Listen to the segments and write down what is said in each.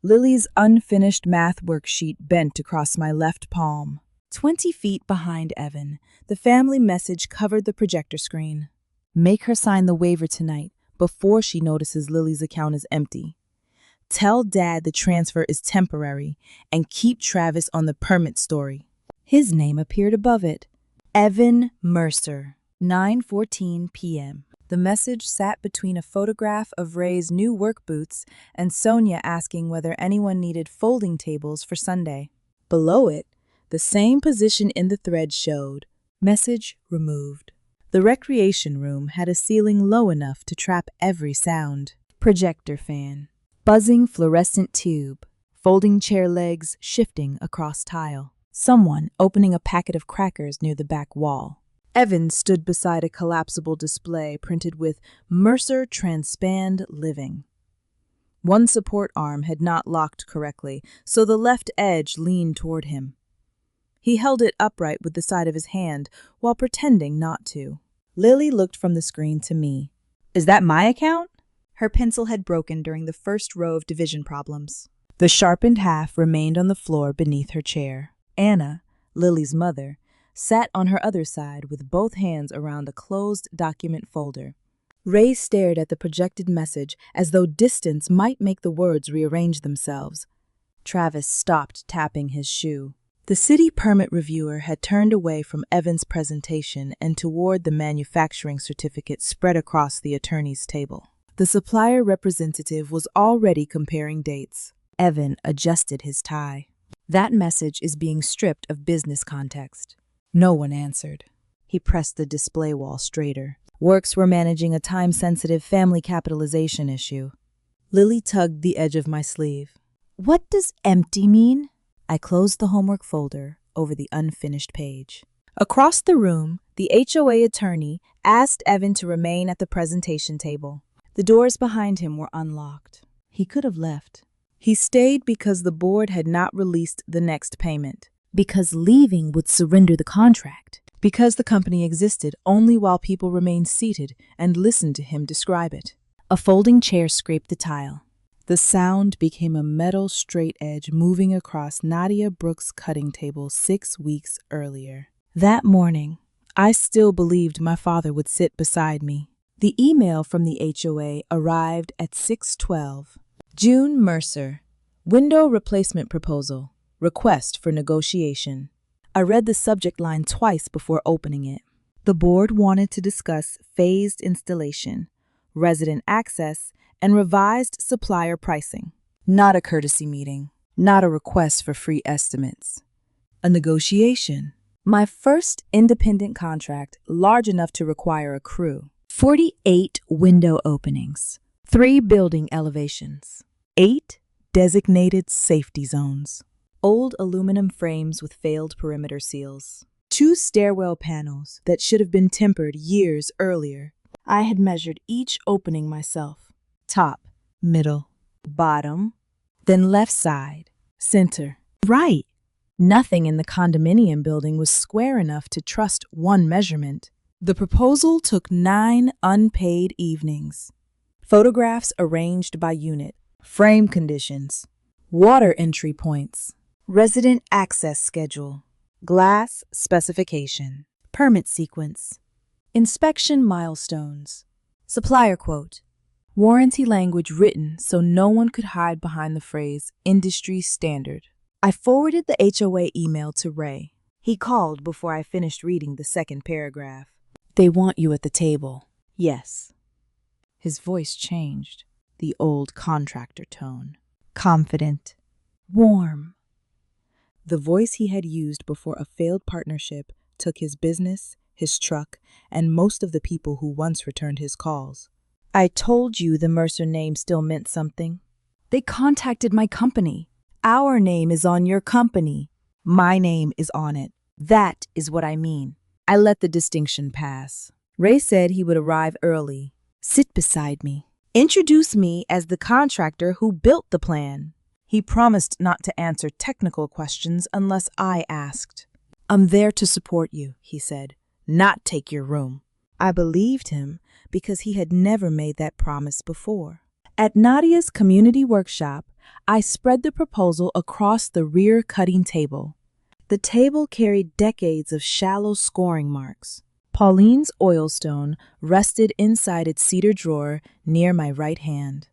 Lily's unfinished math worksheet bent across my left palm. 20 feet behind Evan, the family message covered the projector screen. Make her sign the waiver tonight before she notices Lily's account is empty. Tell Dad the transfer is temporary and keep Travis on the permit story. His name appeared above it. Evan Mercer, 9:14 p.m. The message sat between a photograph of Ray's new work boots and Sonia asking whether anyone needed folding tables for Sunday. Below it, the same position in the thread showed, message removed. The recreation room had a ceiling low enough to trap every sound. Projector fan, buzzing fluorescent tube, folding chair legs shifting across tile. Someone opening a packet of crackers near the back wall. Evan stood beside a collapsible display printed with Mercer Transpand Living. One support arm had not locked correctly, so the left edge leaned toward him. He held it upright with the side of his hand while pretending not to. Lily looked from the screen to me. Is that my account? Her pencil had broken during the first row of division problems. The sharpened half remained on the floor beneath her chair. Anna, Lily's mother, sat on her other side with both hands around a closed document folder. Ray stared at the projected message as though distance might make the words rearrange themselves. Travis stopped tapping his shoe. The city permit reviewer had turned away from Evan's presentation and toward the manufacturing certificate spread across the attorney's table. The supplier representative was already comparing dates. Evan adjusted his tie. That message is being stripped of business context. No one answered. He pressed the display wall straighter. Works were managing a time-sensitive family capitalization issue. Lily tugged the edge of my sleeve. What does empty mean? I closed the homework folder over the unfinished page. Across the room, the HOA attorney asked Evan to remain at the presentation table. The doors behind him were unlocked. He could have left. He stayed because the board had not released the next payment. Because leaving would surrender the contract. Because the company existed only while people remained seated and listened to him describe it. A folding chair scraped the tile. The sound became a metal straight edge moving across Nadia Brooks' cutting table 6 weeks earlier. That morning, I still believed my father would sit beside me. The email from the HOA arrived at 6:12. June Mercer, window replacement proposal, request for negotiation. I read the subject line twice before opening it. The board wanted to discuss phased installation, resident access, and revised supplier pricing. Not a courtesy meeting, not a request for free estimates. A negotiation. My first independent contract, large enough to require a crew. 48 window openings, 3 building elevations, 8 designated safety zones, old aluminum frames with failed perimeter seals, 2 stairwell panels that should have been tempered years earlier. I had measured each opening myself. Top, middle, bottom, then left side, center, right. Nothing in the condominium building was square enough to trust one measurement. The proposal took 9 unpaid evenings. Photographs arranged by unit, frame conditions, water entry points, resident access schedule, glass specification, permit sequence, inspection milestones, supplier quote, warranty language written so no one could hide behind the phrase industry standard. I forwarded the HOA email to Ray. He called before I finished reading the second paragraph. They want you at the table. Yes. His voice changed, the old contractor tone. Confident. Warm. The voice he had used before a failed partnership took his business, his truck, and most of the people who once returned his calls. I told you the Mercer name still meant something. They contacted my company. Our name is on your company. My name is on it. That is what I mean. I let the distinction pass. Ray said he would arrive early, sit beside me, introduce me as the contractor who built the plan. He promised not to answer technical questions unless I asked. I'm there to support you, he said, not take your room. I believed him because he had never made that promise before. At Nadia's community workshop, I spread the proposal across the rear cutting table. The table carried decades of shallow scoring marks. Pauline's oilstone rested inside its cedar drawer near my right hand.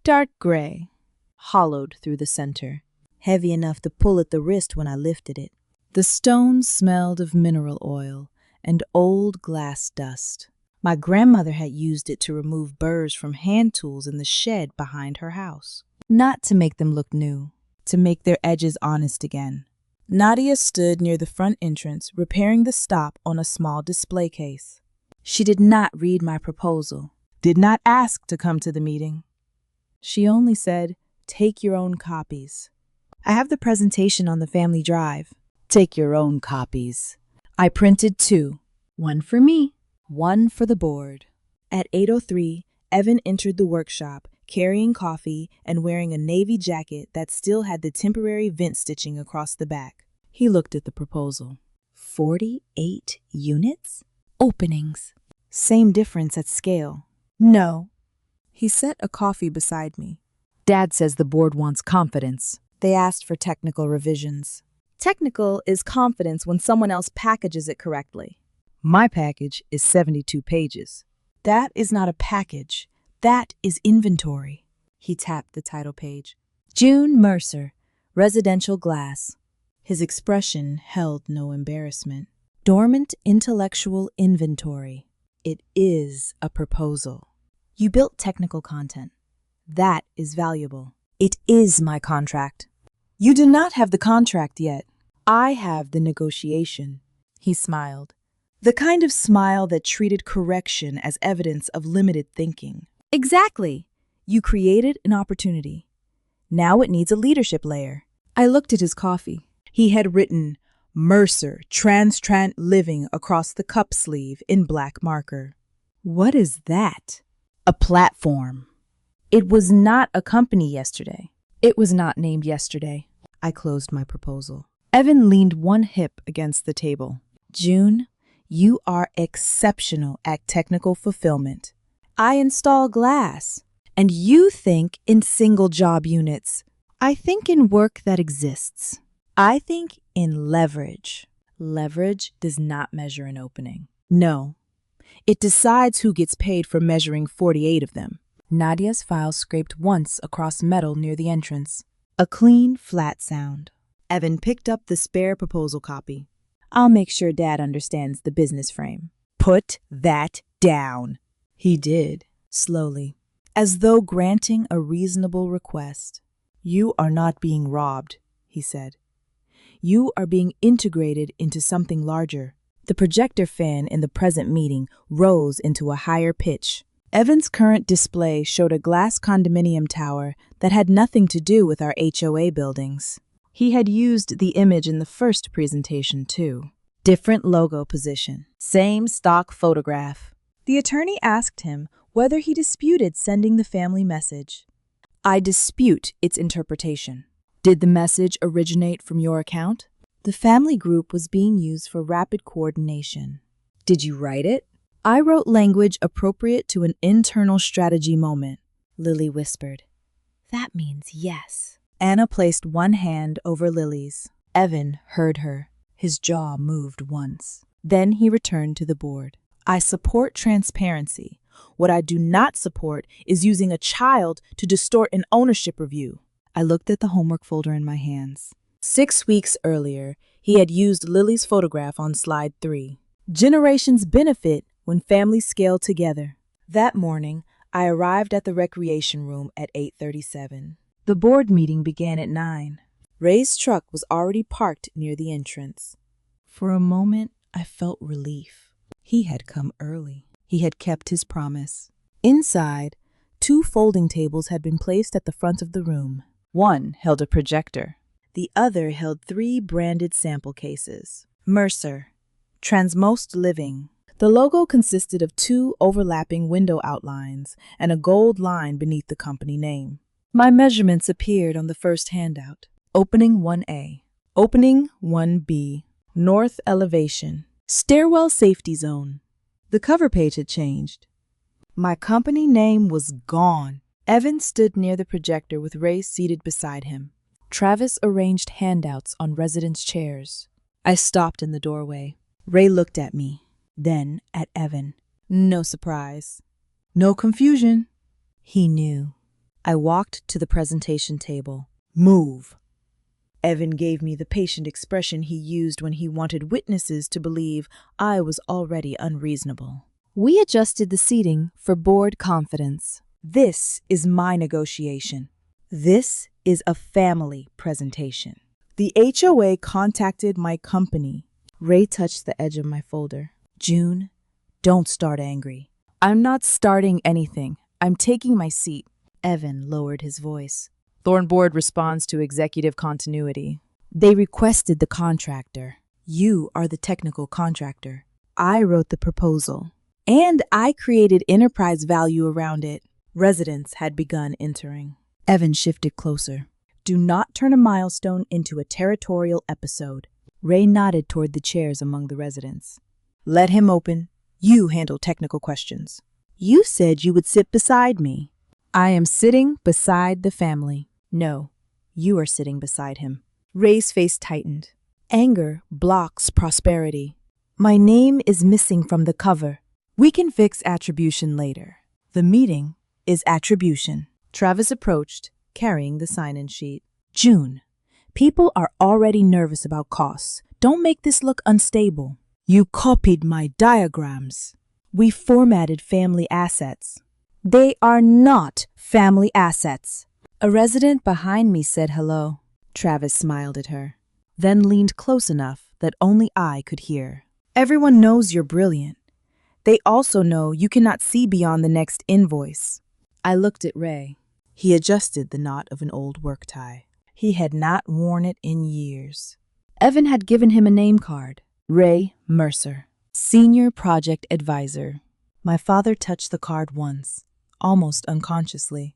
Dark gray, hollowed through the center, heavy enough to pull at the wrist when I lifted it. The stone smelled of mineral oil and old glass dust. My grandmother had used it to remove burrs from hand tools in the shed behind her house. Not to make them look new, to make their edges honest again. Nadia stood near the front entrance, repairing the stop on a small display case. She did not read my proposal, did not ask to come to the meeting. She only said, "Take your own copies." I have the presentation on the family drive. Take your own copies. I printed 2, one for me, one for the board. At 8:03, Evan entered the workshop, carrying coffee and wearing a navy jacket that still had the temporary vent stitching across the back. He looked at the proposal. 48 units? Openings. Same difference at scale. No. He set a coffee beside me. Dad says the board wants confidence. They asked for technical revisions. Technical is confidence when someone else packages it correctly. My package is 72 pages. That is not a package. That is inventory. He tapped the title page. June Mercer, Residential Glass. His expression held no embarrassment. Dormant intellectual inventory. It is a proposal. You built technical content. That is valuable. It is my contract. You do not have the contract yet. I have the negotiation. He smiled. The kind of smile that treated correction as evidence of limited thinking. Exactly. You created an opportunity. Now it needs a leadership layer. I looked at his coffee. He had written Mercer Transtrant Living across the cup sleeve in black marker. What is that? A platform. It was not a company yesterday. It was not named yesterday. I closed my proposal. Evan leaned one hip against the table. June, you are exceptional at technical fulfillment. I install glass, and you think in single job units. I think in work that exists. I think in leverage. Leverage does not measure an opening. No. It decides who gets paid for measuring 48 of them. Nadia's file scraped once across metal near the entrance. A clean, flat sound. Evan picked up the spare proposal copy. I'll make sure Dad understands the business frame. Put that down. He did, slowly, as though granting a reasonable request. You are not being robbed, he said. You are being integrated into something larger. The projector fan in the present meeting rose into a higher pitch. Evan's current display showed a glass condominium tower that had nothing to do with our HOA buildings. He had used the image in the first presentation, too. Different logo position. Same stock photograph. The attorney asked him whether he disputed sending the family message. I dispute its interpretation. Did the message originate from your account? The family group was being used for rapid coordination. Did you write it? I wrote language appropriate to an internal strategy moment, Lily whispered. That means yes. Anna placed one hand over Lily's. Evan heard her. His jaw moved once. Then he returned to the board. I support transparency. What I do not support is using a child to distort an ownership review. I looked at the homework folder in my hands. 6 weeks earlier, he had used Lily's photograph on slide 3. Generations benefit when families scale together. That morning, I arrived at the recreation room at 8:37. The board meeting began at 9. Ray's truck was already parked near the entrance. For a moment, I felt relief. He had come early. He had kept his promise. Inside, 2 folding tables had been placed at the front of the room. One held a projector. The other held 3 branded sample cases. Mercer, Transmost Living. The logo consisted of 2 overlapping window outlines and a gold line beneath the company name. My measurements appeared on the first handout. Opening 1A. Opening 1B. North elevation. Stairwell safety zone. The cover page had changed. My company name was gone. Evan stood near the projector with Ray seated beside him. Travis arranged handouts on residents' chairs. I stopped in the doorway. Ray looked at me, then at Evan. No surprise. No confusion. He knew. I walked to the presentation table. Move. Evan gave me the patient expression he used when he wanted witnesses to believe I was already unreasonable. We adjusted the seating for board confidence. This is my negotiation. This is a family presentation. The HOA contacted my company. Ray touched the edge of my folder. June, don't start angry. I'm not starting anything. I'm taking my seat. Evan lowered his voice. Thorn Board responds to executive continuity. They requested the contractor. You are the technical contractor. I wrote the proposal. And I created enterprise value around it. Residents had begun entering. Evan shifted closer. Do not turn a milestone into a territorial episode. Ray nodded toward the chairs among the residents. Let him open. You handle technical questions. You said you would sit beside me. I am sitting beside the family. No, you are sitting beside him. Ray's face tightened. Anger blocks prosperity. My name is missing from the cover. We can fix attribution later. The meeting is attribution. Travis approached, carrying the sign-in sheet. June, people are already nervous about costs. Don't make this look unstable. You copied my diagrams. We formatted family assets. They are not family assets. A resident behind me said hello. Travis smiled at her, then leaned close enough that only I could hear. Everyone knows you're brilliant. They also know you cannot see beyond the next invoice. I looked at Ray. He adjusted the knot of an old work tie. He had not worn it in years. Evan had given him a name card. Ray Mercer, Senior Project Advisor. My father touched the card once, almost unconsciously.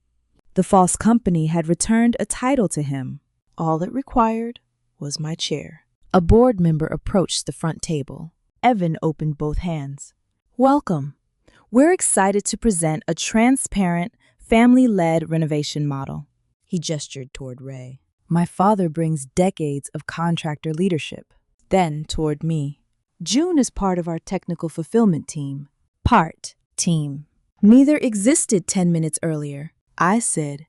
The false company had returned a title to him. All it required was my chair. A board member approached the front table. Evan opened both hands. Welcome. We're excited to present a transparent, family-led renovation model. He gestured toward Ray. My father brings decades of contractor leadership. Then toward me. June is part of our technical fulfillment team. Part team. Neither existed 10 minutes earlier. I said,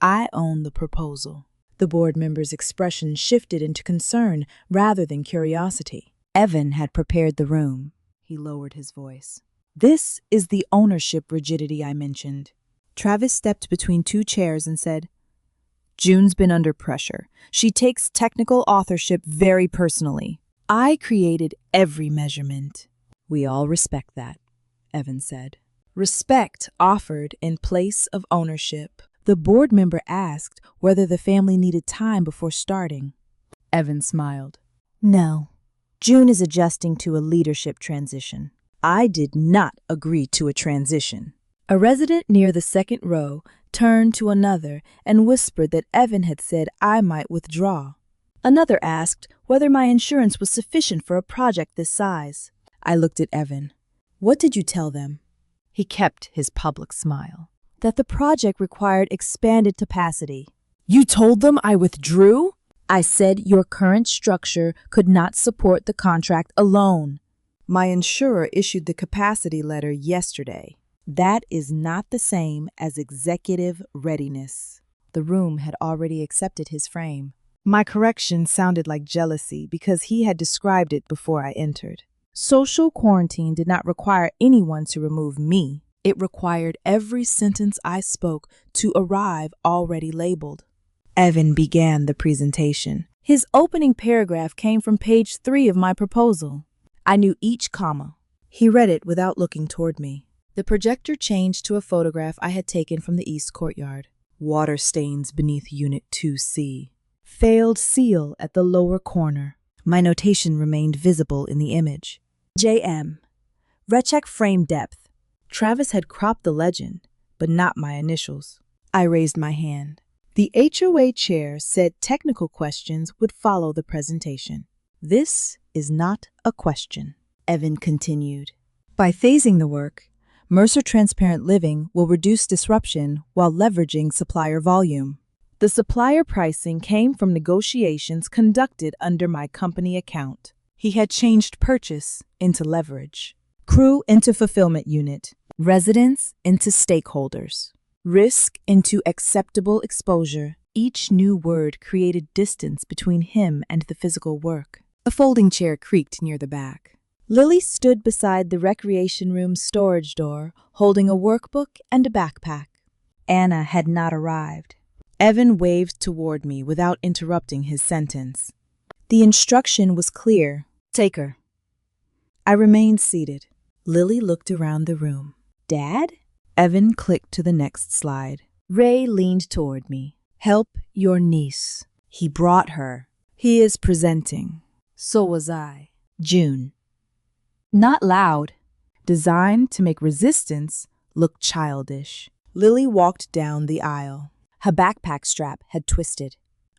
I own the proposal. The board member's expression shifted into concern rather than curiosity. Evan had prepared the room. He lowered his voice. This is the ownership rigidity I mentioned. Travis stepped between two chairs and said, June's been under pressure. She takes technical authorship very personally. I created every measurement. We all respect that, Evan said. Respect offered in place of ownership. The board member asked whether the family needed time before starting. Evan smiled. No. June is adjusting to a leadership transition. I did not agree to a transition. A resident near the second row turned to another and whispered that Evan had said I might withdraw. Another asked whether my insurance was sufficient for a project this size. I looked at Evan. What did you tell them? He kept his public smile. That the project required expanded capacity. You told them I withdrew? I said your current structure could not support the contract alone. My insurer issued the capacity letter yesterday. That is not the same as executive readiness. The room had already accepted his frame. My correction sounded like jealousy because he had described it before I entered. Social quarantine did not require anyone to remove me. It required every sentence I spoke to arrive already labeled. Evan began the presentation. His opening paragraph came from page 3 of my proposal. I knew each comma. He read it without looking toward me. The projector changed to a photograph I had taken from the east courtyard. Water stains beneath Unit 2C. Failed seal at the lower corner. My notation remained visible in the image. JM. Recheck frame depth. Travis had cropped the legend, but not my initials. I raised my hand. The HOA chair said technical questions would follow the presentation. This is not a question, Evan continued. By phasing the work, Mercer Transparent Living will reduce disruption while leveraging supplier volume. The supplier pricing came from negotiations conducted under my company account. He had changed purchase into leverage, crew into fulfillment unit, residents into stakeholders, risk into acceptable exposure. Each new word created distance between him and the physical work. A folding chair creaked near the back. Lily stood beside the recreation room's storage door, holding a workbook and a backpack. Anna had not arrived. Evan waved toward me without interrupting his sentence. The instruction was clear. Take her. I remained seated. Lily looked around the room. Dad? Evan clicked to the next slide. Ray leaned toward me. Help your niece. He brought her. He is presenting. So was I. June. Not loud. Designed to make resistance look childish. Lily walked down the aisle. Her backpack strap had twisted.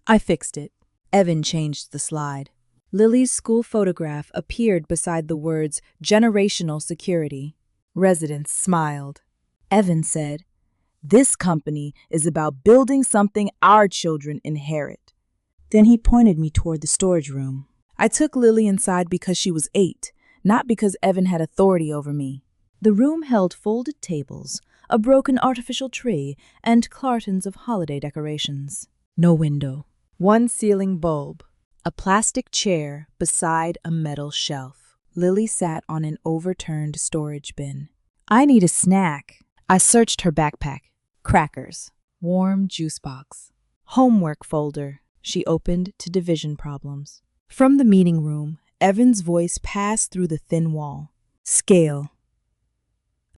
I fixed it. Evan changed the slide. Lily's school photograph appeared beside the words generational security. Residents smiled. Evan said, "This company is about building something our children inherit." Then he pointed me toward the storage room. I took Lily inside because she was 8, not because Evan had authority over me. The room held folded tables, a broken artificial tree, and cartons of holiday decorations. No window. One ceiling bulb. A plastic chair beside a metal shelf. Lily sat on an overturned storage bin. I need a snack. I searched her backpack. Crackers. Warm juice box. Homework folder. She opened to division problems. From the meeting room, Evan's voice passed through the thin wall. Scale.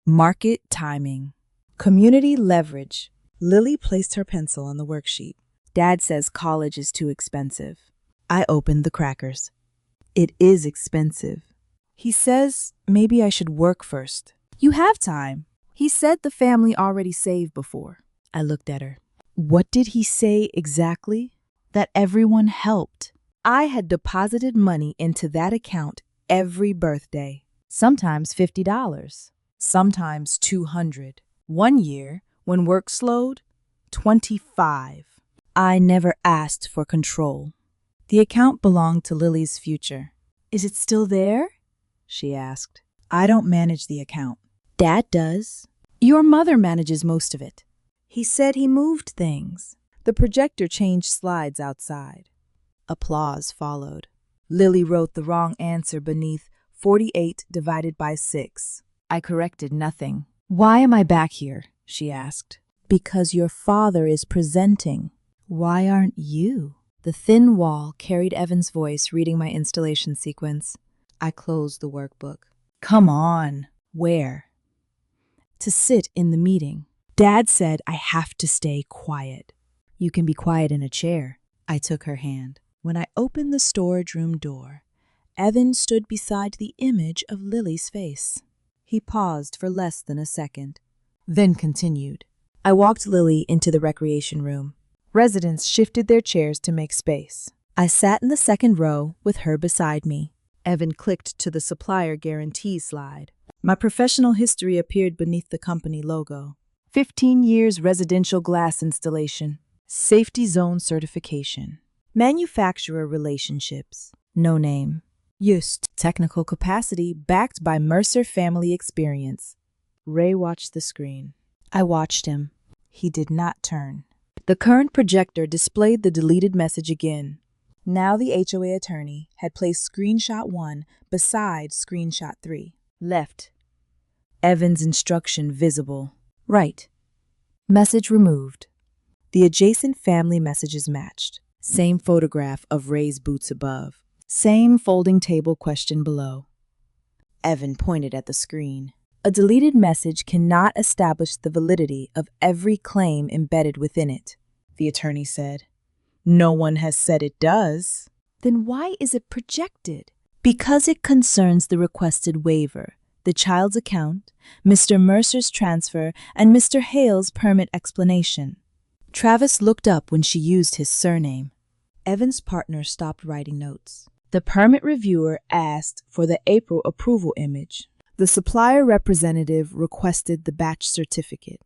Market timing. Community leverage. Lily placed her pencil on the worksheet. Dad says college is too expensive. I opened the crackers. It is expensive. He says maybe I should work first. You have time. He said the family already saved before. I looked at her. What did he say exactly? That everyone helped. I had deposited money into that account every birthday. Sometimes $50. Sometimes $200. One year, when work slowed, $25. I never asked for control. The account belonged to Lily's future. Is it still there? She asked. I don't manage the account. Dad does. Your mother manages most of it. He said he moved things. The projector changed slides outside. Applause followed. Lily wrote the wrong answer beneath 48 divided by 6. I corrected nothing. Why am I back here? She asked. Because your father is presenting. Why aren't you? The thin wall carried Evan's voice reading my installation sequence. I closed the workbook. Come on. Where? To sit in the meeting. Dad said I have to stay quiet. You can be quiet in a chair. I took her hand. When I opened the storage room door, Evan stood beside the image of Lily's face. He paused for less than a second, then continued. I walked Lily into the recreation room. Residents shifted their chairs to make space. I sat in the second row with her beside me. Evan clicked to the supplier guarantee slide. My professional history appeared beneath the company logo. 15 years residential glass installation. Safety zone certification. Manufacturer relationships. No name. Used. Technical capacity backed by Mercer family experience. Ray watched the screen. I watched him. He did not turn. The current projector displayed the deleted message again. Now the HOA attorney had placed screenshot 1 beside screenshot 3. Left. Evan's instruction visible. Right. Message removed. The adjacent family messages matched. Same photograph of Ray's boots above. Same folding table question below. Evan pointed at the screen. A deleted message cannot establish the validity of every claim embedded within it, the attorney said. No one has said it does. Then why is it projected? Because it concerns the requested waiver, the child's account, Mr. Mercer's transfer, and Mr. Hale's permit explanation. Travis looked up when she used his surname. Evan's partner stopped writing notes. The permit reviewer asked for the April approval image. The supplier representative requested the batch certificate.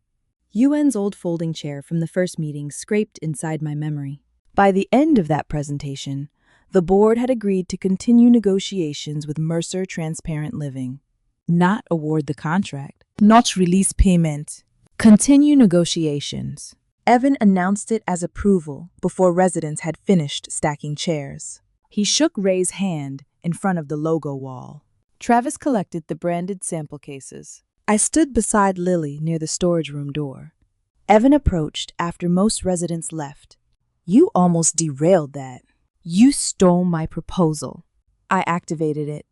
UN's old folding chair from the first meeting scraped inside my memory. By the end of that presentation, the board had agreed to continue negotiations with Mercer Transparent Living. Not award the contract, not release payment. Continue negotiations. Evan announced it as approval before residents had finished stacking chairs. He shook Ray's hand in front of the logo wall. Travis collected the branded sample cases. I stood beside Lily near the storage room door. Evan approached after most residents left. You almost derailed that. You stole my proposal. I activated it.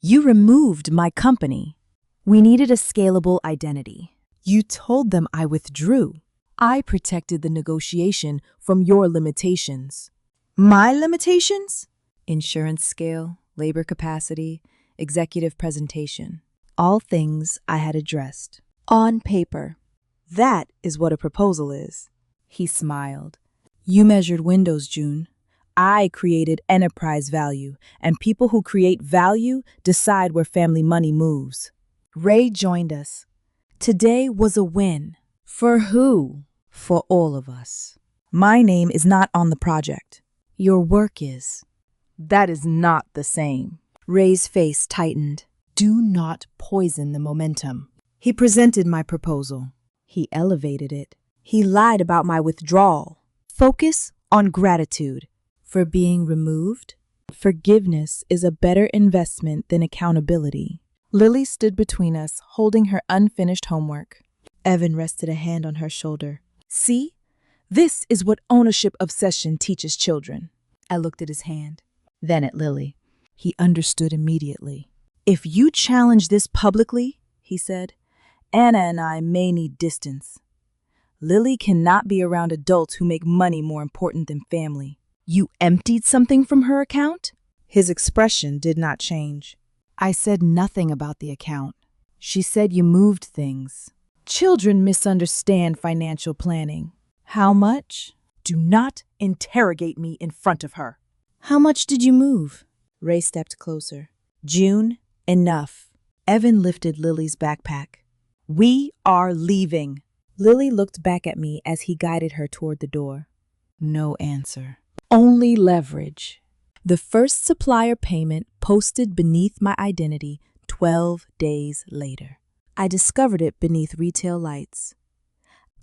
You removed my company. We needed a scalable identity. You told them I withdrew. I protected the negotiation from your limitations. My limitations? Insurance scale, labor capacity, executive presentation. All things I had addressed. On paper. That is what a proposal is. He smiled. You measured windows, June. I created enterprise value, and people who create value decide where family money moves. Ray joined us. Today was a win. For who? For all of us. My name is not on the project. Your work is. That is not the same. Ray's face tightened. Do not poison the momentum. He presented my proposal. He elevated it. He lied about my withdrawal. Focus on gratitude. For being removed, forgiveness is a better investment than accountability. Lily stood between us, holding her unfinished homework. Evan rested a hand on her shoulder. See? This is what ownership obsession teaches children. I looked at his hand, then at Lily. He understood immediately. If you challenge this publicly, he said, Anna and I may need distance. Lily cannot be around adults who make money more important than family. You emptied something from her account? His expression did not change. I said nothing about the account. She said you moved things. Children misunderstand financial planning. How much? Do not interrogate me in front of her. How much did you move? Ray stepped closer. June, enough. Evan lifted Lily's backpack. We are leaving. Lily looked back at me as he guided her toward the door. No answer. Only leverage. The first supplier payment posted beneath my identity 12 days later. I discovered it beneath retail lights.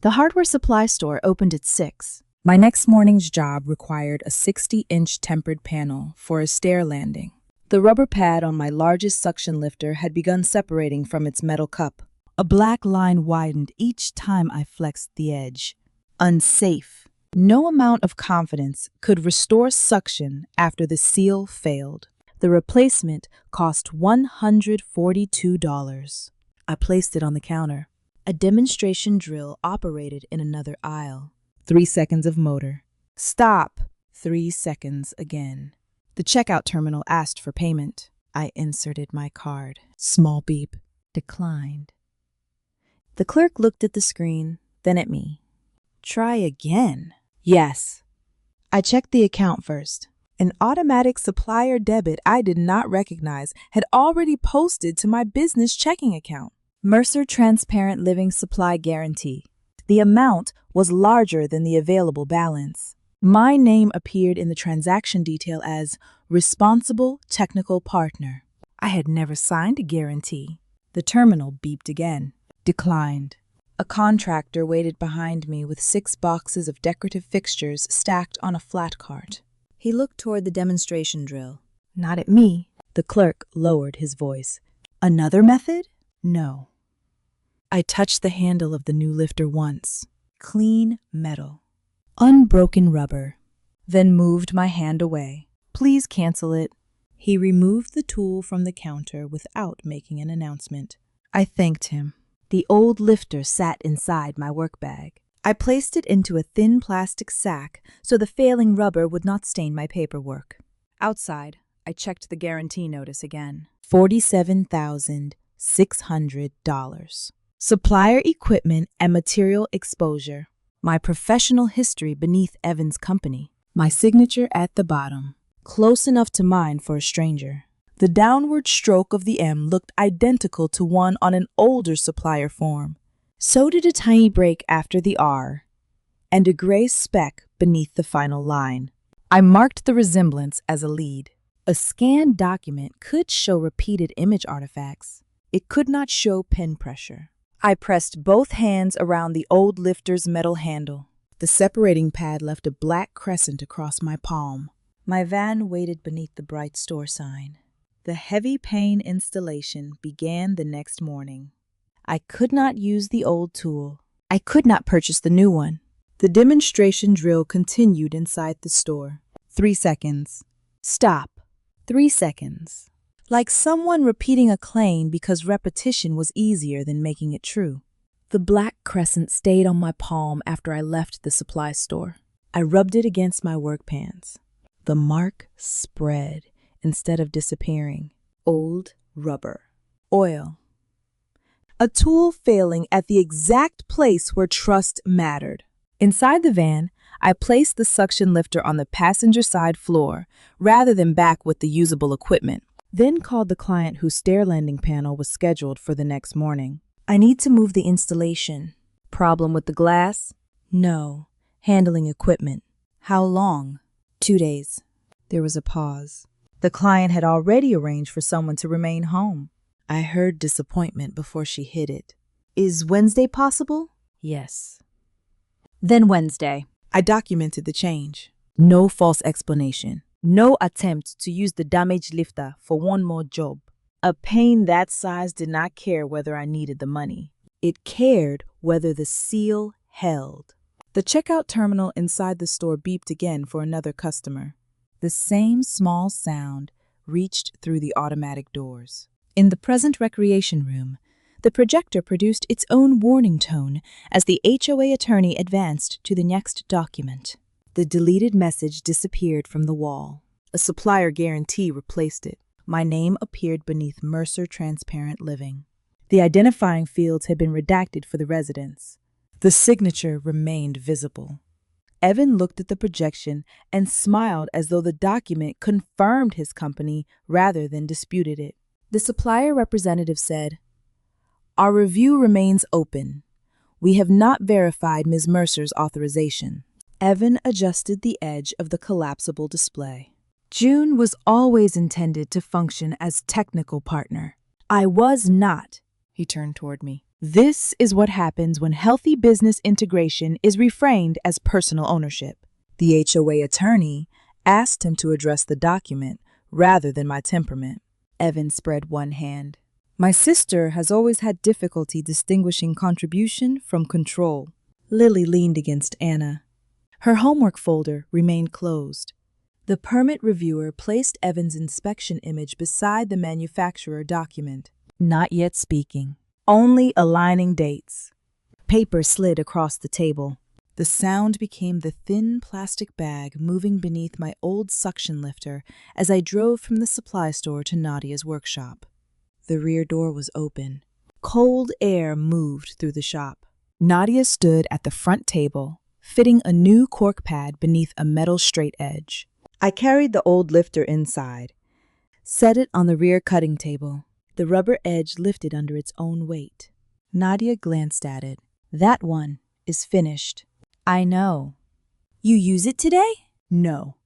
The hardware supply store opened at 6. My next morning's job required a 60-inch tempered panel for a stair landing. The rubber pad on my largest suction lifter had begun separating from its metal cup. A black line widened each time I flexed the edge. Unsafe. No amount of confidence could restore suction after the seal failed. The replacement cost $142. I placed it on the counter. A demonstration drill operated in another aisle. 3 seconds of motor. Stop. 3 seconds again. The checkout terminal asked for payment. I inserted my card. Small beep. Declined. The clerk looked at the screen, then at me. Try again. Yes. I checked the account first. An automatic supplier debit I did not recognize had already posted to my business checking account. Mercer Transparent Living Supply Guarantee. The amount was larger than the available balance. My name appeared in the transaction detail as Responsible Technical Partner. I had never signed a guarantee. The terminal beeped again. Declined. A contractor waited behind me with 6 boxes of decorative fixtures stacked on a flat cart. He looked toward the demonstration drill. Not at me. The clerk lowered his voice. Another method? No. I touched the handle of the new lifter once. Clean metal. Unbroken rubber. Then moved my hand away. Please cancel it. He removed the tool from the counter without making an announcement. I thanked him. The old lifter sat inside my work bag. I placed it into a thin plastic sack so the failing rubber would not stain my paperwork. Outside, I checked the guarantee notice again. $47,600. Supplier equipment and material exposure. My professional history beneath Evan's company. My signature at the bottom. Close enough to mine for a stranger. The downward stroke of the M looked identical to one on an older supplier form. So did a tiny break after the R, and a gray speck beneath the final line. I marked the resemblance as a lead. A scanned document could show repeated image artifacts. It could not show pen pressure. I pressed both hands around the old lifter's metal handle. The separating pad left a black crescent across my palm. My van waited beneath the bright store sign. The heavy pane installation began the next morning. I could not use the old tool. I could not purchase the new one. The demonstration drill continued inside the store. 3 seconds. Stop. 3 seconds. Like someone repeating a claim because repetition was easier than making it true. The black crescent stayed on my palm after I left the supply store. I rubbed it against my work pants. The mark spread instead of disappearing. Old rubber. Oil. A tool failing at the exact place where trust mattered. Inside the van, I placed the suction lifter on the passenger side floor rather than back with the usable equipment. Then called the client whose stair landing panel was scheduled for the next morning. I need to move the installation. Problem with the glass? No. Handling equipment. How long? 2 days. There was a pause. The client had already arranged for someone to remain home. I heard disappointment before she hit it. Is Wednesday possible? Yes. Then Wednesday. I documented the change. No false explanation. No attempt to use the damaged lifter for one more job. A pain that size did not care whether I needed the money. It cared whether the seal held. The checkout terminal inside the store beeped again for another customer. The same small sound reached through the automatic doors. In the present recreation room, the projector produced its own warning tone as the HOA attorney advanced to the next document. The deleted message disappeared from the wall. A supplier guarantee replaced it. My name appeared beneath Mercer Transparent Living. The identifying fields had been redacted for the residents. The signature remained visible. Evan looked at the projection and smiled as though the document confirmed his company rather than disputed it. The supplier representative said, "Our review remains open. We have not verified Ms. Mercer's authorization." Evan adjusted the edge of the collapsible display. June was always intended to function as technical partner. I was not. He turned toward me. This is what happens when healthy business integration is reframed as personal ownership. The HOA attorney asked him to address the document rather than my temperament. Evan spread one hand. My sister has always had difficulty distinguishing contribution from control. Lily leaned against Anna. Her homework folder remained closed. The permit reviewer placed Evan's inspection image beside the manufacturer document. Not yet speaking. Only aligning dates. Paper slid across the table. The sound became the thin plastic bag moving beneath my old suction lifter as I drove from the supply store to Nadia's workshop. The rear door was open. Cold air moved through the shop. Nadia stood at the front table, fitting a new cork pad beneath a metal straight edge. I carried the old lifter inside, set it on the rear cutting table. The rubber edge lifted under its own weight. Nadia glanced at it. That one is finished. I know. You use it today? No.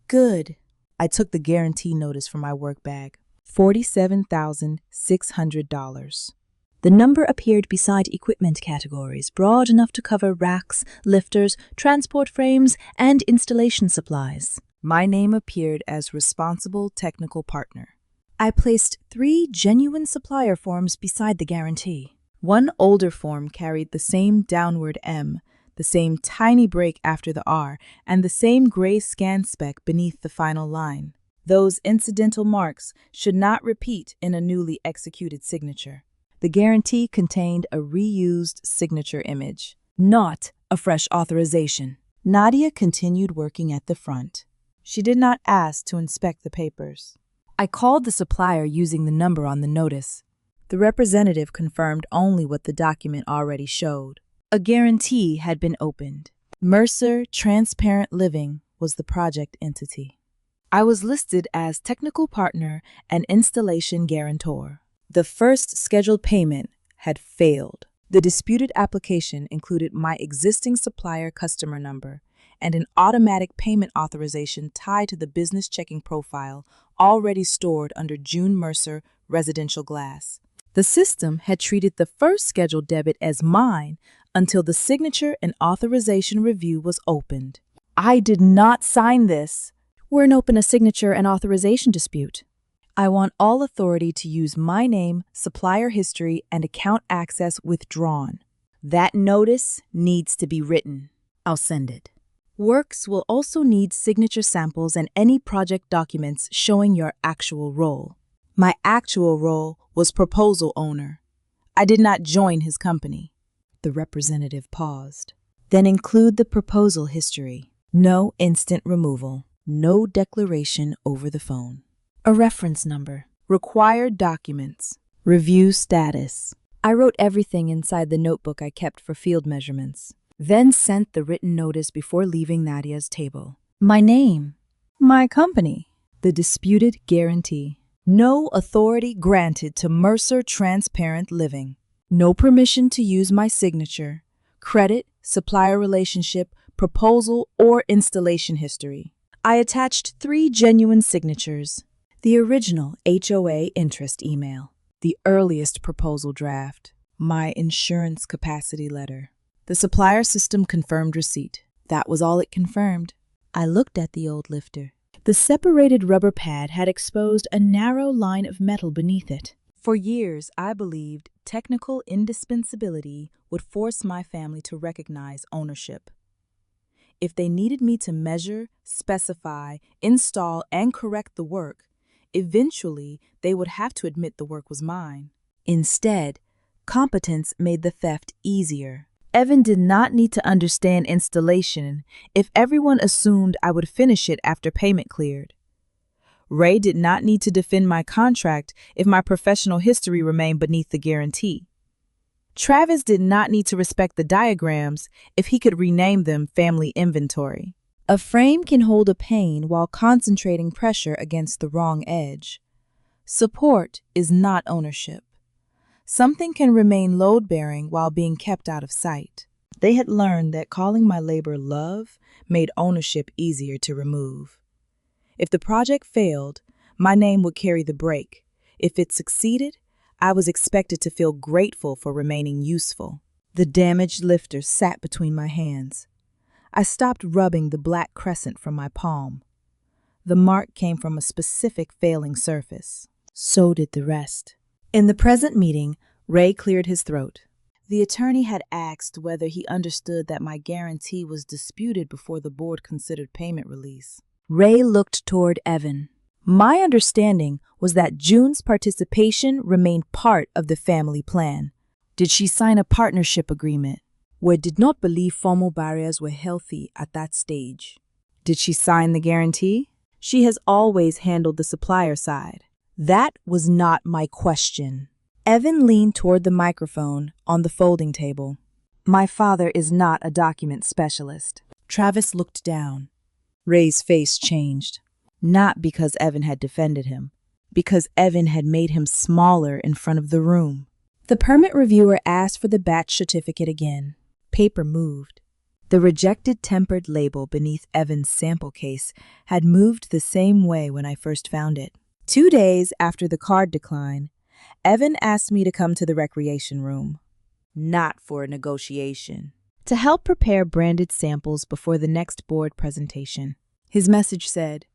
Good. I took the guarantee notice from my work bag. $47,600. The number appeared beside equipment categories, broad enough to cover racks, lifters, transport frames, and installation supplies. My name appeared as responsible technical partner. I placed 3 genuine supplier forms beside the guarantee. One older form carried the same downward M, the same tiny break after the R, and the same gray scan speck beneath the final line. Those incidental marks should not repeat in a newly executed signature. The guarantee contained a reused signature image, not a fresh authorization. Nadia continued working at the front. She did not ask to inspect the papers. I called the supplier using the number on the notice. The representative confirmed only what the document already showed. A guarantee had been opened. Mercer Transparent Living was the project entity. I was listed as technical partner and installation guarantor. The first scheduled payment had failed. The disputed application included my existing supplier customer number and an automatic payment authorization tied to the business checking profile already stored under June Mercer Residential Glass. The system had treated the first scheduled debit as mine until the signature and authorization review was opened. I did not sign this. We're in open a signature and authorization dispute. I want all authority to use my name, supplier history, and account access withdrawn. That notice needs to be written. I'll send it. Works will also need signature samples and any project documents showing your actual role. My actual role was proposal owner. I did not join his company. The representative paused. Then include the proposal history. No instant removal. No declaration over the phone. A reference number. Required documents. Review status. I wrote everything inside the notebook I kept for field measurements, then sent the written notice before leaving Nadia's table. My name. My company. The disputed guarantee. No authority granted to Mercer Transparent Living. No permission to use my signature, credit, supplier relationship, proposal, or installation history. I attached 3 genuine signatures. The original HOA interest email, the earliest proposal draft, my insurance capacity letter. The supplier system confirmed receipt. That was all it confirmed. I looked at the old lifter. The separated rubber pad had exposed a narrow line of metal beneath it. For years, I believed technical indispensability would force my family to recognize ownership. If they needed me to measure, specify, install, and correct the work, eventually they would have to admit the work was mine. Instead, competence made the theft easier. Evan did not need to understand installation if everyone assumed I would finish it after payment cleared. Ray did not need to defend my contract if my professional history remained beneath the guarantee. Travis did not need to respect the diagrams if he could rename them family inventory. A frame can hold a pane while concentrating pressure against the wrong edge. Support is not ownership. Something can remain load-bearing while being kept out of sight. They had learned that calling my labor love made ownership easier to remove. If the project failed, my name would carry the brake. If it succeeded, I was expected to feel grateful for remaining useful. The damaged lifter sat between my hands. I stopped rubbing the black crescent from my palm. The mark came from a specific failing surface. So did the rest. In the present meeting, Ray cleared his throat. The attorney had asked whether he understood that my guarantee was disputed before the board considered payment release. Ray looked toward Evan. My understanding was that June's participation remained part of the family plan. Did she sign a partnership agreement? We did not believe formal barriers were healthy at that stage. Did she sign the guarantee? She has always handled the supplier side. That was not my question. Evan leaned toward the microphone on the folding table. My father is not a document specialist. Travis looked down. Ray's face changed. Not because Evan had defended him, because Evan had made him smaller in front of the room. The permit reviewer asked for the batch certificate again. Paper moved. The rejected tempered label beneath Evan's sample case had moved the same way when I first found it. 2 days after the card decline, Evan asked me to come to the recreation room. Not for a negotiation. To help prepare branded samples before the next board presentation. His message said,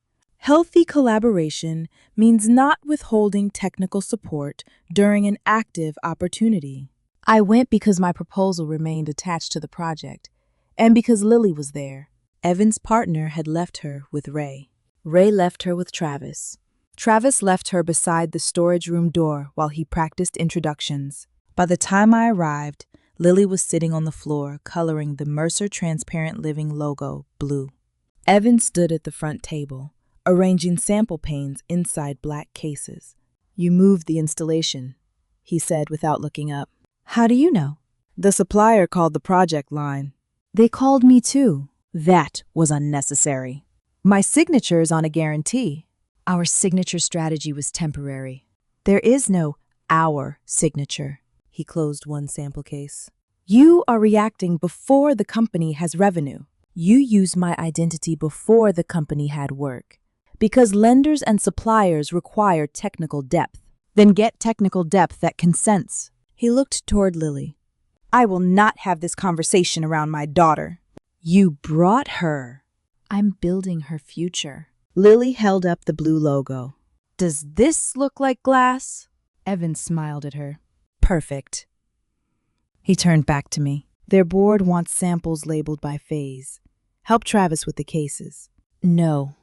"Healthy collaboration means not withholding technical support during an active opportunity." I went because my proposal remained attached to the project, and because Lily was there. Evan's partner had left her with Ray. Ray left her with Travis. Travis left her beside the storage room door while he practiced introductions. By the time I arrived, Lily was sitting on the floor coloring the Mercer Transparent Living logo blue. Evan stood at the front table, arranging sample panes inside black cases. "You moved the installation," he said without looking up. "How do you know?" "The supplier called the project line." "They called me too." "That was unnecessary." My signature is on a guarantee. Our signature strategy was temporary. There is no our signature. He closed one sample case. You are reacting before the company has revenue. You used my identity before the company had work. Because lenders and suppliers require technical depth. Then get technical depth that consents. He looked toward Lily. I will not have this conversation around my daughter. You brought her. I'm building her future. Lily held up the blue logo. Does this look like glass? Evan smiled at her. Perfect. He turned back to me. Their board wants samples labeled by phase. Help Travis with the cases. No.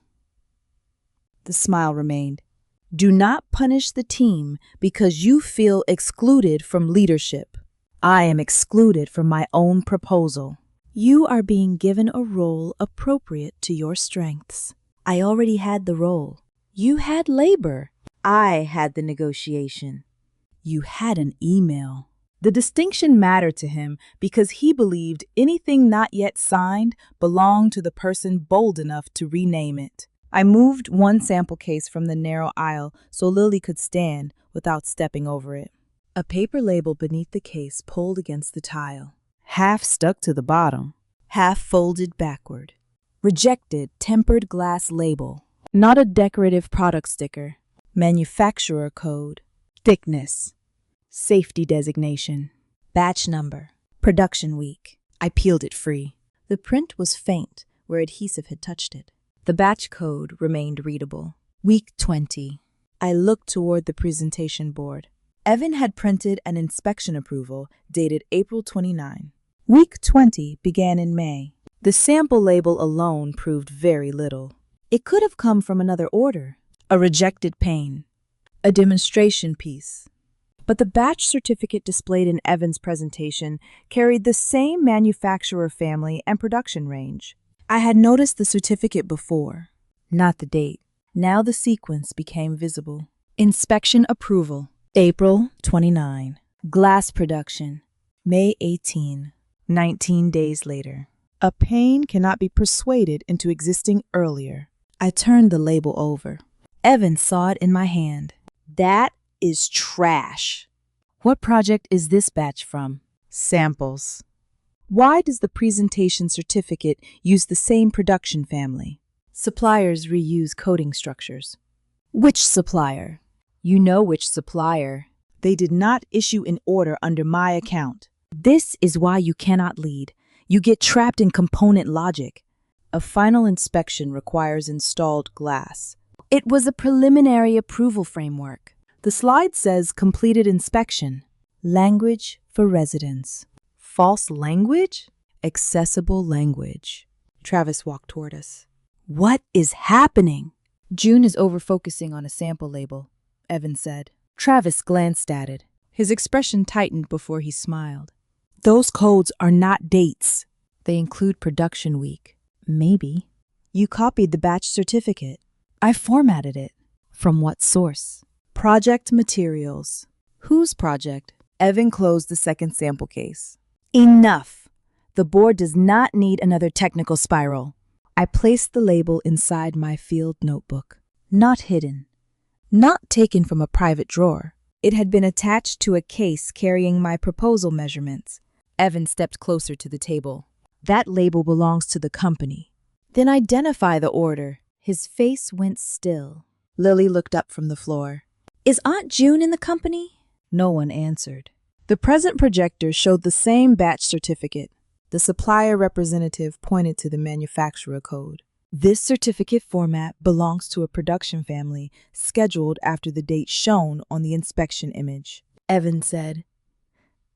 The smile remained. Do not punish the team because you feel excluded from leadership. I am excluded from my own proposal. You are being given a role appropriate to your strengths. I already had the role. You had labor. I had the negotiation. You had an email. The distinction mattered to him because he believed anything not yet signed belonged to the person bold enough to rename it. I moved one sample case from the narrow aisle so Lily could stand without stepping over it. A paper label beneath the case pulled against the tile. Half stuck to the bottom, half folded backward. Rejected tempered glass label. Not a decorative product sticker. Manufacturer code. Thickness. Safety designation. Batch number. Production week. I peeled it free. The print was faint where adhesive had touched it. The batch code remained readable. Week 20. I looked toward the presentation board. Evan had printed an inspection approval dated April 29. Week 20 began in May. The sample label alone proved very little. It could have come from another order, a rejected pane, a demonstration piece. But the batch certificate displayed in Evan's presentation carried the same manufacturer family and production range. I had noticed the certificate before, not the date. Now the sequence became visible. Inspection approval, April 29. Glass production, May 18, 19 days later. A pane cannot be persuaded into existing earlier. I turned the label over. Evan saw it in my hand. That is trash. What project is this batch from? Samples. Why does the presentation certificate use the same production family? Suppliers reuse coding structures. Which supplier? You know which supplier. They did not issue an order under my account. This is why you cannot lead. You get trapped in component logic. A final inspection requires installed glass. It was a preliminary approval framework. The slide says completed inspection. Language for residents. False language? Accessible language. Travis walked toward us. What is happening? June is over-focusing on a sample label, Evan said. Travis glanced at it. His expression tightened before he smiled. Those codes are not dates. They include production week. Maybe. You copied the batch certificate. I formatted it. From what source? Project materials. Whose project? Evan closed the second sample case. Enough! The board does not need another technical spiral. I placed the label inside my field notebook. Not hidden. Not taken from a private drawer. It had been attached to a case carrying my proposal measurements. Evan stepped closer to the table. That label belongs to the company. Then identify the order. His face went still. Lily looked up from the floor. Is Aunt June in the company? No one answered. The present projector showed the same batch certificate. The supplier representative pointed to the manufacturer code. This certificate format belongs to a production family scheduled after the date shown on the inspection image. Evan said,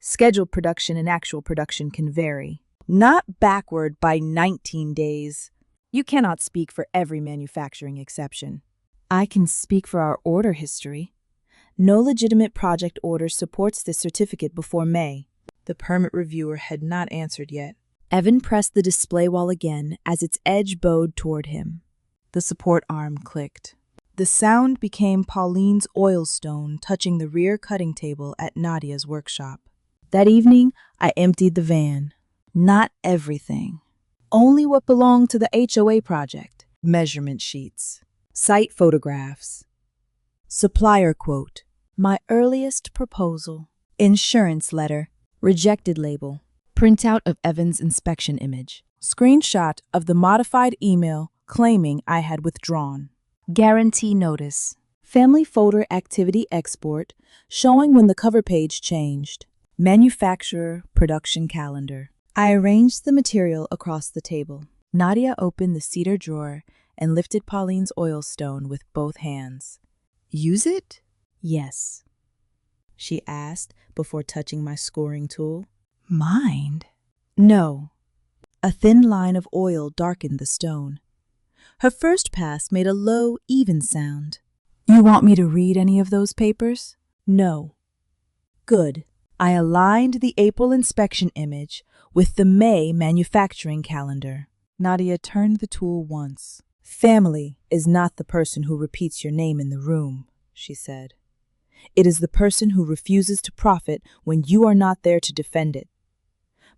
scheduled production and actual production can vary. Not backward by 19 days. You cannot speak for every manufacturing exception. I can speak for our order history. No legitimate project order supports this certificate before May. The permit reviewer had not answered yet. Evan pressed the display wall again as its edge bowed toward him. The support arm clicked. The sound became Pauline's oil stone touching the rear cutting table at Nadia's workshop. That evening, I emptied the van. Not everything. Only what belonged to the HOA project. measurement sheets, site photographs, supplier quote, my earliest proposal, insurance letter, rejected label, printout of Evan's inspection image, screenshot of the modified email claiming I had withdrawn, guarantee notice, family folder activity export showing when the cover page changed, manufacturer production calendar. I arranged the material across the table. Nadia opened the cedar drawer and lifted Pauline's oil stone with both hands. Use it? Yes, she asked before touching my scoring tool. Mind? No. A thin line of oil darkened the stone. Her first pass made a low, even sound. You want me to read any of those papers? No. Good. I aligned the April inspection image with the May manufacturing calendar. Nadia turned the tool once. Family is not the person who repeats your name in the room, she said. It is the person who refuses to profit when you are not there to defend it.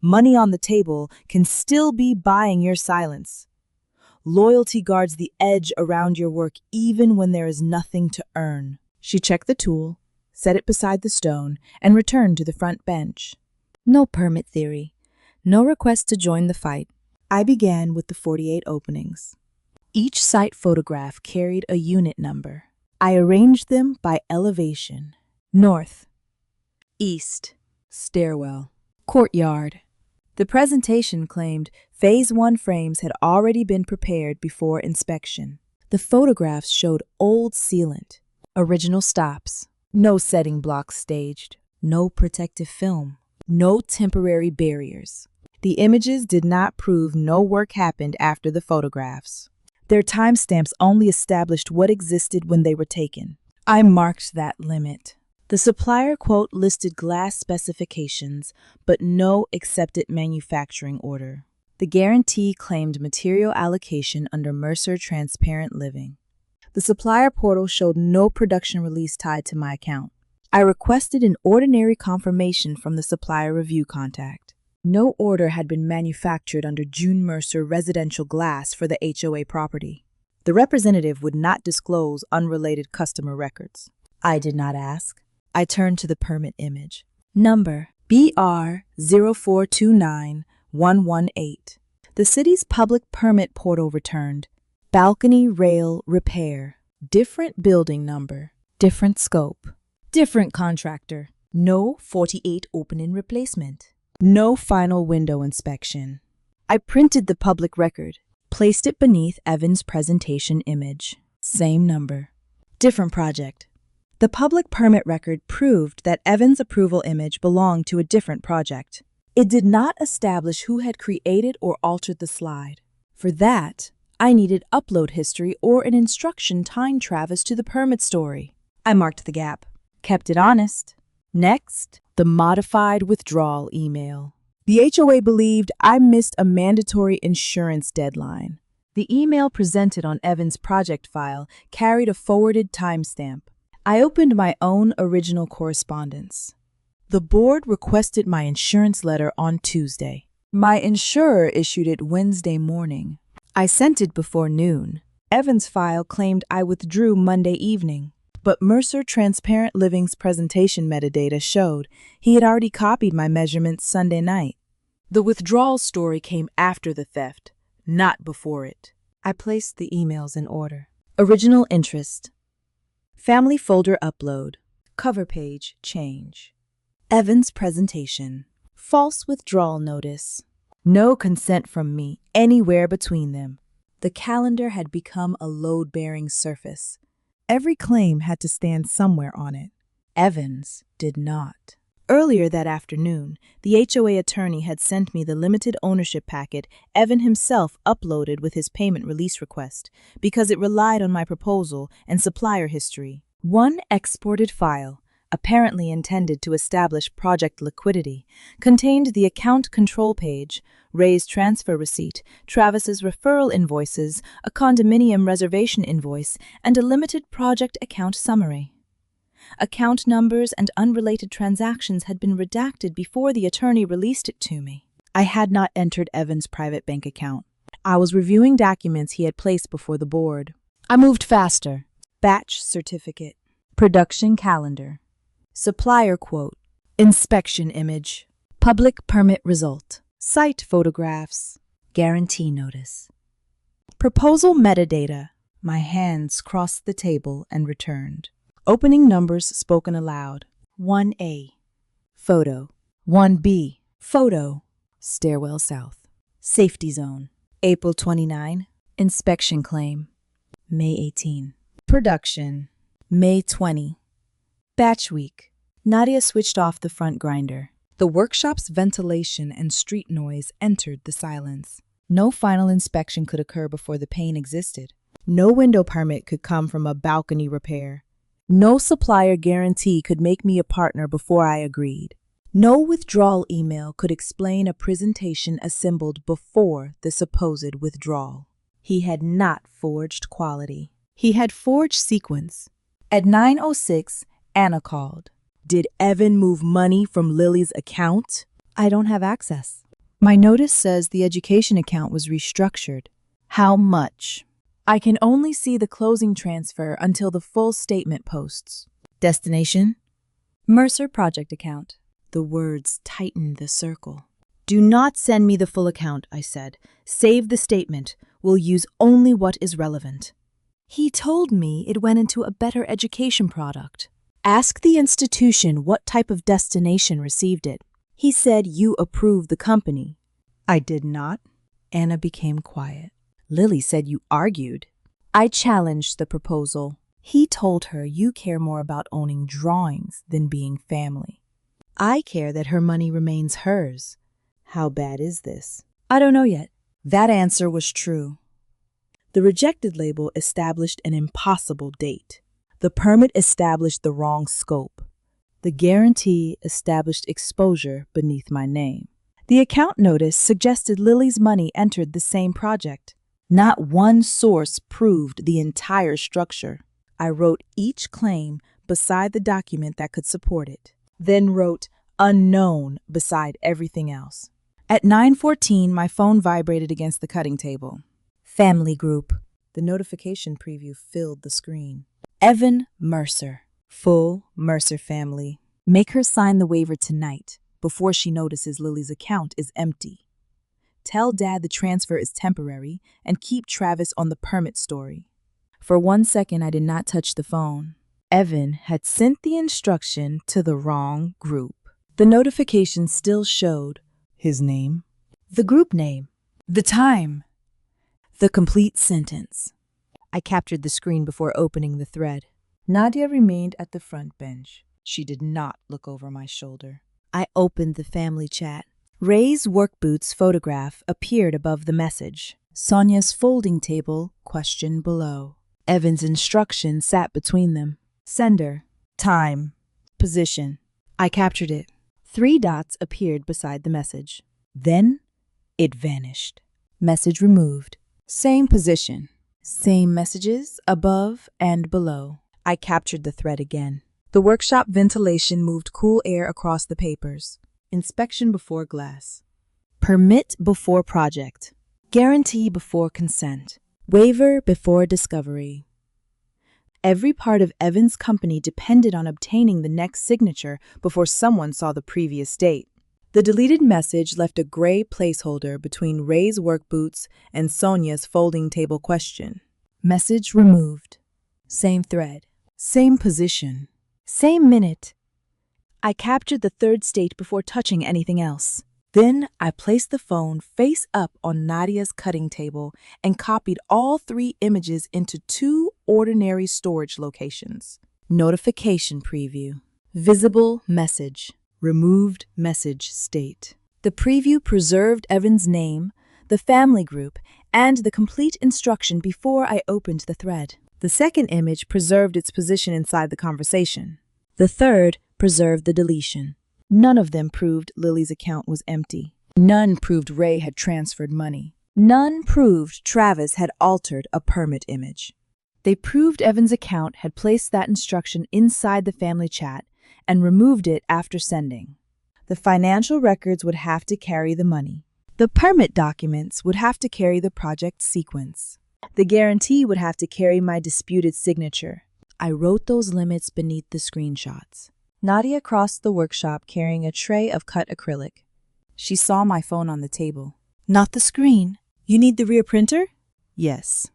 Money on the table can still be buying your silence. Loyalty guards the edge around your work even when there is nothing to earn. She checked the tool, set it beside the stone, and returned to the front bench. No permit theory. No request to join the fight. I began with the 48 openings. Each site photograph carried a unit number. I arranged them by elevation. North, east, stairwell, courtyard. The presentation claimed Phase 1 frames had already been prepared before inspection. The photographs showed old sealant, original stops, no setting blocks staged, no protective film, no temporary barriers. The images did not prove no work happened after the photographs. Their timestamps only established what existed when they were taken. I marked that limit. The supplier quote listed glass specifications, but no accepted manufacturing order. The guarantee claimed material allocation under Mercer Transparent Living. The supplier portal showed no production release tied to my account. I requested an ordinary confirmation from the supplier review contact. No order had been manufactured under June Mercer residential glass for the HOA property. The representative would not disclose unrelated customer records. I did not ask. I turned to the permit image. Number BR0429118. The city's public permit portal returned. Balcony rail repair. Different building number. Different scope. Different contractor. No 48 opening replacement. No final window inspection. I printed the public record, placed it beneath Evan's presentation image. Same number. Different project. The public permit record proved that Evan's approval image belonged to a different project. It did not establish who had created or altered the slide. For that, I needed upload history or an instruction tying Travis to the permit story. I marked the gap, kept it honest. Next, the modified withdrawal email. The HOA believed I missed a mandatory insurance deadline. The email presented on Evan's project file carried a forwarded timestamp. I opened my own original correspondence. The board requested my insurance letter on Tuesday. My insurer issued it Wednesday morning. I sent it before noon. Evan's file claimed I withdrew Monday evening. But Mercer Transparent Living's presentation metadata showed he had already copied my measurements Sunday night. The withdrawal story came after the theft, not before it. I placed the emails in order. Original interest. Family folder upload. Cover page change. Evan's presentation. False withdrawal notice. No consent from me anywhere between them. The calendar had become a load-bearing surface. Every claim had to stand somewhere on it. Evan's did not. Earlier that afternoon, the HOA attorney had sent me the limited ownership packet Evan himself uploaded with his payment release request because it relied on my proposal and supplier history. One exported file, apparently intended to establish project liquidity, contained the account control page, Ray's transfer receipt, Travis's referral invoices, a condominium reservation invoice, and a limited project account summary. Account numbers and unrelated transactions had been redacted before the attorney released it to me. I had not entered Evan's private bank account. I was reviewing documents he had placed before the board. I moved faster. Batch certificate. Production calendar. Supplier quote. Inspection image. Public permit result. Site photographs. Guarantee notice. Proposal metadata. My hands crossed the table and returned. Opening numbers spoken aloud. 1A. Photo. 1B. Photo. Stairwell south. Safety zone. April 29. Inspection claim. May 18. Production. May 20. Batch week. Nadia switched off the front grinder. The workshop's ventilation and street noise entered the silence. No final inspection could occur before the pain existed. No window permit could come from a balcony repair. No supplier guarantee could make me a partner before I agreed. No withdrawal email could explain a presentation assembled before the supposed withdrawal. He had not forged quality. He had forged sequence. At 9:06, Anna called. Did Evan move money from Lily's account? I don't have access. My notice says the education account was restructured. How much? I can only see the closing transfer until the full statement posts. Destination? Mercer project account. The words tightened the circle. Do not send me the full account, I said. Save the statement. We'll use only what is relevant. He told me it went into a better education product. Ask the institution what type of destination received it. He said you approved the company. I did not. Anna became quiet. Lily said you argued. I challenged the proposal. He told her you care more about owning drawings than being family. I care that her money remains hers. How bad is this? I don't know yet. That answer was true. The rejected label established an impossible date. The permit established the wrong scope. The guarantee established exposure beneath my name. The account notice suggested Lily's money entered the same project. Not one source proved the entire structure. I wrote each claim beside the document that could support it, then wrote unknown beside everything else. At 9:14, my phone vibrated against the cutting table. Family group. The notification preview filled the screen. Evan Mercer. Full Mercer family. Make her sign the waiver tonight before she notices Lily's account is empty. Tell Dad the transfer is temporary and keep Travis on the permit story. For 1 second, I did not touch the phone. Evan had sent the instruction to the wrong group. The notification still showed his name, the group name, the time, the complete sentence. I captured the screen before opening the thread. Nadia remained at the front bench. She did not look over my shoulder. I opened the family chat. Ray's work boots photograph appeared above the message. Sonia's folding table question below. Evan's instruction sat between them. Sender, time, position. I captured it. 3 dots appeared beside the message. Then it vanished. Message removed. Same position. Same messages above and below. I captured the thread again. The workshop ventilation moved cool air across the papers. Inspection before glass. Permit before project. Guarantee before consent. Waiver before discovery. Every part of Evan's company depended on obtaining the next signature before someone saw the previous date. The deleted message left a gray placeholder between Ray's work boots and Sonia's folding table question. Message removed. Same thread. Same position. Same minute. I captured the third state before touching anything else. Then I placed the phone face up on Nadia's cutting table and copied all 3 images into 2 ordinary storage locations. Notification preview. Visible message. Removed message state. The preview preserved Evan's name, the family group, and the complete instruction before I opened the thread. The second image preserved its position inside the conversation. The third preserved the deletion. None of them proved Lily's account was empty. None proved Ray had transferred money. None proved Travis had altered a permit image. They proved Evan's account had placed that instruction inside the family chat and removed it after sending. The financial records would have to carry the money. The permit documents would have to carry the project sequence. The guarantee would have to carry my disputed signature. I wrote those limits beneath the screenshots. Nadia crossed the workshop carrying a tray of cut acrylic. She saw my phone on the table. Not the screen. You need the rear printer? Yes.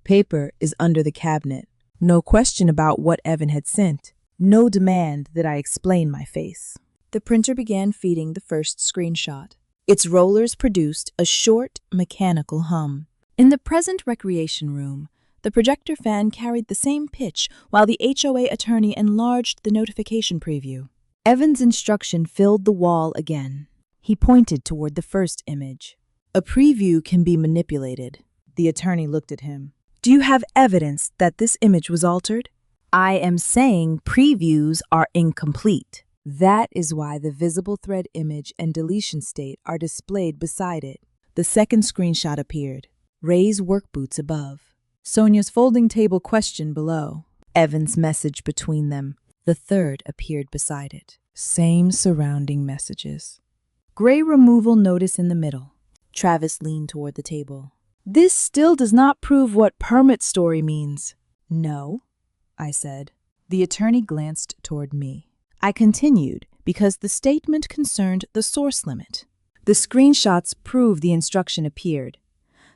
Paper is under the cabinet. No question about what Evan had sent. No demand that I explain my face. The printer began feeding the first screenshot. Its rollers produced a short, mechanical hum. In the present recreation room, the projector fan carried the same pitch while the HOA attorney enlarged the notification preview. Evan's instruction filled the wall again. He pointed toward the first image. A preview can be manipulated. The attorney looked at him. Do you have evidence that this image was altered? I am saying previews are incomplete. That is why the visible thread image and deletion state are displayed beside it. The second screenshot appeared. Ray's work boots above. Sonia's folding table question below. Evan's message between them. The third appeared beside it. Same surrounding messages. Gray removal notice in the middle. Travis leaned toward the table. This still does not prove what permit story means. No, I said. The attorney glanced toward me. I continued because the statement concerned the source limit. The screenshots prove the instruction appeared.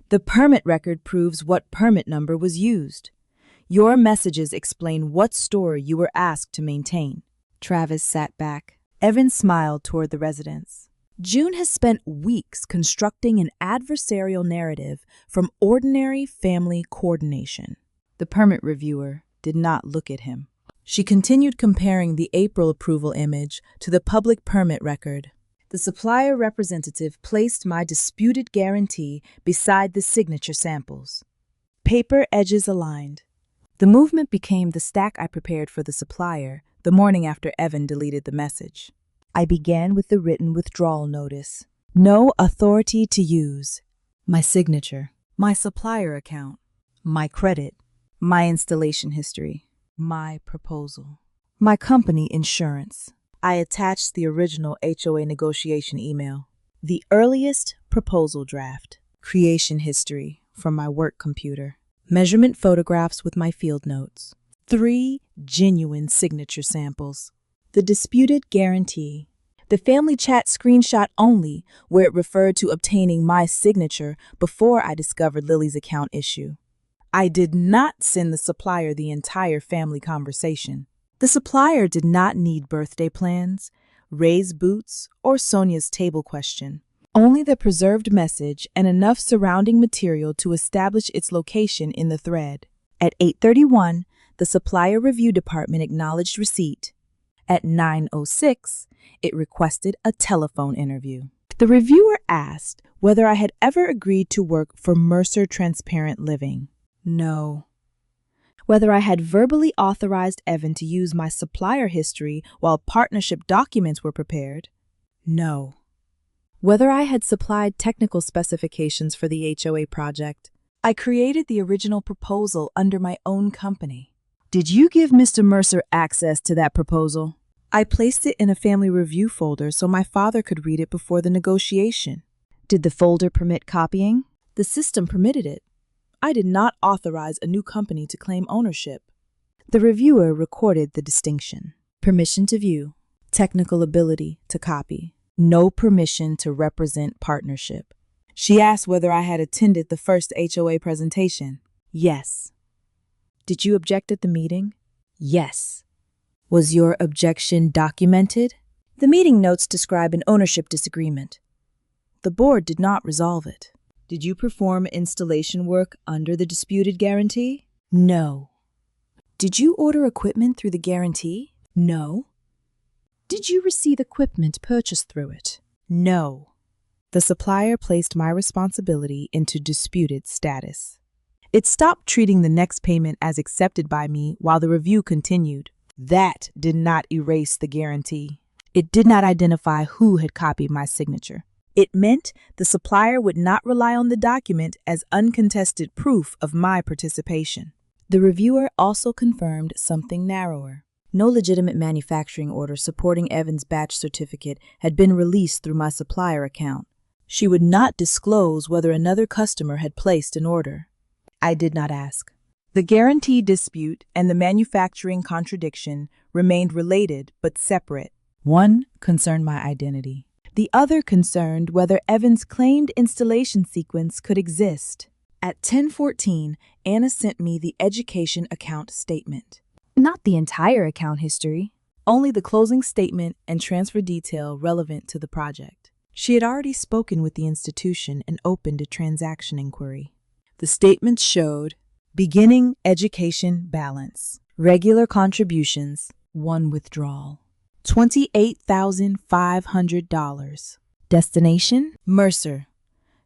The permit record proves what permit number was used. Your messages explain what story you were asked to maintain. Travis sat back. Evan smiled toward the residents. June has spent weeks constructing an adversarial narrative from ordinary family coordination. The permit reviewer did not look at him. She continued comparing the April approval image to the public permit record. The supplier representative placed my disputed guarantee beside the signature samples. Paper edges aligned. The movement became the stack I prepared for the supplier the morning after Evan deleted the message. I began with the written withdrawal notice. No authority to use. My signature. My supplier account. My credit. My installation history. My proposal. My company insurance. I attached the original HOA negotiation email. The earliest proposal draft. Creation history from my work computer. Measurement photographs with my field notes. 3 genuine signature samples. The disputed guarantee. The family chat screenshot only, where it referred to obtaining my signature before I discovered Lily's account issue. I did not send the supplier the entire family conversation. The supplier did not need birthday plans, Ray's boots, or Sonia's table question. Only the preserved message and enough surrounding material to establish its location in the thread. At 8:31, the supplier review department acknowledged receipt. At 9:06, it requested a telephone interview. The reviewer asked whether I had ever agreed to work for Mercer Transparent Living. No. Whether I had verbally authorized Evan to use my supplier history while partnership documents were prepared. No. Whether I had supplied technical specifications for the HOA project. I created the original proposal under my own company. Did you give Mr. Mercer access to that proposal? I placed it in a family review folder so my father could read it before the negotiation. Did the folder permit copying? The system permitted it. I did not authorize a new company to claim ownership. The reviewer recorded the distinction. Permission to view. Technical ability to copy. No permission to represent partnership. She asked whether I had attended the first HOA presentation. Yes. Did you object at the meeting? Yes. Was your objection documented? The meeting notes describe an ownership disagreement. The board did not resolve it. Did you perform installation work under the disputed guarantee? No. Did you order equipment through the guarantee? No. Did you receive equipment purchased through it? No. The supplier placed my responsibility into disputed status. It stopped treating the next payment as accepted by me while the review continued. That did not erase the guarantee. It did not identify who had copied my signature. It meant the supplier would not rely on the document as uncontested proof of my participation. The reviewer also confirmed something narrower. No legitimate manufacturing order supporting Evan's batch certificate had been released through my supplier account. She would not disclose whether another customer had placed an order. I did not ask. The guarantee dispute and the manufacturing contradiction remained related but separate. One concerned my identity. The other concerned whether Evan's claimed installation sequence could exist. At 10:14, Anna sent me the education account statement. Not the entire account history, only the closing statement and transfer detail relevant to the project. She had already spoken with the institution and opened a transaction inquiry. The statement showed beginning education balance, regular contributions, 1 withdrawal, $28,500. Destination, Mercer.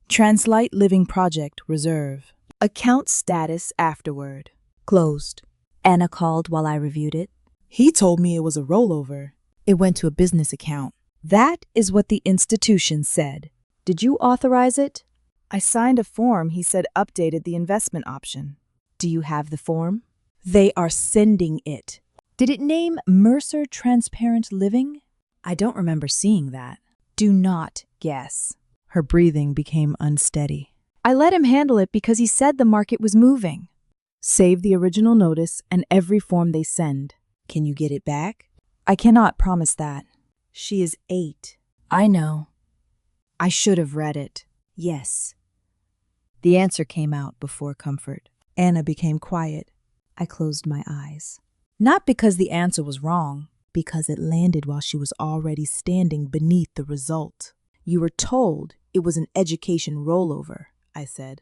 Translite Living Project Reserve. Account status afterward. Closed. Anna called while I reviewed it. He told me it was a rollover. It went to a business account. That is what the institution said. Did you authorize it? I signed a form he said updated the investment option. Do you have the form? They are sending it. Did it name Mercer Transparent Living? I don't remember seeing that. Do not guess. Her breathing became unsteady. I let him handle it because he said the market was moving. Save the original notice and every form they send. Can you get it back? I cannot promise that. She is 8. I know. I should have read it. Yes. The answer came out before comfort. Anna became quiet. I closed my eyes. Not because the answer was wrong, because it landed while she was already standing beneath the result. You were told it was an education rollover, I said.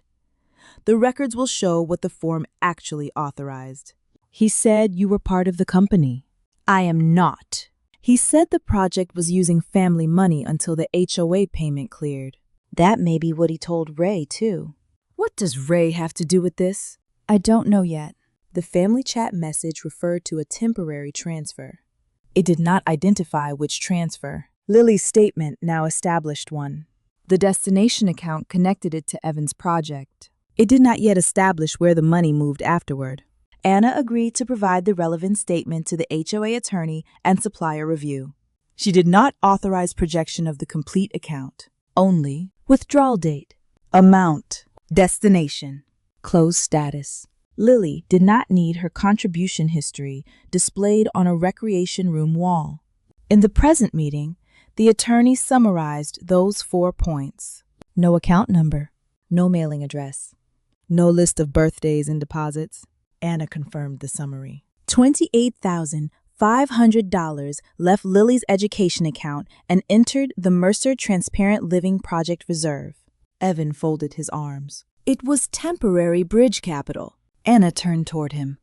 The records will show what the form actually authorized. He said you were part of the company. I am not. He said the project was using family money until the HOA payment cleared. That may be what he told Ray, too. What does Ray have to do with this? I don't know yet. The family chat message referred to a temporary transfer. It did not identify which transfer. Lily's statement now established one. The destination account connected it to Evan's project. It did not yet establish where the money moved afterward. Anna agreed to provide the relevant statement to the HOA attorney and supply a review. She did not authorize projection of the complete account, only withdrawal date, amount, destination, closed status. Lily did not need her contribution history displayed on a recreation room wall. In the present meeting, the attorney summarized those 4 points. No account number, no mailing address, no list of birthdays and deposits. Anna confirmed the summary. $28,500 left Lily's education account and entered the Mercer Transparent Living Project Reserve. Evan folded his arms. It was temporary bridge capital. Anna turned toward him.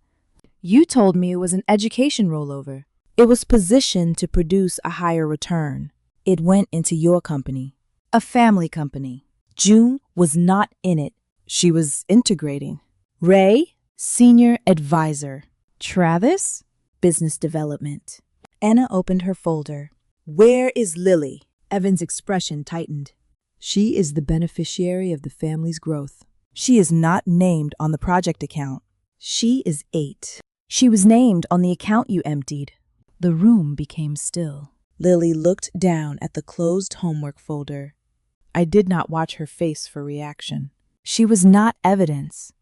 You told me it was an education rollover. It was positioned to produce a higher return. It went into your company, a family company. June was not in it. She was integrating. Ray, senior advisor. Travis, business development. Anna opened her folder. Where is Lily? Evan's expression tightened. She is the beneficiary of the family's growth. She is not named on the project account. She is 8. She was named on the account you emptied. The room became still. Lily looked down at the closed homework folder. I did not watch her face for reaction. She was not evidence.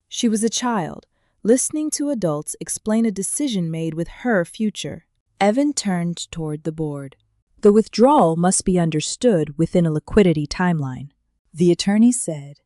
She was a child, listening to adults explain a decision made with her future. Evan turned toward the board. The withdrawal must be understood within a liquidity timeline. The attorney said,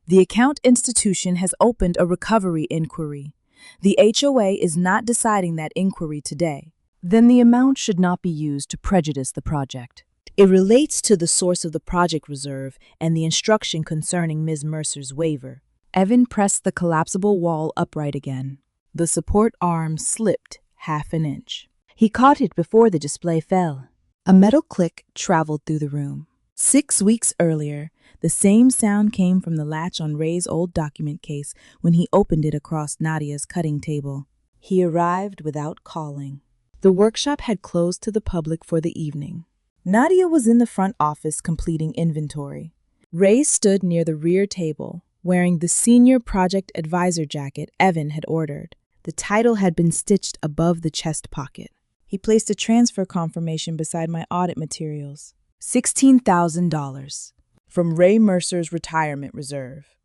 the account institution has opened a recovery inquiry. The HOA is not deciding that inquiry today. Then the amount should not be used to prejudice the project. It relates to the source of the project reserve and the instruction concerning Ms. Mercer's waiver. Evan pressed the collapsible wall upright again. The support arm slipped half an inch. He caught it before the display fell. A metal click traveled through the room. 6 weeks earlier, the same sound came from the latch on Ray's old document case when he opened it across Nadia's cutting table. He arrived without calling. The workshop had closed to the public for the evening. Nadia was in the front office completing inventory. Ray stood near the rear table, wearing the senior project advisor jacket Evan had ordered. The title had been stitched above the chest pocket. He placed a transfer confirmation beside my audit materials. $16,000. From Ray Mercer's Retirement Reserve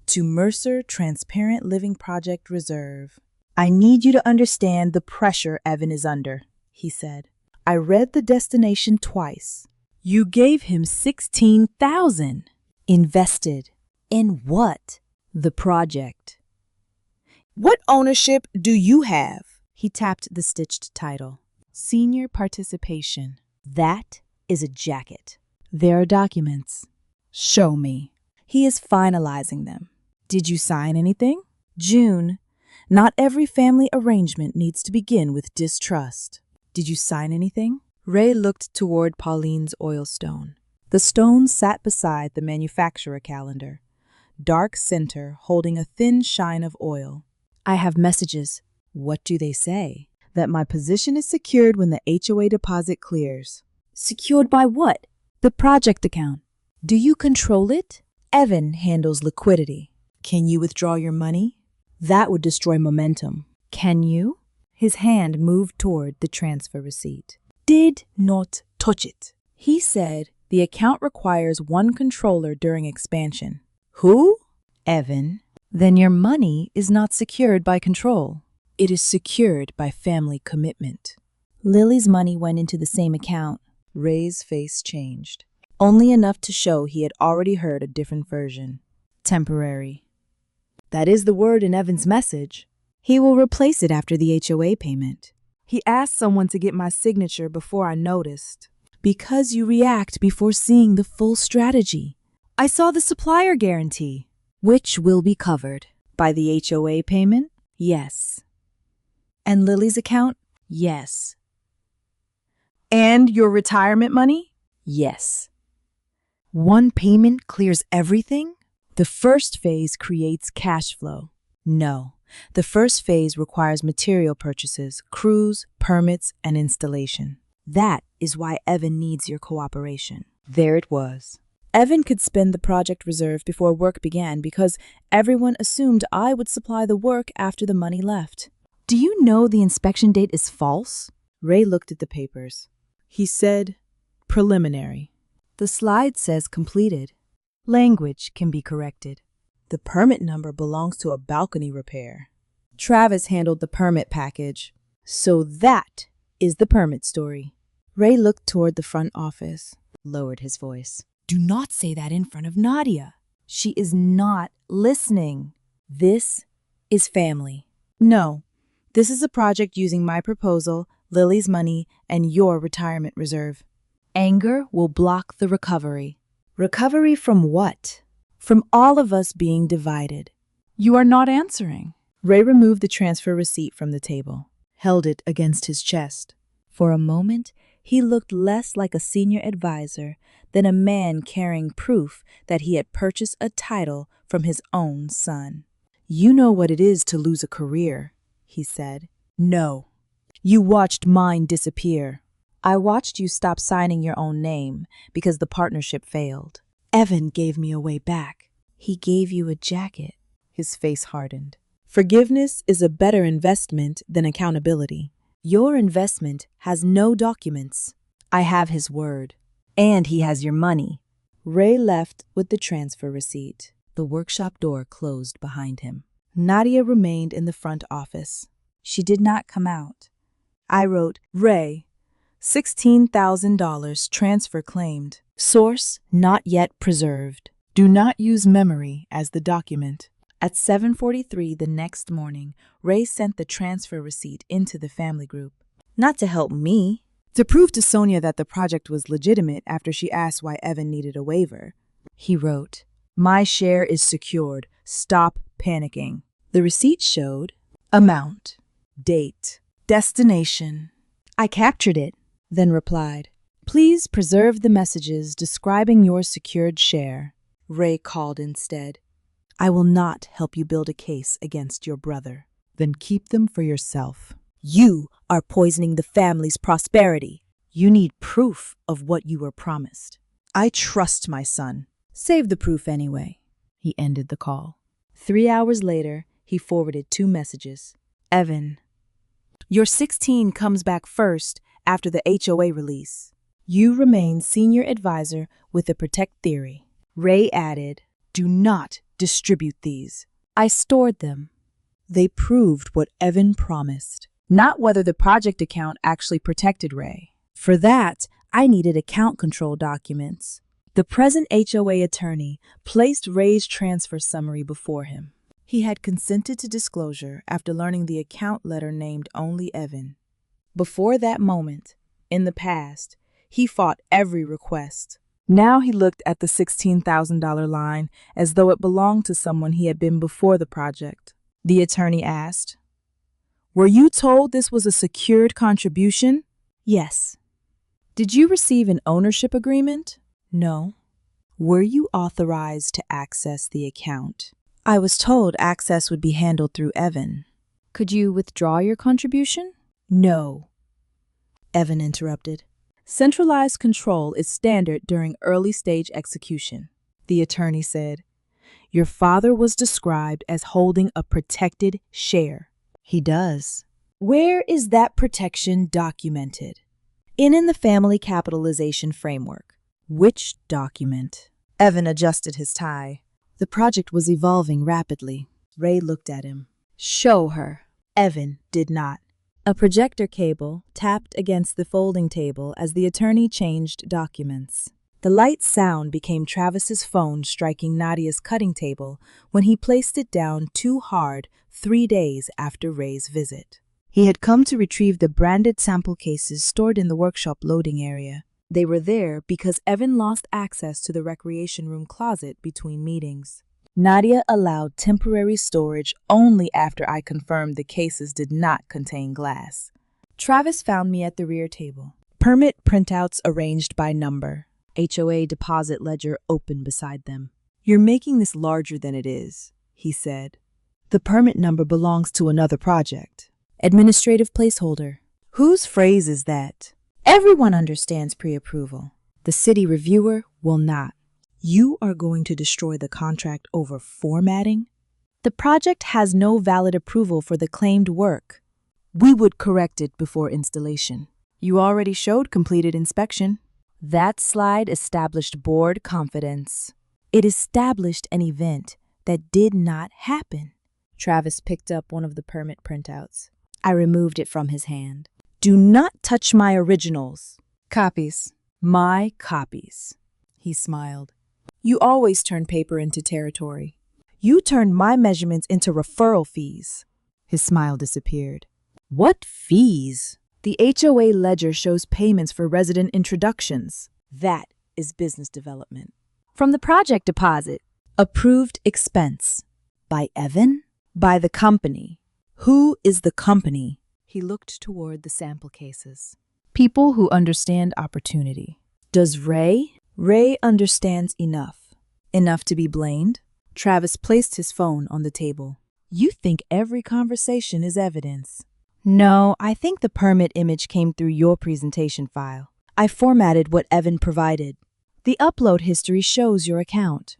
to Mercer Transparent Living Project Reserve. I need you to understand the pressure Evan is under, he said. I read the destination twice. You gave him $16,000. Invested. In what? The project. What ownership do you have? He tapped the stitched title. Senior participation. That is a jacket. There are documents. Show me. He is finalizing them. Did you sign anything? June. Not every family arrangement needs to begin with distrust. Did you sign anything? Ray looked toward Pauline's oil stone. The stone sat beside the manufacturer calendar, dark center holding a thin shine of oil. I have messages. What do they say? That my position is secured when the HOA deposit clears. Secured by what? The project account. Do you control it? Evan handles liquidity. Can you withdraw your money? That would destroy momentum. Can you? His hand moved toward the transfer receipt. Did not touch it. He said the account requires one controller during expansion. Who? Evan. Then your money is not secured by control. It is secured by family commitment. Lily's money went into the same account. Ray's face changed. Only enough to show he had already heard a different version. Temporary. That is the word in Evan's message. He will replace it after the HOA payment. He asked someone to get my signature before I noticed. Because you react before seeing the full strategy. I saw the supplier guarantee, which will be covered. By the HOA payment? Yes. And Lily's account? Yes. And your retirement money? Yes. One payment clears everything? The first phase creates cash flow. No. The first phase requires material purchases, crews, permits, and installation. That is why Evan needs your cooperation. There it was. Evan could spend the project reserve before work began because everyone assumed I would supply the work after the money left. Do you know the inspection date is false? Ray looked at the papers. He said, preliminary. The slide says completed. Language can be corrected. The permit number belongs to a balcony repair. Travis handled the permit package. So that is the permit story. Ray looked toward the front office, lowered his voice. Do not say that in front of Nadia. She is not listening. This is family. No, this is a project using my proposal, Lily's money, and your retirement reserve. Anger will block the recovery. Recovery from what? From all of us being divided. You are not answering. Ray removed the transfer receipt from the table, held it against his chest. For a moment, he looked less like a senior advisor than a man carrying proof that he had purchased a title from his own son. You know what it is to lose a career, he said. No. You watched mine disappear. I watched you stop signing your own name because the partnership failed. Evan gave me a way back. He gave you a jacket. His face hardened. Forgiveness is a better investment than accountability. Your investment has no documents. I have his word. And he has your money. Ray left with the transfer receipt. The workshop door closed behind him. Nadia remained in the front office. She did not come out. I wrote, Ray, $16,000 transfer claimed. Source not yet preserved. Do not use memory as the document. At 7:43 the next morning, Ray sent the transfer receipt into the family group. Not to help me, to prove to Sonia that the project was legitimate after she asked why Evan needed a waiver. He wrote, My share is secured. Stop panicking. The receipt showed amount, date, destination. I captured it, then replied, Please preserve the messages describing your secured share. Ray called instead. I will not help you build a case against your brother. Then keep them for yourself. You are poisoning the family's prosperity. You need proof of what you were promised. I trust my son. Save the proof anyway. He ended the call. 3 hours later, he forwarded 2 messages. Evan, your 16 comes back first after the HOA release. You remain senior advisor with the Protect Theory. Ray added, "Do not distribute these." I stored them. They proved what Evan promised, not whether the project account actually protected Ray. For that, I needed account control documents. The present HOA attorney placed Ray's transfer summary before him. He had consented to disclosure after learning the account letter named only Evan. Before that moment, in the past, he fought every request. Now he looked at the $16,000 line as though it belonged to someone he had been before the project. The attorney asked, "Were you told this was a secured contribution?" "Yes." "Did you receive an ownership agreement?" "No." "Were you authorized to access the account?" "I was told access would be handled through Evan." "Could you withdraw your contribution?" "No." Evan interrupted. "Centralized control is standard during early-stage execution," the attorney said. "Your father was described as holding a protected share." "He does." "Where is that protection documented?" In the family capitalization framework." "Which document?" Evan adjusted his tie. The project was evolving rapidly. Ray looked at him. "Show her." Evan did not. A projector cable tapped against the folding table as the attorney changed documents. The light sound became Travis's phone striking Nadia's cutting table when he placed it down too hard 3 days after Ray's visit. He had come to retrieve the branded sample cases stored in the workshop loading area. They were there because Evan lost access to the recreation room closet between meetings. Nadia allowed temporary storage only after I confirmed the cases did not contain glass. Travis found me at the rear table. Permit printouts arranged by number. HOA deposit ledger open beside them. "You're making this larger than it is," he said. "The permit number belongs to another project." "Administrative placeholder." "Whose phrase is that?" "Everyone understands pre-approval. The city reviewer will not." "You are going to destroy the contract over formatting?" "The project has no valid approval for the claimed work. We would correct it before installation." "You already showed completed inspection." "That slide established board confidence." "It established an event that did not happen." Travis picked up one of the permit printouts. I removed it from his hand. "Do not touch my originals." "Copies." "My copies." He smiled. "You always turn paper into territory. You turned my measurements into referral fees." His smile disappeared. "What fees?" "The HOA ledger shows payments for resident introductions." That is business development. "From the project deposit." "Approved expense." "By Evan?" "By the company." "Who is the company?" He looked toward the sample cases. "People who understand opportunity." "Does Ray?" "Ray understands enough." "Enough to be blamed?" Travis placed his phone on the table. "You think every conversation is evidence." "No, I think the permit image came through your presentation file. I formatted what Evan provided. The upload history shows your account."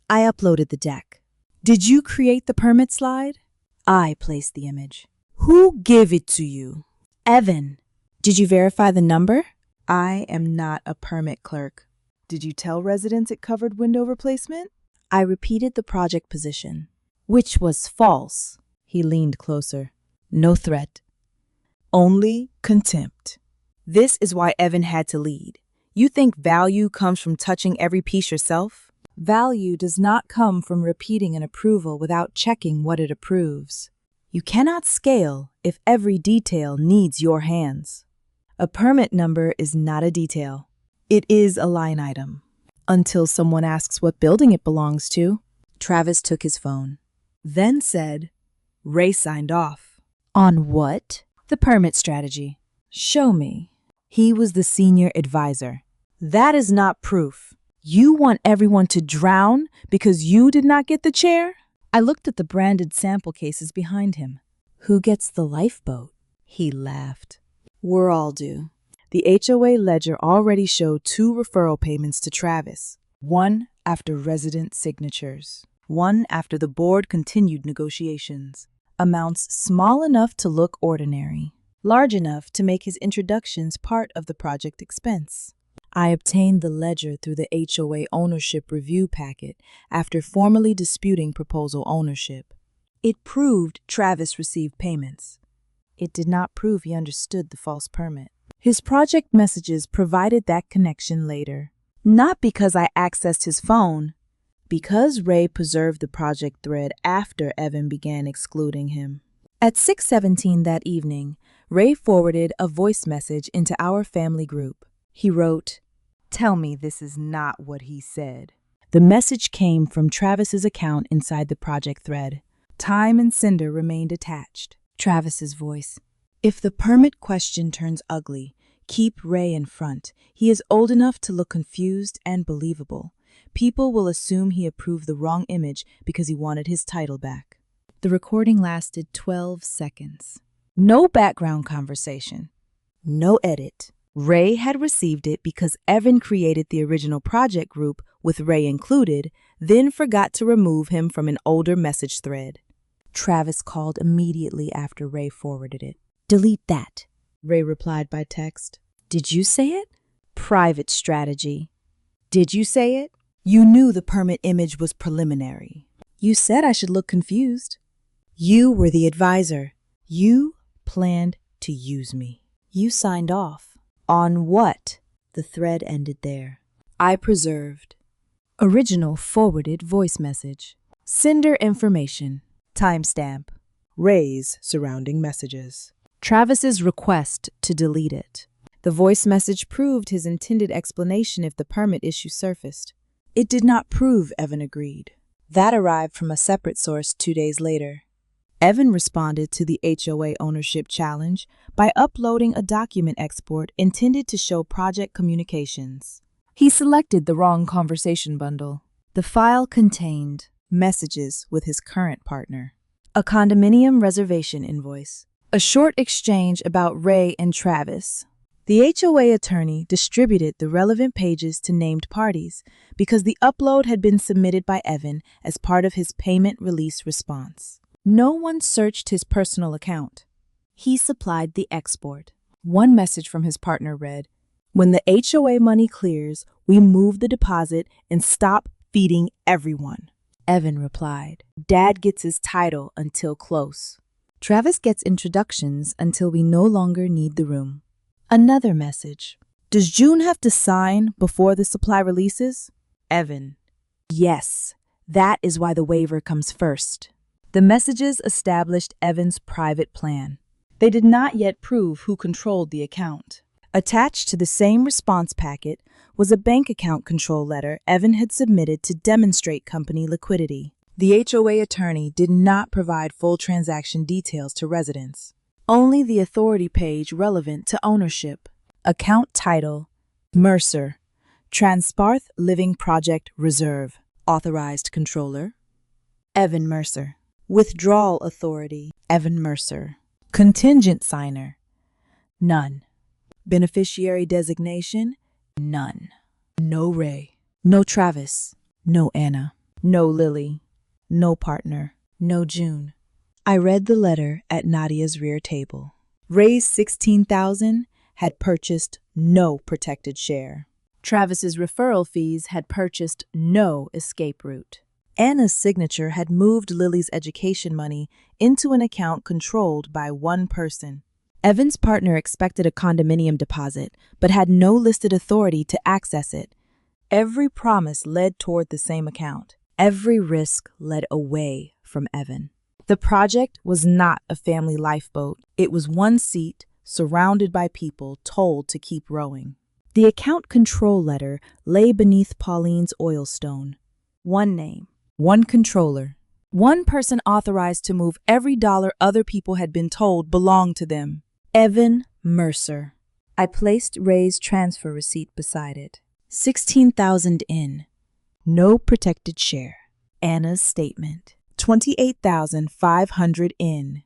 "I uploaded the deck." "Did you create the permit slide?" "I placed the image." "Who gave it to you?" "Evan." "Did you verify the number?" "I am not a permit clerk." "Did you tell residents it covered window replacement?" I repeated the project position, which was false. He leaned closer. "No threat. Only contempt." This is why Evan had to lead. You think value comes from touching every piece yourself? Value does not come from repeating an approval without checking what it approves. You cannot scale if every detail needs your hands. A permit number is not a detail. It is a line item. Until someone asks what building it belongs to. Travis took his phone, then said, "Ray signed off." "On what?" "The permit strategy." "Show me." He was the senior advisor. "That is not proof. You want everyone to drown because you did not get the chair?" I looked at the branded sample cases behind him. "Who gets the lifeboat?" He laughed. "We're all due." The HOA ledger already showed 2 referral payments to Travis, one after resident signatures, one after the board continued negotiations. Amounts small enough to look ordinary, large enough to make his introductions part of the project expense. I obtained the ledger through the HOA ownership review packet after formally disputing proposal ownership. It proved Travis received payments. It did not prove he understood the false permit. His project messages provided that connection later. Not because I accessed his phone, because Ray preserved the project thread after Evan began excluding him. At 6:17 that evening, Ray forwarded a voice message into our family group. He wrote, "Tell me this is not what he said." The message came from Travis's account inside the project thread. Time and Cinder remained attached. Travis's voice, "If the permit question turns ugly, keep Ray in front. He is old enough to look confused and believable. People will assume he approved the wrong image because he wanted his title back." The recording lasted 12 seconds. No background conversation. No edit. Ray had received it because Evan created the original project group with Ray included, then forgot to remove him from an older message thread. Travis called immediately after Ray forwarded it. "Delete that," Ray replied by text. "Did you say it?" "Private strategy." "Did you say it?" "You knew the permit image was preliminary." "You said I should look confused." "You were the advisor. You planned to use me." "You signed off." "On what?" The thread ended there. I preserved. Original forwarded voice message. Cinder information. Timestamp. Ray's surrounding messages. Travis's request to delete it. The voice message proved his intended explanation if the permit issue surfaced. It did not prove Evan agreed. That arrived from a separate source 2 days later. Evan responded to the HOA ownership challenge by uploading a document export intended to show project communications. He selected the wrong conversation bundle. The file contained messages with his current partner, a condominium reservation invoice, a short exchange about Ray and Travis. The HOA attorney distributed the relevant pages to named parties because the upload had been submitted by Evan as part of his payment release response. No one searched his personal account. He supplied the export. One message from his partner read, "When the HOA money clears, we move the deposit and stop feeding everyone." Evan replied, "Dad gets his title until close. Travis gets introductions until we no longer need the room." Another message. "Does June have to sign before the supply releases?" Evan, "Yes, that is why the waiver comes first." The messages established Evan's private plan. They did not yet prove who controlled the account. Attached to the same response packet was a bank account control letter Evan had submitted to demonstrate company liquidity. The HOA attorney did not provide full transaction details to residents, only the authority page relevant to ownership. Account title, Mercer, Transparth Living Project Reserve. Authorized controller, Evan Mercer. Withdrawal authority, Evan Mercer. Contingent signer, none. Beneficiary designation, none. No Ray, no Travis, no Anna, no Lily, no partner, no June. I read the letter at Nadia's rear table. Ray's $16,000 had purchased no protected share. Travis's referral fees had purchased no escape route. Anna's signature had moved Lily's education money into an account controlled by one person. Evan's partner expected a condominium deposit, but had no listed authority to access it. Every promise led toward the same account. Every risk led away from Evan. The project was not a family lifeboat. It was one seat, surrounded by people told to keep rowing. The account control letter lay beneath Pauline's oilstone. One name, one controller, one person authorized to move every dollar other people had been told belonged to them. Evan Mercer. I placed Ray's transfer receipt beside it. 16,000 in. No protected share. Anna's statement. 28,500 in.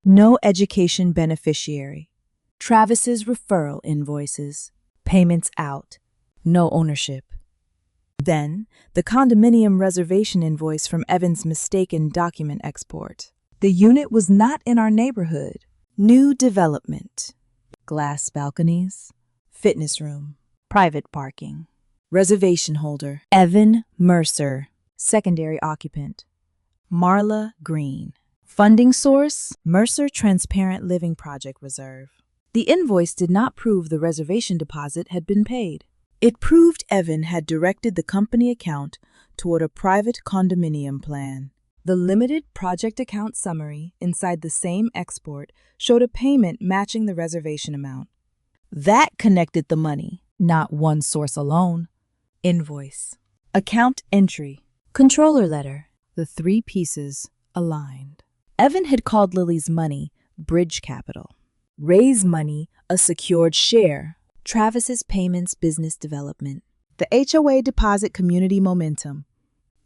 No education beneficiary. Travis's referral invoices. Payments out. No ownership. Then, the condominium reservation invoice from Evan's mistaken document export. The unit was not in our neighborhood. New development. Glass balconies. Fitness room. private parking. Reservation holder, Evan Mercer. Secondary occupant, Marla Green. Funding source, Mercer Transparent Living Project Reserve. The invoice did not prove the reservation deposit had been paid. It proved Evan had directed the company account toward a private condominium plan. The limited project account summary inside the same export showed a payment matching the reservation amount. That connected the money, not one source alone. Invoice, account entry, controller letter. The three pieces aligned. Evan had called Lily's money bridge capital. Ray's money a secured share. Travis's payments business development. The HOA deposit community momentum.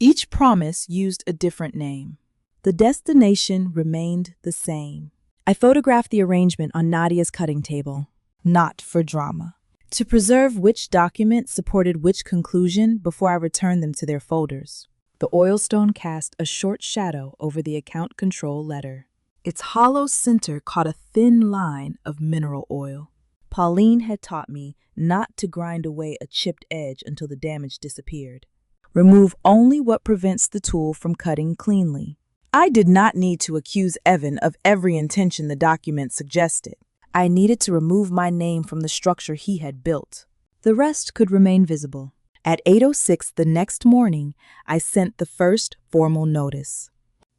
Each promise used a different name. The destination remained the same. I photographed the arrangement on Nadia's cutting table, not for drama, to preserve which document supported which conclusion before I returned them to their folders. The oilstone cast a short shadow over the account control letter. Its hollow center caught a thin line of mineral oil. Pauline had taught me not to grind away a chipped edge until the damage disappeared. Remove only what prevents the tool from cutting cleanly. I did not need to accuse Evan of every intention the document suggested. I needed to remove my name from the structure he had built. The rest could remain visible. At 8:06 the next morning, I sent the first formal notice.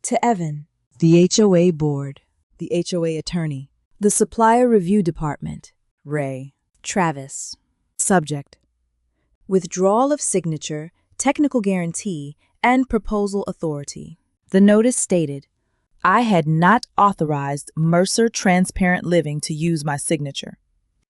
To Evan, the HOA board, the HOA attorney, the supplier review department, Ray, Travis. Subject: withdrawal of signature, technical guarantee, and proposal authority. The notice stated, I had not authorized Mercer Transparent Living to use my signature.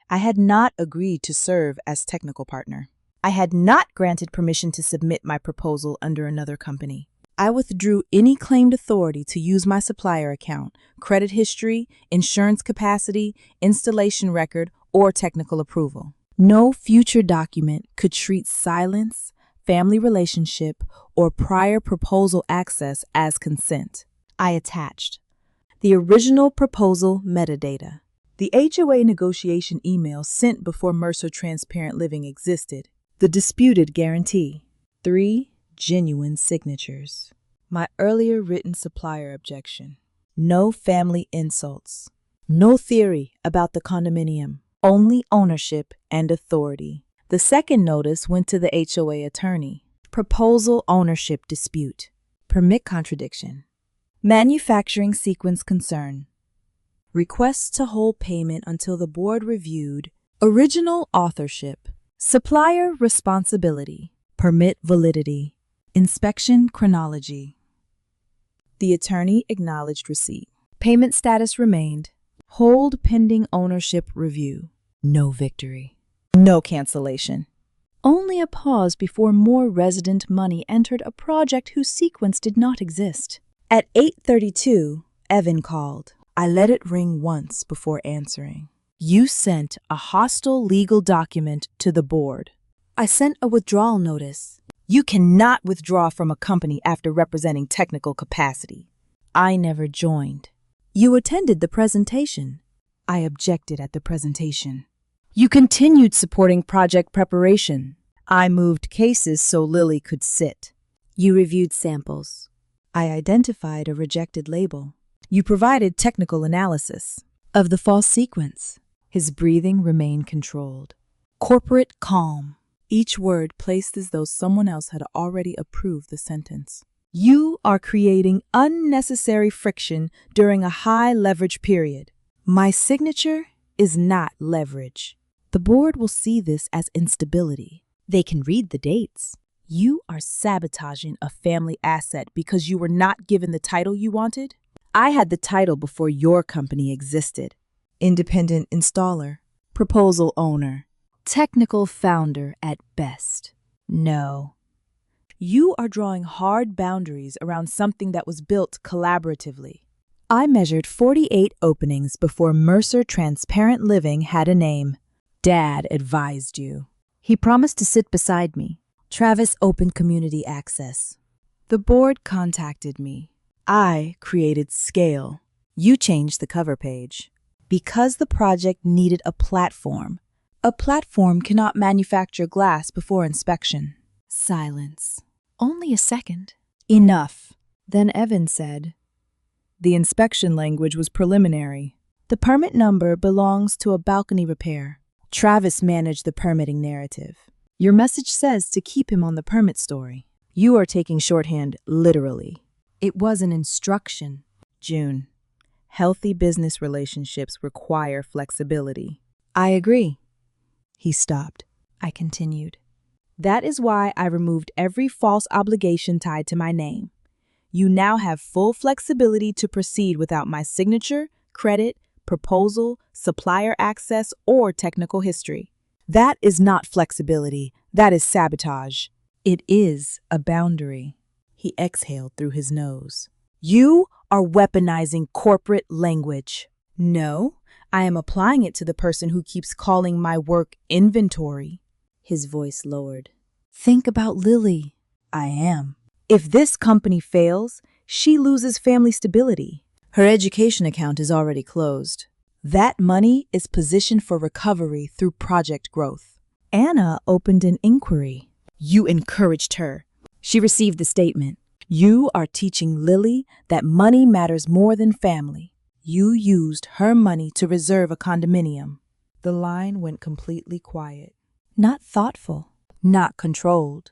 I had not agreed to serve as technical partner. I had not granted permission to submit my proposal under another company. I withdrew any claimed authority to use my supplier account, credit history, insurance capacity, installation record, or technical approval. No future document could treat silence, family relationship, or prior proposal access as consent. I attached the original proposal metadata, the HOA negotiation email sent before Mercer Transparent Living existed, the disputed guarantee, 3 genuine signatures, my earlier written supplier objection, no family insults, no theory about the condominium, only ownership and authority. The second notice went to the HOA attorney. Proposal ownership dispute, permit contradiction, manufacturing sequence concern, request to hold payment until the board reviewed, original authorship, supplier responsibility, permit validity, inspection chronology. The attorney acknowledged receipt. Payment status remained. Hold pending ownership review. No victory. No cancellation. Only a pause before more resident money entered a project whose sequence did not exist. At 8:32, Evan called. I let it ring once before answering. You sent a hostile legal document to the board. I sent a withdrawal notice. You cannot withdraw from a company after representing technical capacity. I never joined. You attended the presentation. I objected at the presentation. You continued supporting project preparation. I moved cases so Lily could sit. You reviewed samples. I identified a rejected label. You provided technical analysis of the false sequence. His breathing remained controlled. Corporate calm. Each word placed as though someone else had already approved the sentence. You are creating unnecessary friction during a high leverage period. My signature is not leverage. The board will see this as instability. They can read the dates. You are sabotaging a family asset because you were not given the title you wanted. I had the title before your company existed. Independent installer, proposal owner, technical founder at best. No. You are drawing hard boundaries around something that was built collaboratively. I measured 48 openings before Mercer Transparent Living had a name. Dad advised you. He promised to sit beside me. Travis opened community access. The board contacted me. I created scale. You changed the cover page. Because the project needed a platform A platform cannot manufacture glass before inspection. Silence. Only a second. Enough. Then Evan said, the inspection language was preliminary. The permit number belongs to a balcony repair. Travis managed the permitting narrative. Your message says to keep him on the permit story. You are taking shorthand literally. It was an instruction. June. Healthy business relationships require flexibility. I agree. He stopped. I continued. That is why I removed every false obligation tied to my name. You now have full flexibility to proceed without my signature, credit, proposal, supplier access, or technical history. That is not flexibility. That is sabotage. It is a boundary. He exhaled through his nose. You are weaponizing corporate language. No, I am applying it to the person who keeps calling my work inventory. His voice lowered. Think about Lily. I am. If this company fails, she loses family stability. Her education account is already closed. That money is positioned for recovery through project growth. Anna opened an inquiry. You encouraged her. She received the statement. You are teaching Lily that money matters more than family. You used her money to reserve a condominium. The line went completely quiet. Not thoughtful, not controlled,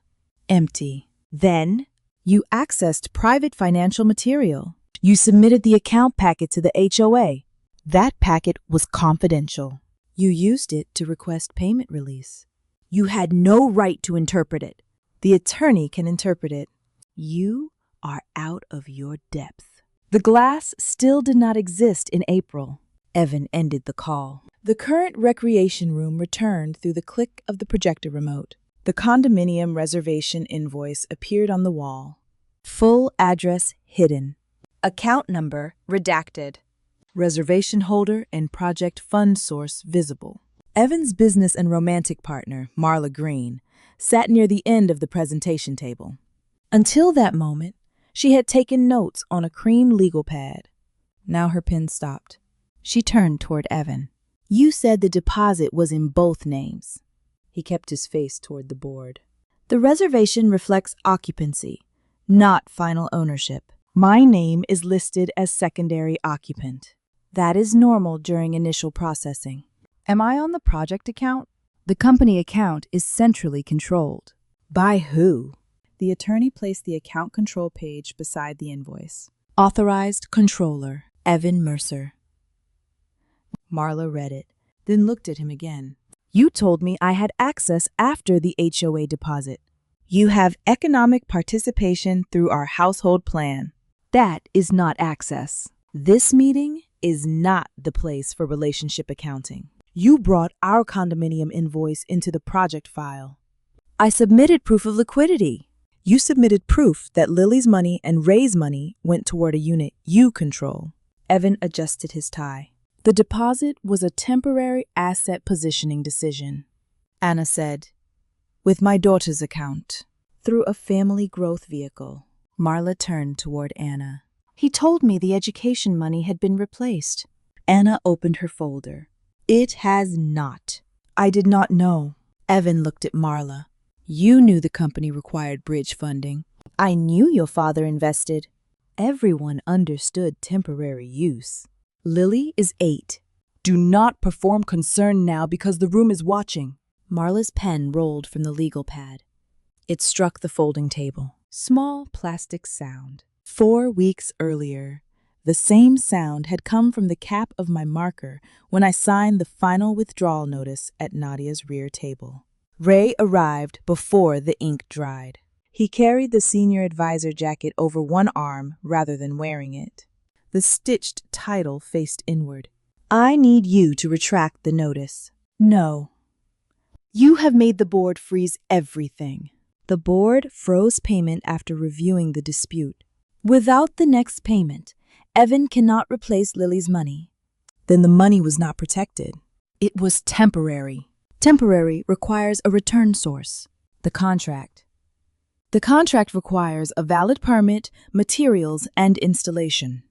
empty. Then, you accessed private financial material. You submitted the account packet to the HOA. That packet was confidential. You used it to request payment release. You had no right to interpret it. The attorney can interpret it. You are out of your depth. The glass still did not exist in April. Evan ended the call. The current recreation room returned through the click of the projector remote. The condominium reservation invoice appeared on the wall. Full address hidden. Account number redacted. Reservation holder and project fund source visible. Evan's business and romantic partner, Marla Green, sat near the end of the presentation table. Until that moment, she had taken notes on a cream legal pad. Now her pen stopped. She turned toward Evan. You said the deposit was in both names. He kept his face toward the board. The reservation reflects occupancy, not final ownership. My name is listed as secondary occupant. That is normal during initial processing. Am I on the project account? The company account is centrally controlled. By who? The attorney placed the account control page beside the invoice. Authorized controller, Evan Mercer. Marla read it, then looked at him again. You told me I had access after the HOA deposit. You have economic participation through our household plan. That is not access. This meeting is not the place for relationship accounting. You brought our condominium invoice into the project file. I submitted proof of liquidity. You submitted proof that Lily's money and Ray's money went toward a unit you control. Evan adjusted his tie. The deposit was a temporary asset positioning decision. Anna said, with my daughter's account, through a family growth vehicle. Marla turned toward Anna. He told me the education money had been replaced. Anna opened her folder. It has not. I did not know. Evan looked at Marla. You knew the company required bridge funding. I knew your father invested. Everyone understood temporary use. Lily is 8. Do not perform concern now because the room is watching. Marla's pen rolled from the legal pad. It struck the folding table. Small plastic sound. 4 weeks earlier, the same sound had come from the cap of my marker when I signed the final withdrawal notice at Nadia's rear table. Ray arrived before the ink dried. He carried the senior advisor jacket over one arm rather than wearing it. The stitched title faced inward. I need you to retract the notice. No. You have made the board freeze everything. The board froze payment after reviewing the dispute. Without the next payment, Evan cannot replace Lily's money. Then the money was not protected. It was temporary. Temporary requires a return source. The contract. The contract requires a valid permit, materials, and installation.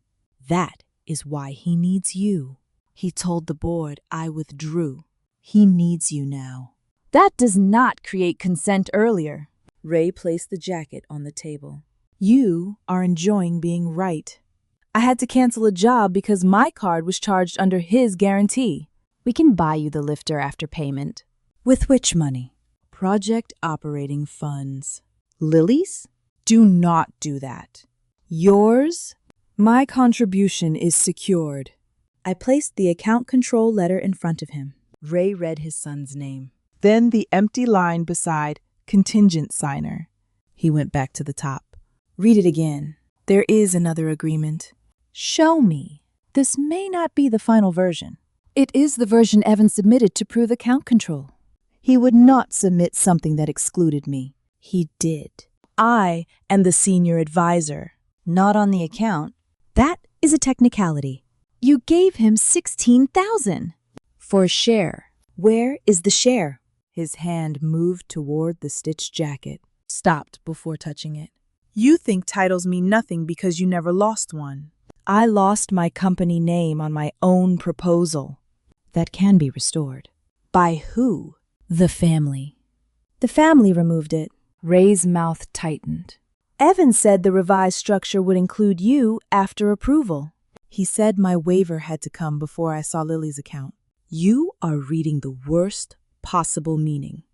That is why he needs you. He told the board I withdrew. He needs you now. That does not create consent earlier. Ray placed the jacket on the table. You are enjoying being right. I had to cancel a job because my card was charged under his guarantee. We can buy you the lifter after payment. With which money? Project operating funds. Lily's? Do not do that. Yours? My contribution is secured. I placed the account control letter in front of him. Ray read his son's name. Then the empty line beside contingent signer. He went back to the top. Read it again. There is another agreement. Show me. This may not be the final version. It is the version Evan submitted to prove account control. He would not submit something that excluded me. He did. I am the senior advisor. Not on the account. That is a technicality. You gave him $16,000 for a share. Where is the share? His hand moved toward the stitched jacket, stopped before touching it. You think titles mean nothing because you never lost one. I lost my company name on my own proposal. That can be restored. By who? The family. The family removed it. Ray's mouth tightened. Evan said the revised structure would include you after approval. He said my waiver had to come before I saw Lily's account. You are reading the worst possible meaning.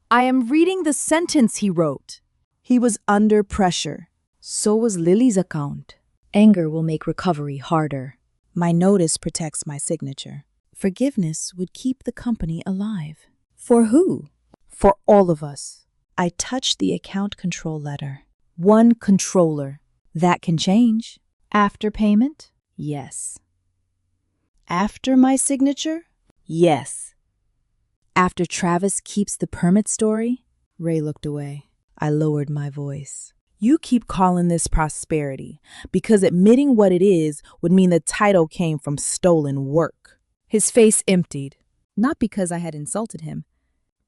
I am reading the sentence he wrote. He was under pressure. So was Lily's account. Anger will make recovery harder. My notice protects my signature. Forgiveness would keep the company alive. For who? For all of us. I touched the account control letter. One controller. That can change. After payment? Yes. After my signature? Yes. After Travis keeps the permit story? Ray looked away. I lowered my voice. You keep calling this prosperity because admitting what it is would mean the title came from stolen work. His face emptied, not because I had insulted him,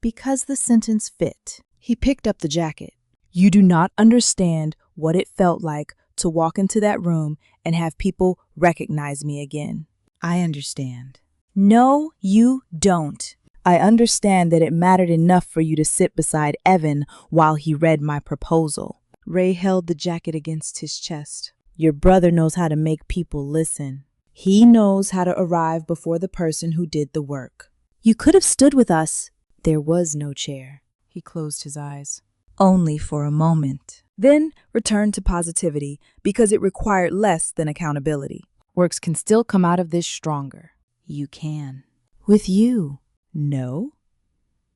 because the sentence fit. He picked up the jacket. You do not understand what it felt like to walk into that room and have people recognize me again. I understand. No, you don't. I understand that it mattered enough for you to sit beside Evan while he read my proposal. Ray held the jacket against his chest. Your brother knows how to make people listen. He knows how to arrive before the person who did the work. You could have stood with us. There was no chair. He closed his eyes. Only for a moment. Then returned to positivity because it required less than accountability. Works can still come out of this stronger. You can. With you. No?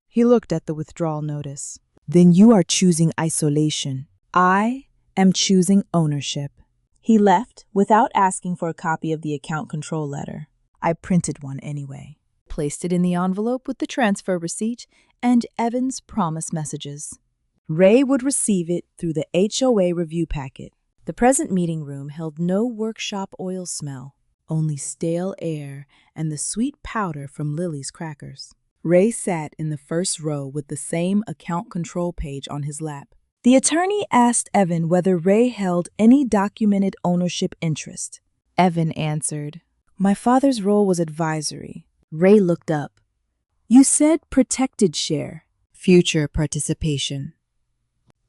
He looked at the withdrawal notice. Then you are choosing isolation. I am choosing ownership. He left without asking for a copy of the account control letter. I printed one anyway. Placed it in the envelope with the transfer receipt and Evan's promise messages. Ray would receive it through the HOA review packet. The present meeting room held no workshop oil smell, only stale air and the sweet powder from Lily's crackers. Ray sat in the first row with the same account control page on his lap. The attorney asked Evan whether Ray held any documented ownership interest. Evan answered, My father's role was advisory. Ray looked up. You said protected share, future participation.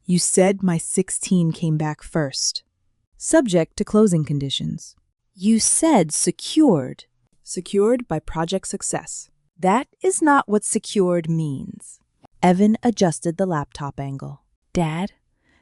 You said my 16 came back first, subject to closing conditions. You said secured by project success. That is not what secured means. Evan adjusted the laptop angle. Dad,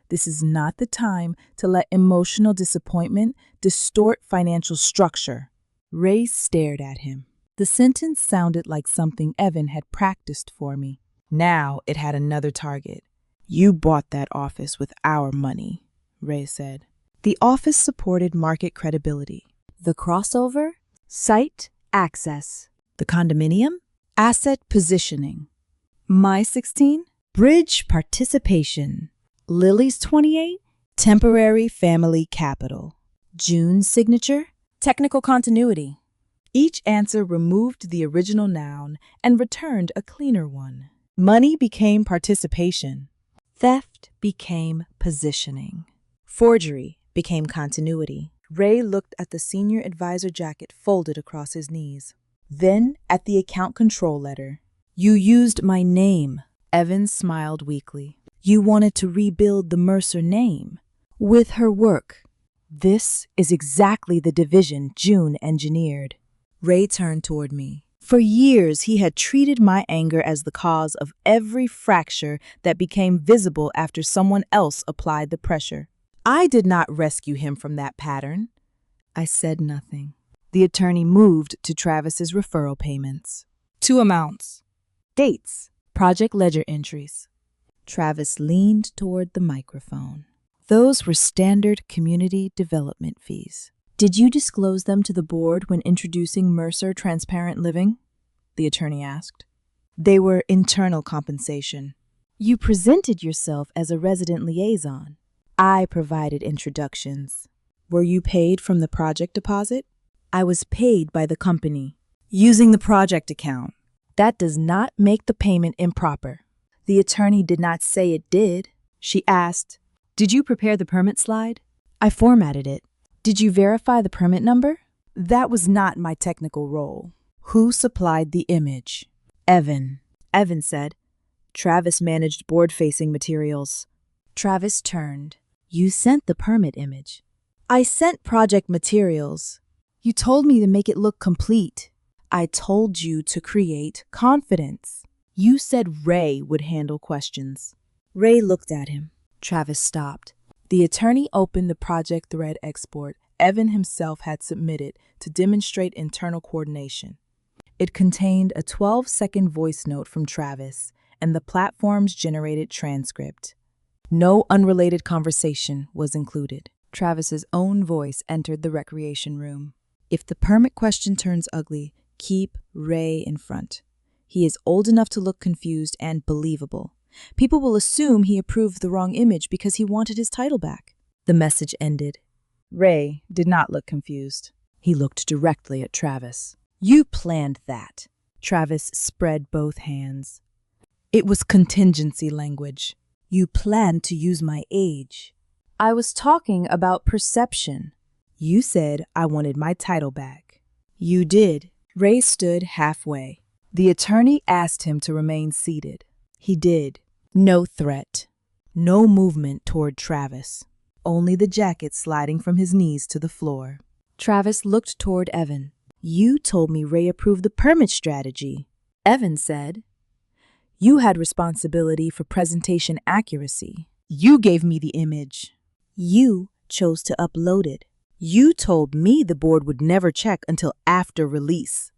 this is not the time to let emotional disappointment distort financial structure. Ray stared at him. The sentence sounded like something Evan had practiced for me. Now it had another target. You bought that office with our money, Ray said. The office supported market credibility. The crossover? Site access. The condominium? Asset positioning. My 16? Bridge participation. Lily's 28? Temporary family capital. June's signature? Technical continuity. Each answer removed the original noun and returned a cleaner one. Money became participation. Theft became positioning. Forgery became continuity. Ray looked at the senior advisor jacket folded across his knees. Then at the account control letter. You used my name. Evan smiled weakly. You wanted to rebuild the Mercer name with her work. This is exactly the division June engineered. Ray turned toward me. For years, he had treated my anger as the cause of every fracture that became visible after someone else applied the pressure. I did not rescue him from that pattern. I said nothing. The attorney moved to Travis's referral payments. 2 amounts. Dates. Project ledger entries. Travis leaned toward the microphone. Those were standard community development fees. Did you disclose them to the board when introducing Mercer Transparent Living? The attorney asked. They were internal compensation. You presented yourself as a resident liaison. I provided introductions. Were you paid from the project deposit? I was paid by the company, using the project account. That does not make the payment improper. The attorney did not say it did. She asked, did you prepare the permit slide? I formatted it. Did you verify the permit number? That was not my technical role. Who supplied the image? Evan. Evan said. Travis managed board-facing materials. Travis turned. You sent the permit image. I sent project materials. You told me to make it look complete. I told you to create confidence. You said Ray would handle questions. Ray looked at him. Travis stopped. The attorney opened the project thread export Evan himself had submitted to demonstrate internal coordination. It contained a 12-second voice note from Travis and the platform's generated transcript. No unrelated conversation was included. Travis's own voice entered the recreation room. If the permit question turns ugly, keep Ray in front. He is old enough to look confused and believable. People will assume he approved the wrong image because he wanted his title back. The message ended. Ray did not look confused. He looked directly at Travis. You planned that. Travis spread both hands. It was contingency language. You planned to use my age. I was talking about perception. You said I wanted my title back. You did. Ray stood halfway. The attorney asked him to remain seated. He did. No threat. No movement toward Travis. Only the jacket sliding from his knees to the floor. Travis looked toward Evan. You told me Ray approved the permit strategy. Evan said, you had responsibility for presentation accuracy. You gave me the image. You chose to upload it. You told me the board would never check until after release.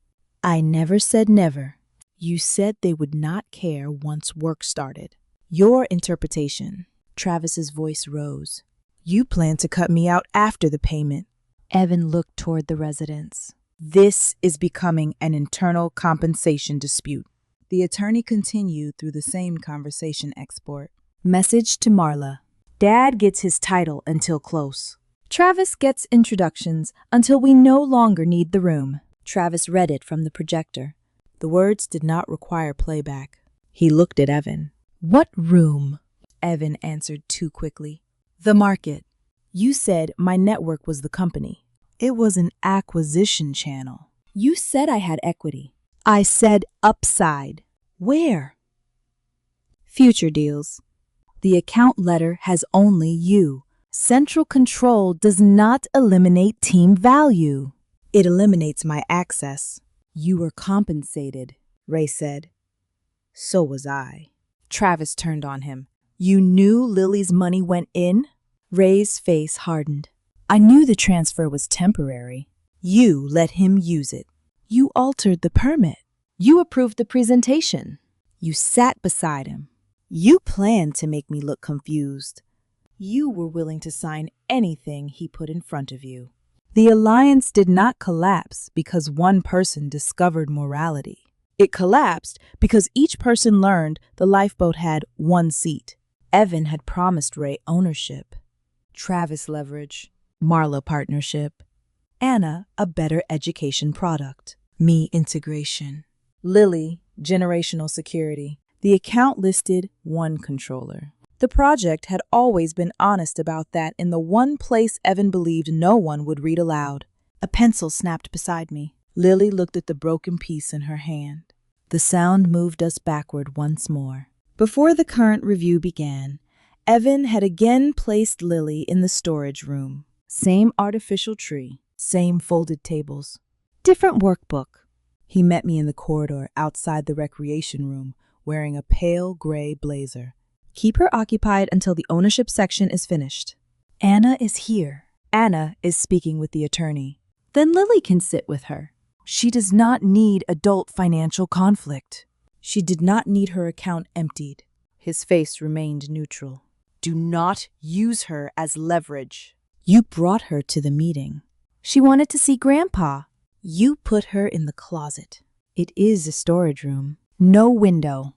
I never said never. You said they would not care once work started. Your interpretation. Travis's voice rose. You plan to cut me out after the payment. Evan looked toward the residents. This is becoming an internal compensation dispute. The attorney continued through the same conversation export. Message to Marla. Dad gets his title until close. Travis gets introductions until we no longer need the room. Travis read it from the projector. The words did not require playback. He looked at Evan. What room? Evan answered too quickly. The market. You said my network was the company. It was an acquisition channel. You said I had equity. I said upside. Where? Future deals. The account letter has only you. Central control does not eliminate team value. It eliminates my access. You were compensated, Ray said. So was I. Travis turned on him. You knew Lily's money went in? Ray's face hardened. I knew the transfer was temporary. You let him use it. You altered the permit. You approved the presentation. You sat beside him. You planned to make me look confused. You were willing to sign anything he put in front of you. The alliance did not collapse because one person discovered morality. It collapsed because each person learned the lifeboat had one seat. Evan had promised Ray ownership, Travis leverage, Marla partnership, Anna a better education product, me integration, Lily generational security. The account listed one controller. The project had always been honest about that in the one place Evan believed no one would read aloud. A pencil snapped beside me. Lily looked at the broken piece in her hand. The sound moved us backward once more. Before the current review began, Evan had again placed Lily in the storage room. Same artificial tree, same folded tables, different workbook. He met me in the corridor outside the recreation room, wearing a pale gray blazer. Keep her occupied until the ownership section is finished. Anna is here. Anna is speaking with the attorney. Then Lily can sit with her. She does not need adult financial conflict. She did not need her account emptied. His face remained neutral. Do not use her as leverage. You brought her to the meeting. She wanted to see Grandpa. You put her in the closet. It is a storage room. No window.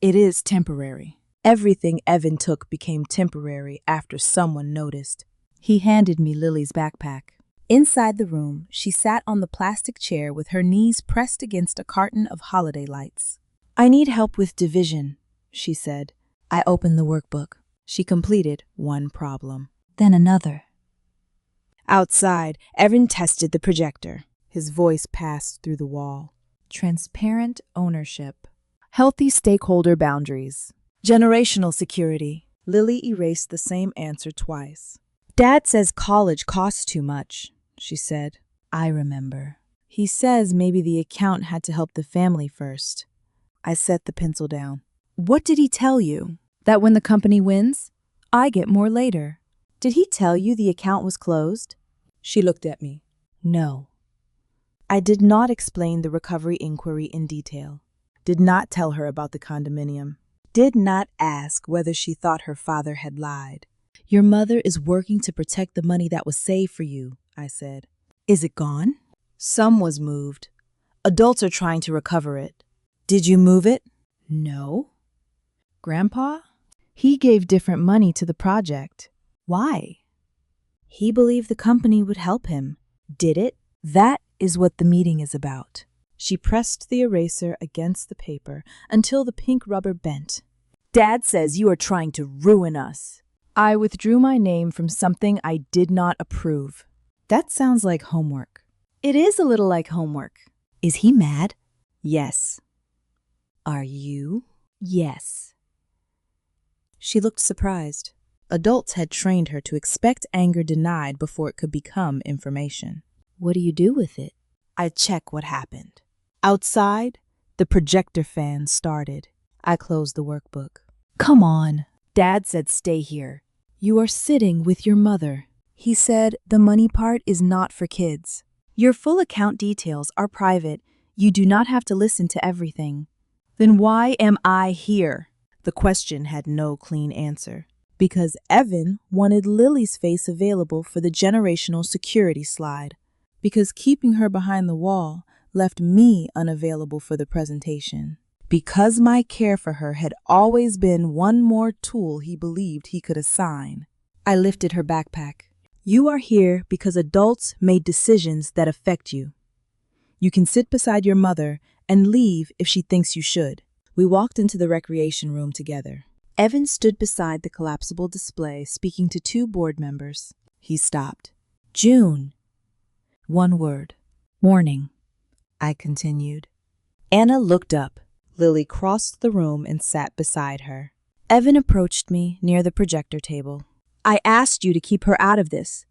It is temporary. Everything Evan took became temporary after someone noticed. He handed me Lily's backpack. Inside the room, she sat on the plastic chair with her knees pressed against a carton of holiday lights. I need help with division, she said. I opened the workbook. She completed one problem. Then another. Outside, Evan tested the projector. His voice passed through the wall. Transparent ownership. Healthy stakeholder boundaries. Generational security. Lily erased the same answer twice. Dad says college costs too much, she said. I remember. He says maybe the account had to help the family first. I set the pencil down. What did he tell you? That when the company wins, I get more later. Did he tell you the account was closed? She looked at me. No. I did not explain the recovery inquiry in detail. Did not tell her about the condominium. Did not ask whether she thought her father had lied. Your mother is working to protect the money that was saved for you, I said. Is it gone? Some was moved. Adults are trying to recover it. Did you move it? No. Grandpa? He gave different money to the project. Why? He believed the company would help him. Did it? That is what the meeting is about. She pressed the eraser against the paper until the pink rubber bent. Dad says you are trying to ruin us. I withdrew my name from something I did not approve. That sounds like homework. It is a little like homework. Is he mad? Yes. Are you? Yes. She looked surprised. Adults had trained her to expect anger denied before it could become information. What do you do with it? I check what happened. Outside, the projector fan started. I closed the workbook. Come on. Dad said stay here. You are sitting with your mother. He said the money part is not for kids. Your full account details are private. You do not have to listen to everything. Then why am I here? The question had no clean answer. Because Evan wanted Lily's face available for the generational security slide. Because keeping her behind the wall left me unavailable for the presentation. Because my care for her had always been one more tool he believed he could assign. I lifted her backpack. You are here because adults made decisions that affect you. You can sit beside your mother and leave if she thinks you should. We walked into the recreation room together. Evan stood beside the collapsible display speaking to two board members. He stopped. June. One word. Warning. I continued. Anna looked up. Lily crossed the room and sat beside her. Evan approached me near the projector table. I asked you to keep her out of this.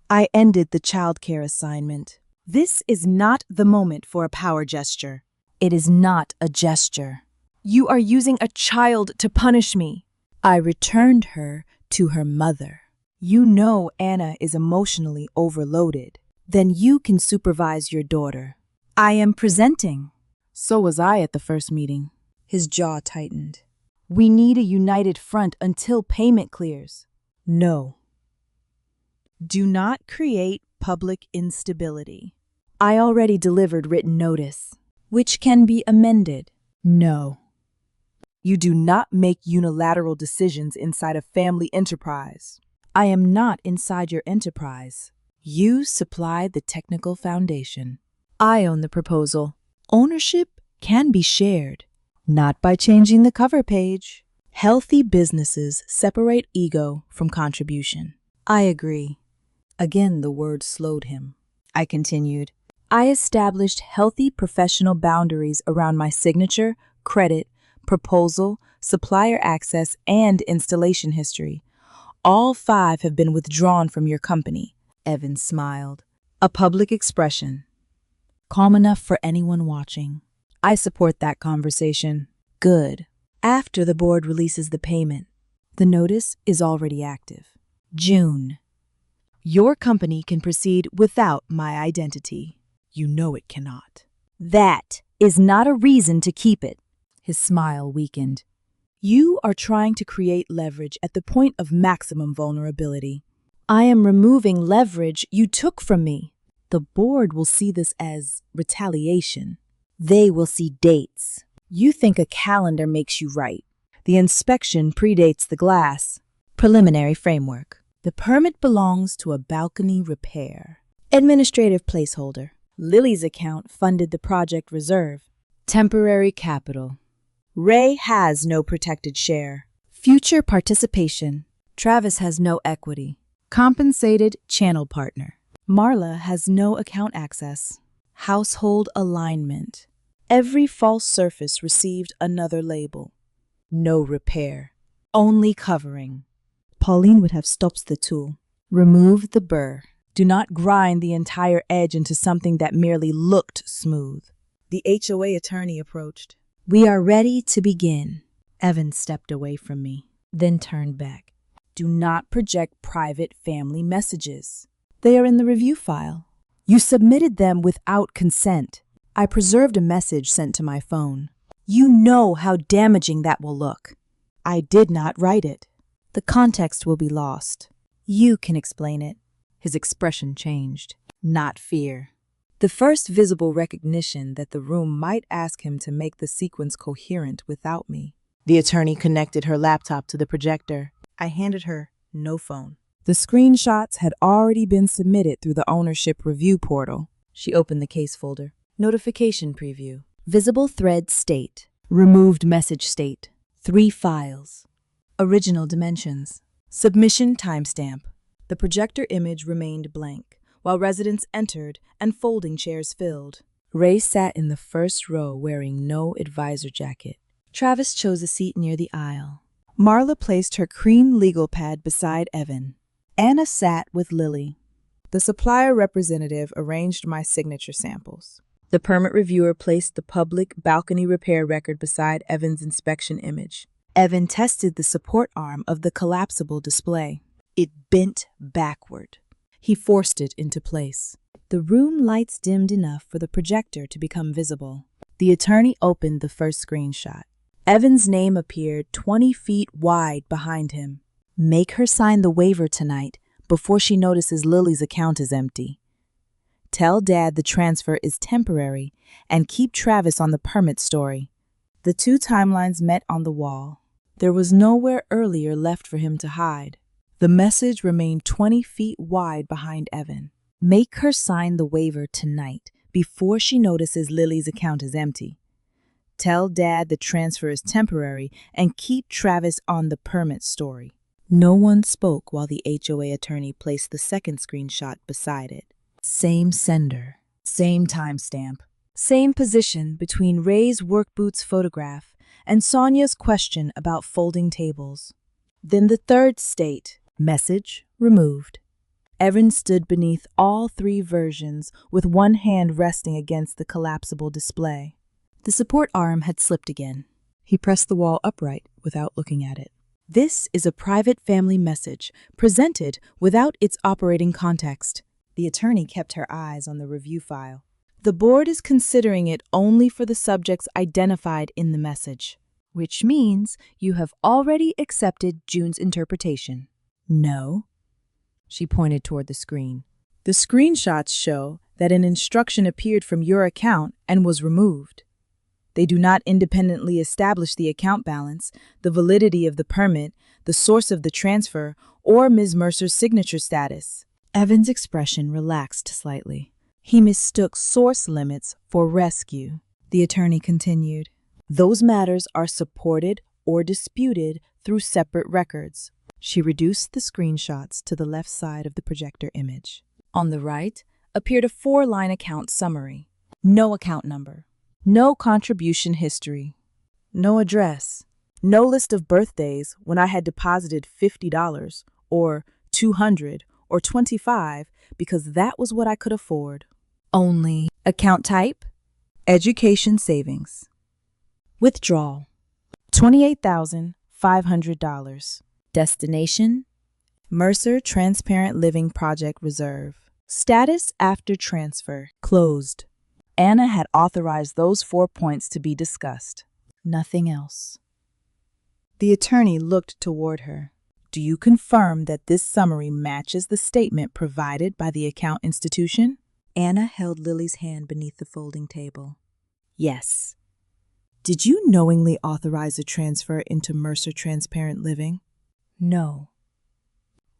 I ended the childcare assignment. This is not the moment for a power gesture. It is not a gesture. You are using a child to punish me. I returned her to her mother. You know Anna is emotionally overloaded. Then you can supervise your daughter. I am presenting. So was I at the first meeting. His jaw tightened. We need a united front until payment clears. No. Do not create public instability. I already delivered written notice, which can be amended. No. You do not make unilateral decisions inside a family enterprise. I am not inside your enterprise. You supply the technical foundation. I own the proposal. Ownership can be shared, not by changing the cover page. Healthy businesses separate ego from contribution. I agree. Again, the word slowed him. I continued. I established healthy professional boundaries around my signature, credit, proposal, supplier access, and installation history. All 5 have been withdrawn from your company. Evan smiled. A public expression. Calm enough for anyone watching. I support that conversation. Good. After the board releases the payment, the notice is already active. June. Your company can proceed without my identity. You know it cannot. That is not a reason to keep it. His smile weakened. You are trying to create leverage at the point of maximum vulnerability. I am removing leverage you took from me. The board will see this as retaliation. They will see dates. You think a calendar makes you right. The inspection predates the glass. Preliminary framework. The permit belongs to a balcony repair. Administrative placeholder. Lily's account funded the project reserve. Temporary capital. Ray has no protected share. Future participation. Travis has no equity. Compensated channel partner. Marla has no account access. Household alignment. Every false surface received another label. No repair. Only covering. Pauline would have stopped the tool. Remove the burr. Do not grind the entire edge into something that merely looked smooth. The HOA attorney approached. We are ready to begin. Evan stepped away from me, then turned back. Do not project private family messages. They are in the review file. You submitted them without consent. I preserved a message sent to my phone. You know how damaging that will look. I did not write it. The context will be lost. You can explain it. His expression changed. Not fear. The first visible recognition that the room might ask him to make the sequence coherent without me. The attorney connected her laptop to the projector. I handed her no phone. The screenshots had already been submitted through the ownership review portal. She opened the case folder. Notification preview. Visible thread state. Removed message state. 3 files. Original dimensions. Submission timestamp. The projector image remained blank, while residents entered and folding chairs filled. Ray sat in the first row wearing no advisor jacket. Travis chose a seat near the aisle. Marla placed her cream legal pad beside Evan. Anna sat with Lily. The supplier representative arranged my signature samples. The permit reviewer placed the public balcony repair record beside Evan's inspection image. Evan tested the support arm of the collapsible display. It bent backward. He forced it into place. The room lights dimmed enough for the projector to become visible. The attorney opened the first screenshot. Evan's name appeared 20 feet wide behind him. Make her sign the waiver tonight before she notices Lily's account is empty. Tell Dad the transfer is temporary and keep Travis on the permit story. The 2 timelines met on the wall. There was nowhere earlier left for him to hide. The message remained 20 feet wide behind Evan. Make her sign the waiver tonight before she notices Lily's account is empty. Tell Dad the transfer is temporary and keep Travis on the permit story. No one spoke while the HOA attorney placed the second screenshot beside it. Same sender, same timestamp, same position between Ray's work boots photograph and Sonia's question about folding tables. Then the third state, message removed. Evan stood beneath all 3 versions with one hand resting against the collapsible display. The support arm had slipped again. He pressed the wall upright without looking at it. This is a private family message presented without its operating context. The attorney kept her eyes on the review file. The board is considering it only for the subjects identified in the message, which means you have already accepted June's interpretation. No. She pointed toward the screen. The screenshots show that an instruction appeared from your account and was removed. They do not independently establish the account balance, the validity of the permit, the source of the transfer, or Ms. Mercer's signature status. Evan's expression relaxed slightly. He mistook source limits for rescue. The attorney continued. Those matters are supported or disputed through separate records. She reduced the screenshots to the left side of the projector image. On the right, appeared a 4-line account summary. No account number. No contribution history. No address. No list of birthdays when I had deposited $50 or $200 or $25 because that was what I could afford. Only account type, education savings. Withdrawal, $28,500. Destination, Mercer Transparent Living Project Reserve. Status after transfer, closed. Anna had authorized those 4 points to be discussed. Nothing else. The attorney looked toward her. Do you confirm that this summary matches the statement provided by the account institution? Anna held Lily's hand beneath the folding table. Yes. Did you knowingly authorize a transfer into Mercer Transparent Living? No.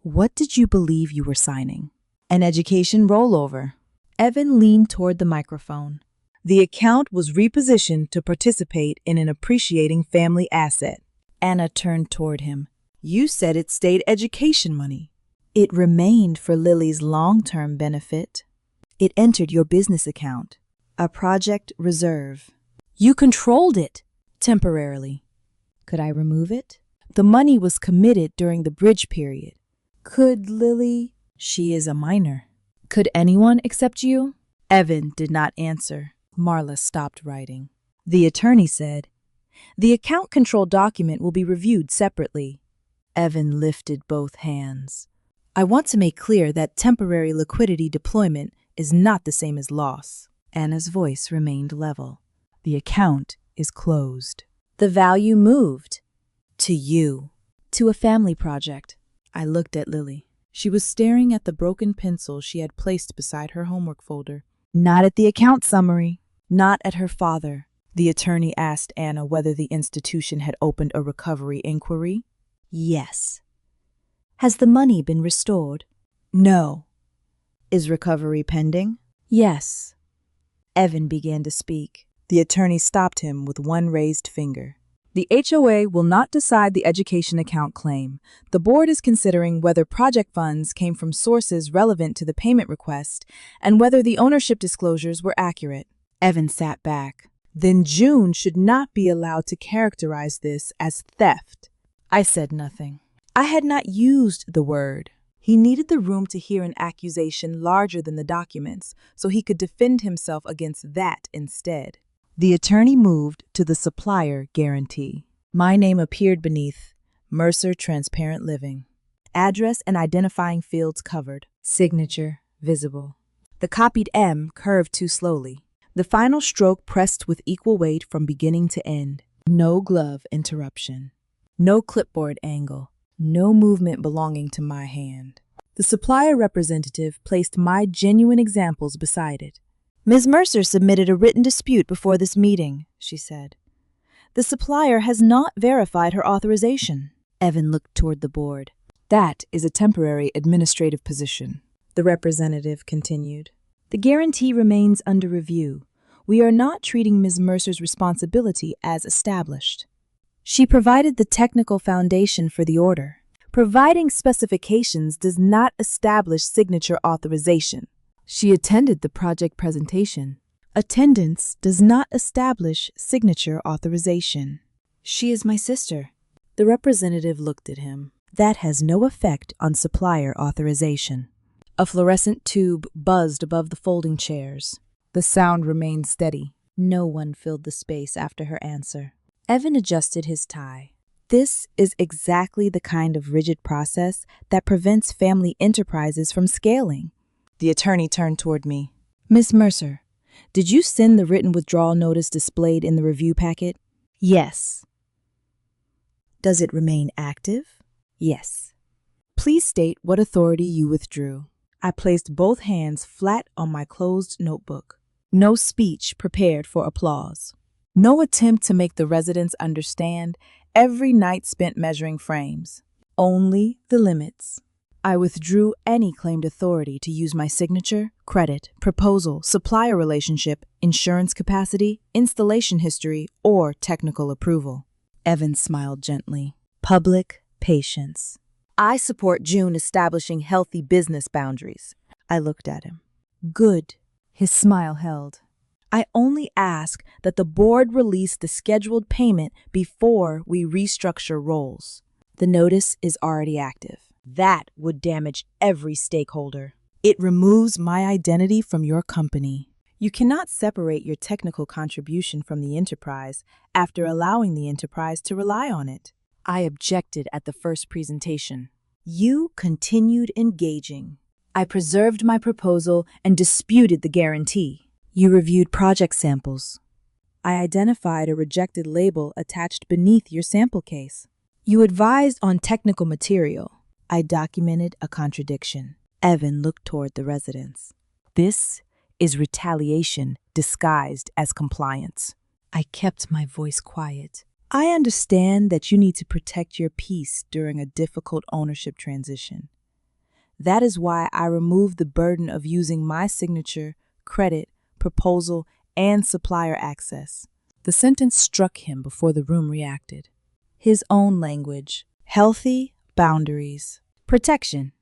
What did you believe you were signing? An education rollover. Evan leaned toward the microphone. The account was repositioned to participate in an appreciating family asset. Anna turned toward him. You said it stayed education money. It remained for Lily's long-term benefit. It entered your business account, a project reserve. You controlled it, temporarily. Could I remove it? The money was committed during the bridge period. Could Lily? She is a minor. Could anyone accept you? Evan did not answer. Marla stopped writing. The attorney said, the account control document will be reviewed separately. Evan lifted both hands. I want to make clear that temporary liquidity deployment is not the same as loss. Anna's voice remained level. The account is closed. The value moved. To you. To a family project. I looked at Lily. She was staring at the broken pencil she had placed beside her homework folder. Not at the account summary. Not at her father. The attorney asked Anna whether the institution had opened a recovery inquiry. Yes. Has the money been restored? No. Is recovery pending? Yes. Evan began to speak. The attorney stopped him with one raised finger. The HOA will not decide the education account claim. The board is considering whether project funds came from sources relevant to the payment request and whether the ownership disclosures were accurate. Evan sat back. Then June should not be allowed to characterize this as theft. I said nothing. I had not used the word. He needed the room to hear an accusation larger than the documents, so he could defend himself against that instead. The attorney moved to the supplier guarantee. My name appeared beneath Mercer Transparent Living. Address and identifying fields covered. Signature visible. The copied M curved too slowly. The final stroke pressed with equal weight from beginning to end. No glove interruption. No clipboard angle. No movement belonging to my hand. The supplier representative placed my genuine examples beside it. Ms. Mercer submitted a written dispute before this meeting, she said. The supplier has not verified her authorization. Evan looked toward the board. That is a temporary administrative position, the representative continued. The guarantee remains under review. We are not treating Ms. Mercer's responsibility as established. She provided the technical foundation for the order. Providing specifications does not establish signature authorization. She attended the project presentation. Attendance does not establish signature authorization. She is my sister. The representative looked at him. That has no effect on supplier authorization. A fluorescent tube buzzed above the folding chairs. The sound remained steady. No one filled the space after her answer. Evan adjusted his tie. This is exactly the kind of rigid process that prevents family enterprises from scaling. The attorney turned toward me. Miss Mercer, did you send the written withdrawal notice displayed in the review packet? Yes. Does it remain active? Yes. Please state what authority you withdrew. I placed both hands flat on my closed notebook. No speech prepared for applause. No attempt to make the residents understand every night spent measuring frames. Only the limits. I withdrew any claimed authority to use my signature, credit, proposal, supplier relationship, insurance capacity, installation history, or technical approval. Evan smiled gently. Public patience. I support June establishing healthy business boundaries. I looked at him. Good. His smile held. I only ask that the board release the scheduled payment before we restructure roles. The notice is already active. That would damage every stakeholder. It removes my identity from your company. You cannot separate your technical contribution from the enterprise after allowing the enterprise to rely on it. I objected at the first presentation. You continued engaging. I preserved my proposal and disputed the guarantee. You reviewed project samples. I identified a rejected label attached beneath your sample case. You advised on technical material. I documented a contradiction. Evan looked toward the residents. This is retaliation disguised as compliance. I kept my voice quiet. I understand that you need to protect your peace during a difficult ownership transition. That is why I removed the burden of using my signature, credit, proposal, and supplier access. The sentence struck him before the room reacted. His own language. Healthy boundaries. Protection.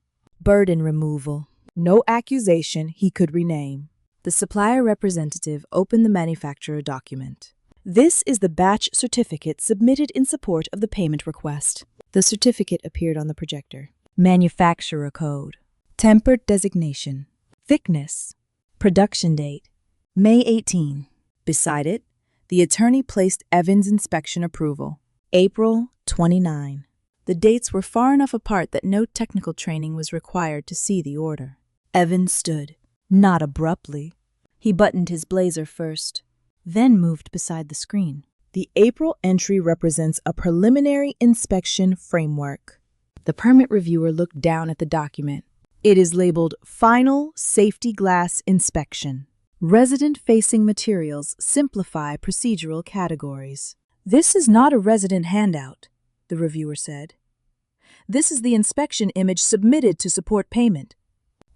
Burden removal. No accusation he could rename. The supplier representative opened the manufacturer document. This is the batch certificate submitted in support of the payment request. The certificate appeared on the projector. Manufacturer code. Tempered designation. Thickness. Production date. May 18. Beside it, the attorney placed Evan's inspection approval. April 29. The dates were far enough apart that no technical training was required to see the order. Evan stood, not abruptly. He buttoned his blazer first, then moved beside the screen. The April entry represents a preliminary inspection framework. The permit reviewer looked down at the document. It is labeled Final Safety Glass Inspection. Resident-facing materials simplify procedural categories. This is not a resident handout, the reviewer said. This is the inspection image submitted to support payment.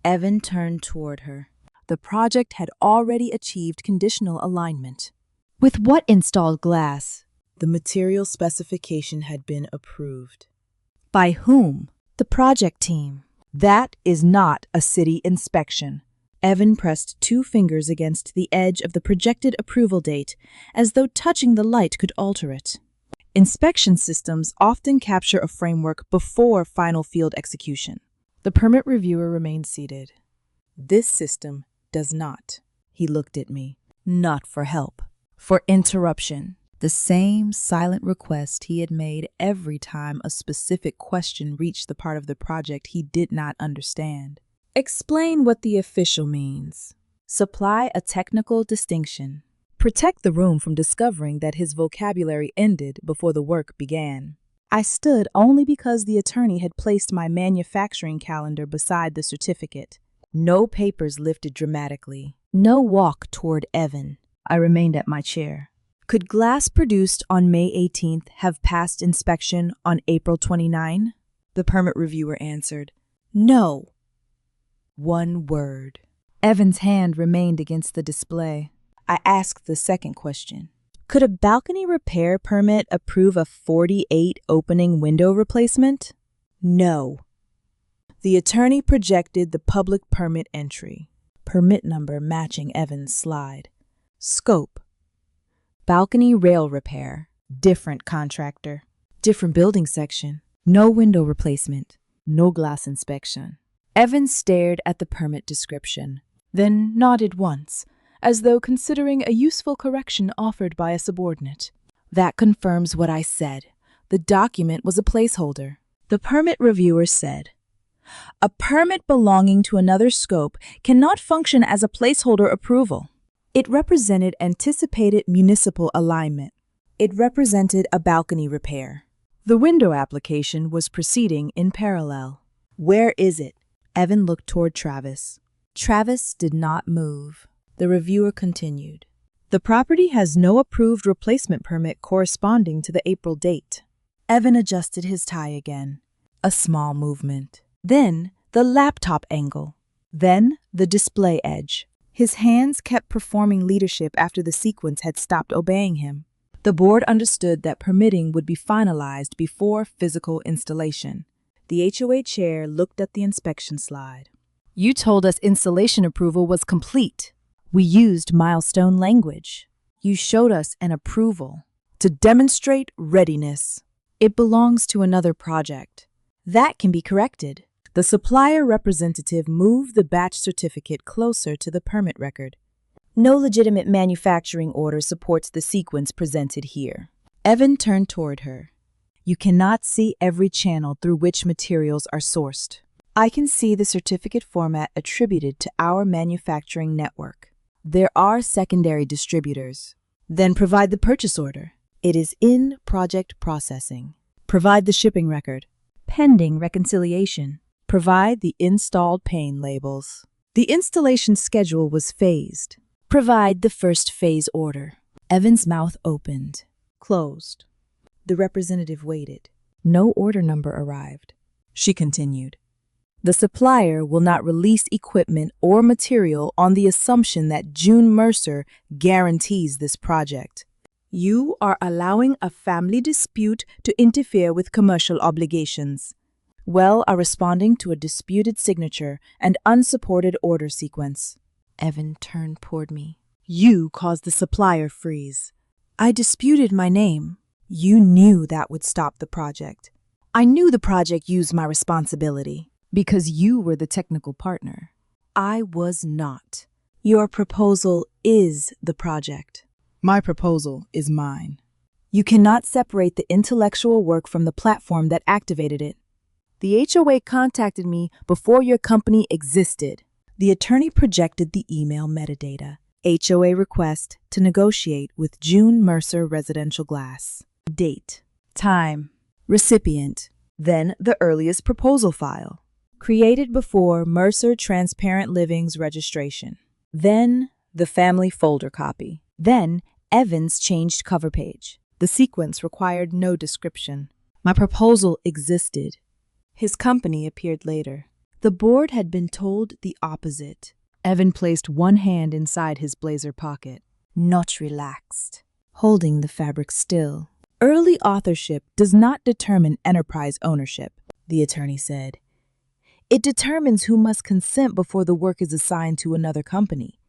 Evan turned toward her. The project had already achieved conditional alignment. With what installed glass? The material specification had been approved. By whom? The project team. That is not a city inspection. Evan pressed 2 fingers against the edge of the projected approval date, as though touching the light could alter it. Inspection systems often capture a framework before final field execution. The permit reviewer remained seated. This system does not. He looked at me. Not for help. For interruption. The same silent request he had made every time a specific question reached the part of the project he did not understand. Explain what the official means. Supply a technical distinction. Protect the room from discovering that his vocabulary ended before the work began. I stood only because the attorney had placed my manufacturing calendar beside the certificate. No papers lifted dramatically. No walk toward Evan. I remained at my chair. Could glass produced on May 18th have passed inspection on April 29? The permit reviewer answered, no. One word. Evan's hand remained against the display. I asked the second question. Could a balcony repair permit approve a 48 opening window replacement? No. The attorney projected the public permit entry. Permit number matching Evan's slide. Scope. Balcony rail repair. Different contractor. Different building section. No window replacement. No glass inspection. Evan stared at the permit description, then nodded once, as though considering a useful correction offered by a subordinate. That confirms what I said. The document was a placeholder. The permit reviewer said, a permit belonging to another scope cannot function as a placeholder approval. It represented anticipated municipal alignment. It represented a balcony repair. The window application was proceeding in parallel. Where is it? Evan looked toward Travis. Travis did not move. The reviewer continued. The property has no approved replacement permit corresponding to the April date. Evan adjusted his tie again. A small movement. Then the laptop angle. Then the display edge. His hands kept performing leadership after the sequence had stopped obeying him. The board understood that permitting would be finalized before physical installation. The HOA chair looked at the inspection slide. You told us installation approval was complete. We used milestone language. You showed us an approval to demonstrate readiness. It belongs to another project. That can be corrected. The supplier representative moved the batch certificate closer to the permit record. No legitimate manufacturing order supports the sequence presented here. Evan turned toward her. You cannot see every channel through which materials are sourced. I can see the certificate format attributed to our manufacturing network. There are secondary distributors. Then provide the purchase order. It is in project processing. Provide the shipping record. Pending reconciliation. Provide the installed pane labels. The installation schedule was phased. Provide the first phase order. Evan's mouth opened, closed. The representative waited. No order number arrived. She continued. The supplier will not release equipment or material on the assumption that June Mercer guarantees this project. You are allowing a family dispute to interfere with commercial obligations. Well are responding to a disputed signature and unsupported order sequence. Evan turned toward me. You caused the supplier freeze. I disputed my name. You knew that would stop the project. I knew the project used my responsibility because you were the technical partner. I was not. Your proposal is the project. My proposal is mine. You cannot separate the intellectual work from the platform that activated it. The HOA contacted me before your company existed. The attorney projected the email metadata. HOA request to negotiate with June Mercer Residential Glass. Date, time, recipient, then the earliest proposal file. Created before Mercer Transparent Living's registration. Then the family folder copy. Then Evans changed cover page. The sequence required no description. My proposal existed. His company appeared later. The board had been told the opposite. Evan placed one hand inside his blazer pocket, not relaxed, holding the fabric still. Early authorship does not determine enterprise ownership, the attorney said. It determines who must consent before the work is assigned to another company.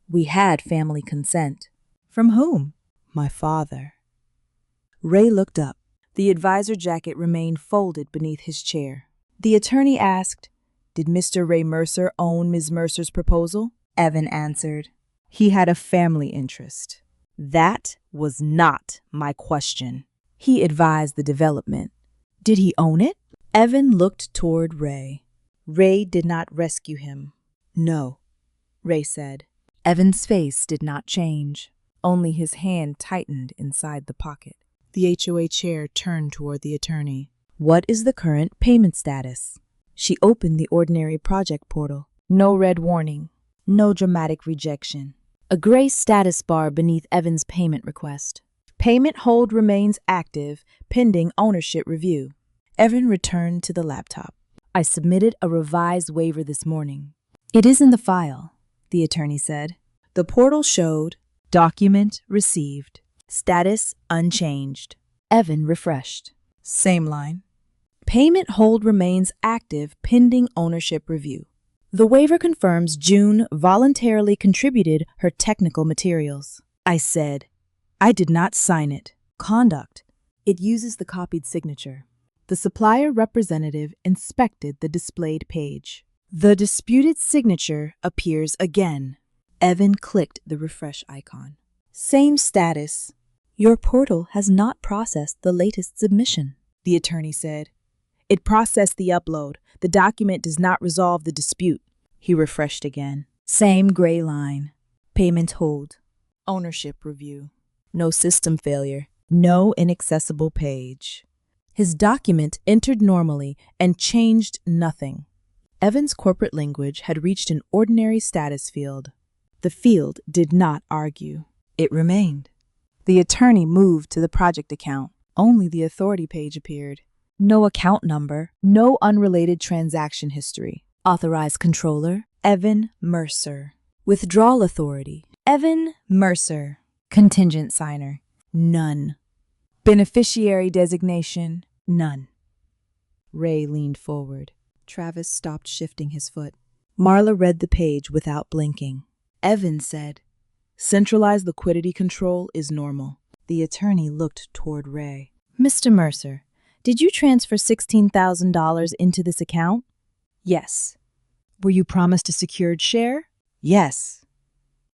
We had family consent. From whom? My father. Ray looked up. The advisor jacket remained folded beneath his chair. The attorney asked, Did Mr. Ray Mercer own Ms. Mercer's proposal? Evan answered, He had a family interest. That was not my question. He advised the development. Did he own it? Evan looked toward Ray. Ray did not rescue him. No, Ray said. Evan's face did not change. Only his hand tightened inside the pocket. The HOA chair turned toward the attorney. What is the current payment status? She opened the ordinary project portal. No red warning. No dramatic rejection. A gray status bar beneath Evan's payment request. Payment hold remains active, pending ownership review. Evan returned to the laptop. I submitted a revised waiver this morning. It is in the file, the attorney said. The portal showed document received. Status unchanged. Evan refreshed. Same line. Payment hold remains active pending ownership review. The waiver confirms June voluntarily contributed her technical materials. I said, I did not sign it. Conduct. It uses the copied signature. The supplier representative inspected the displayed page. The disputed signature appears again. Evan clicked the refresh icon. Same status. Your portal has not processed the latest submission, the attorney said. It processed the upload. The document does not resolve the dispute. He refreshed again. Same gray line. Payment hold. Ownership review. No system failure. No inaccessible page. His document entered normally and changed nothing. Evan's corporate language had reached an ordinary status field. The field did not argue. It remained. The attorney moved to the project account. Only the authority page appeared. No account number, no unrelated transaction history. Authorized controller, Evan Mercer. Withdrawal authority, Evan Mercer. Contingent signer, none. Beneficiary designation, none. Ray leaned forward. Travis stopped shifting his foot. Marla read the page without blinking. Evan said, "Centralized liquidity control is normal." The attorney looked toward Ray. "Mr. Mercer, did you transfer $16,000 into this account?" "Yes." "Were you promised a secured share?" "Yes."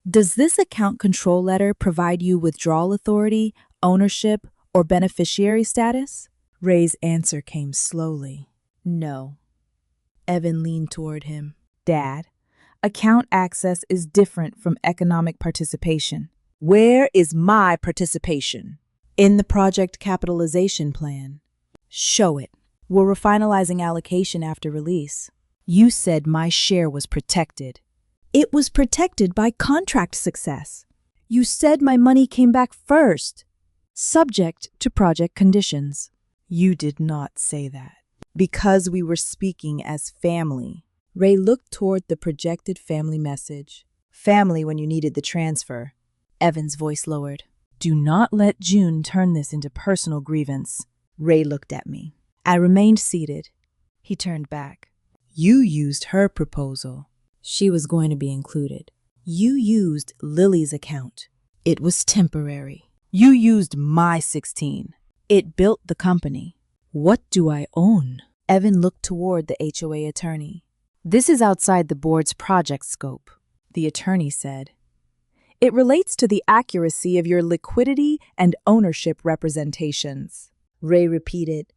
"Does this account control letter provide you withdrawal authority, ownership, or beneficiary status?" Ray's answer came slowly. "No." Evan leaned toward him. "Dad, account access is different from economic participation." "Where is my participation?" "In the project capitalization plan." "Show it." "We're finalizing allocation after release." "You said my share was protected." "It was protected by contract success." "You said my money came back first, subject to project conditions." "You did not say that." "Because we were speaking as family." Ray looked toward the projected family message. "Family when you needed the transfer." Evan's voice lowered. "Do not let June turn this into personal grievance." Ray looked at me. I remained seated. He turned back. "You used her proposal." She was going to be included. "You used Lily's account." It was temporary. "You used my 16. It built the company." "What do I own?" Evan looked toward the HOA attorney. "This is outside the board's project scope," the attorney said. "It relates to the accuracy of your liquidity and ownership representations." Ray repeated,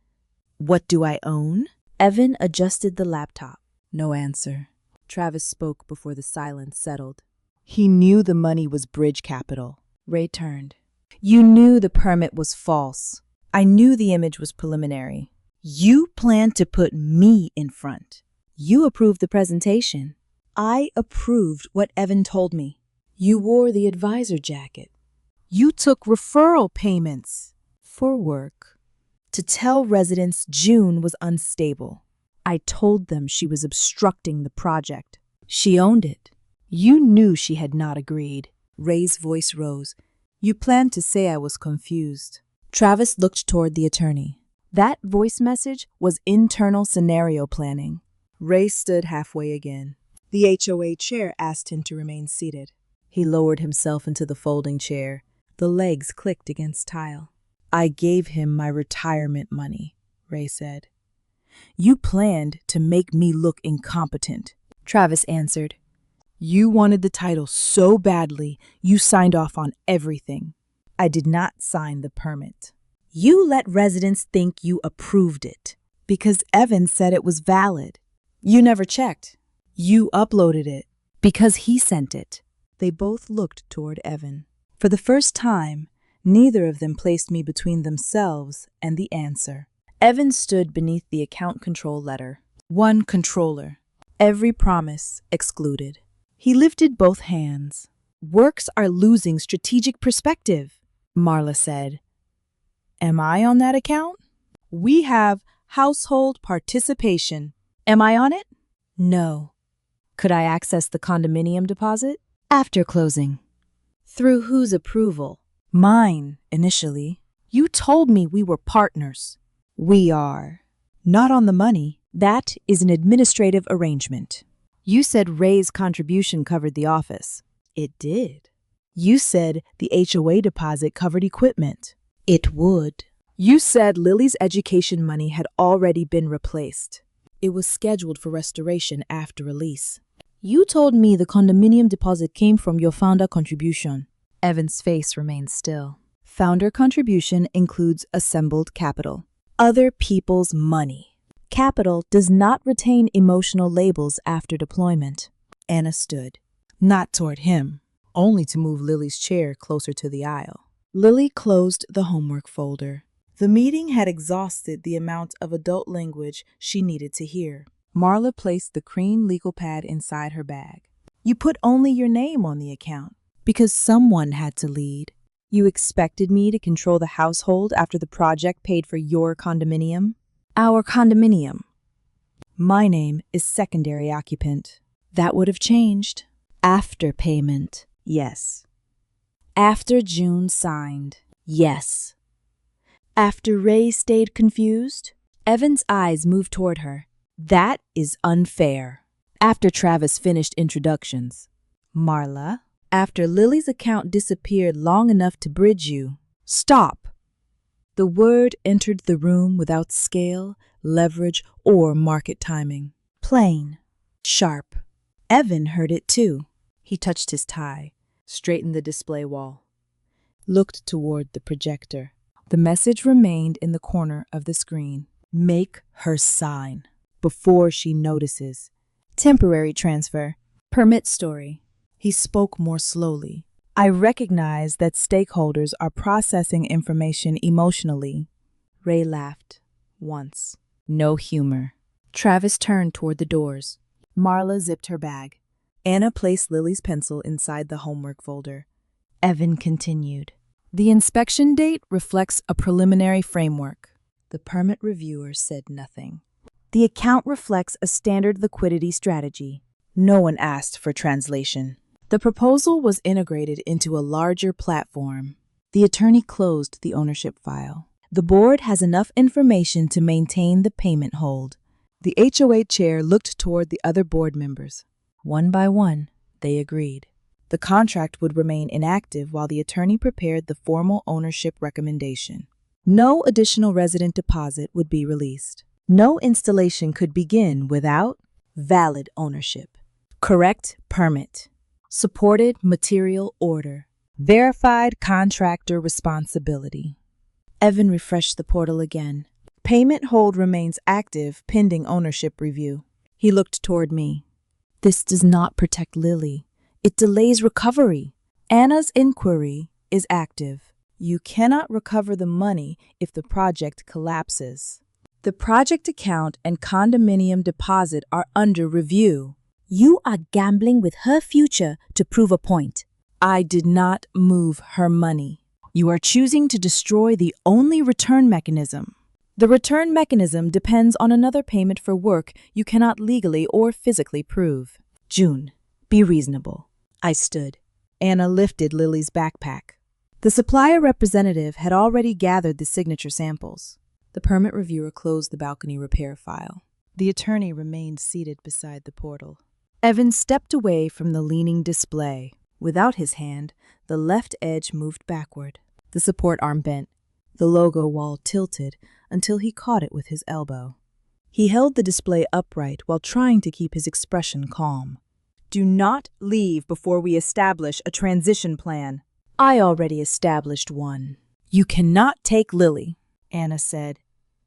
"What do I own?" Evan adjusted the laptop. No answer. Travis spoke before the silence settled. "He knew the money was bridge capital." Ray turned. "You knew the permit was false. I knew the image was preliminary. You planned to put me in front. You approved the presentation. I approved what Evan told me. You wore the advisor jacket. You took referral payments for work to tell residents June was unstable. I told them she was obstructing the project. She owned it. You knew she had not agreed." Ray's voice rose. "You planned to say I was confused." Travis looked toward the attorney. That voice message was internal scenario planning. Ray stood halfway again. The HOA chair asked him to remain seated. He lowered himself into the folding chair. The legs clicked against tile. "I gave him my retirement money," Ray said. "You planned to make me look incompetent," Travis answered. "You wanted the title so badly, you signed off on everything." "I did not sign the permit." "You let residents think you approved it." "Because Evan said it was valid." "You never checked." "You uploaded it." "Because he sent it." They both looked toward Evan. For the first time, neither of them placed me between themselves and the answer. Evan stood beneath the account control letter. One controller. Every promise excluded. He lifted both hands. "Works are losing strategic perspective," Marla said. "Am I on that account?" "We have household participation." "Am I on it?" "No." "Could I access the condominium deposit?" "After closing." "Through whose approval?" "Mine, initially." "You told me we were partners." "We are. Not on the money. That is an administrative arrangement." "You said Ray's contribution covered the office." "It did." "You said the HOA deposit covered equipment." "It would." "You said Lily's education money had already been replaced. It was scheduled for restoration after release." "You told me the condominium deposit came from your founder contribution." Evan's face remained still. "Founder contribution includes assembled capital. Other people's money. Capital does not retain emotional labels after deployment." Anna stood. Not toward him, only to move Lily's chair closer to the aisle. Lily closed the homework folder. The meeting had exhausted the amount of adult language she needed to hear. Marla placed the cream legal pad inside her bag. "You put only your name on the account because someone had to lead. You expected me to control the household after the project paid for your condominium?" "Our condominium." "My name is secondary occupant." "That would have changed." "After payment." "Yes." "After June signed." "Yes." "After Ray stayed confused?" Evan's eyes moved toward her. "That is unfair." After Travis finished introductions. Marla, after Lily's account disappeared long enough to bridge you. Stop! The word entered the room without scale, leverage, or market timing. Plain. Sharp. Evan heard it too. He touched his tie, straightened the display wall, looked toward the projector. The message remained in the corner of the screen. Make her sign before she notices. Temporary transfer. Permit story. He spoke more slowly. I recognize that stakeholders are processing information emotionally. Ray laughed. Once. No humor. Travis turned toward the doors. Marla zipped her bag. Anna placed Lily's pencil inside the homework folder. Evan continued. The inspection date reflects a preliminary framework. The permit reviewer said nothing. The account reflects a standard liquidity strategy. No one asked for translation. The proposal was integrated into a larger platform. The attorney closed the ownership file. The board has enough information to maintain the payment hold. The HOA chair looked toward the other board members. One by one, they agreed. The contract would remain inactive while the attorney prepared the formal ownership recommendation. No additional resident deposit would be released. No installation could begin without valid ownership. Correct permit. Supported material order. Verified contractor responsibility. Evan refreshed the portal again. Payment hold remains active pending ownership review. He looked toward me. This does not protect Lily. It delays recovery. Anna's inquiry is active. You cannot recover the money if the project collapses. The project account and condominium deposit are under review. You are gambling with her future to prove a point. I did not move her money. You are choosing to destroy the only return mechanism. The return mechanism depends on another payment for work you cannot legally or physically prove. June, be reasonable. I stood. Anna lifted Lily's backpack. The supplier representative had already gathered the signature samples. The permit reviewer closed the balcony repair file. The attorney remained seated beside the portal. Evan stepped away from the leaning display. Without his hand, the left edge moved backward. The support arm bent. The logo wall tilted until he caught it with his elbow. He held the display upright while trying to keep his expression calm. Do not leave before we establish a transition plan. I already established one. You cannot take Lily, Anna said.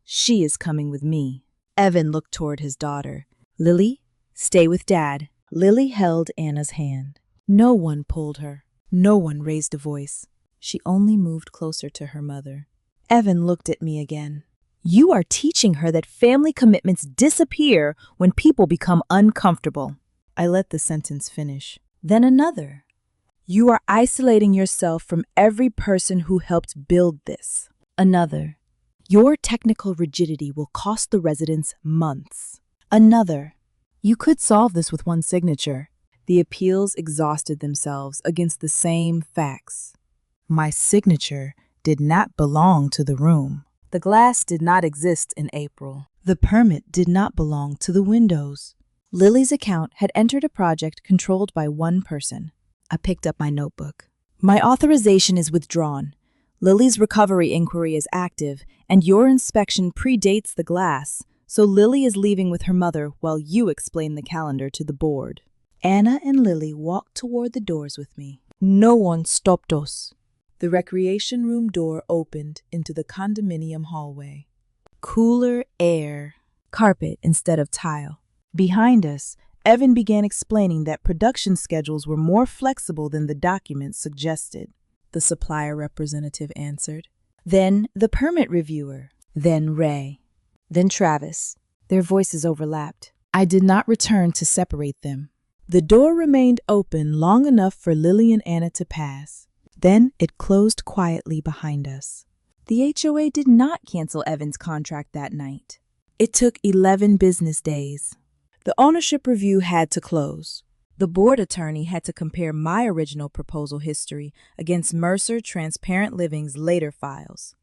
She is coming with me. Evan looked toward his daughter. Lily, stay with Dad. Lily held Anna's hand. No one pulled her. No one raised a voice. She only moved closer to her mother. Evan looked at me again. You are teaching her that family commitments disappear when people become uncomfortable. I let the sentence finish. Then another. You are isolating yourself from every person who helped build this. Another. Your technical rigidity will cost the residents months. Another. You could solve this with one signature. The appeals exhausted themselves against the same facts. My signature did not belong to the room. The glass did not exist in April. The permit did not belong to the windows. Lily's account had entered a project controlled by one person. I picked up my notebook. My authorization is withdrawn. Lily's recovery inquiry is active, and your inspection predates the glass, so Lily is leaving with her mother while you explain the calendar to the board. Anna and Lily walked toward the doors with me. No one stopped us. The recreation room door opened into the condominium hallway. Cooler air. Carpet instead of tile. Behind us, Evan began explaining that production schedules were more flexible than the documents suggested. The supplier representative answered. Then the permit reviewer. Then Ray. Then Travis. Their voices overlapped. I did not return to separate them. The door remained open long enough for Lily and Anna to pass. Then it closed quietly behind us. The HOA did not cancel Evan's contract that night. It took 11 business days. The ownership review had to close. The board attorney had to compare my original proposal history against Mercer Transparent Living's later files.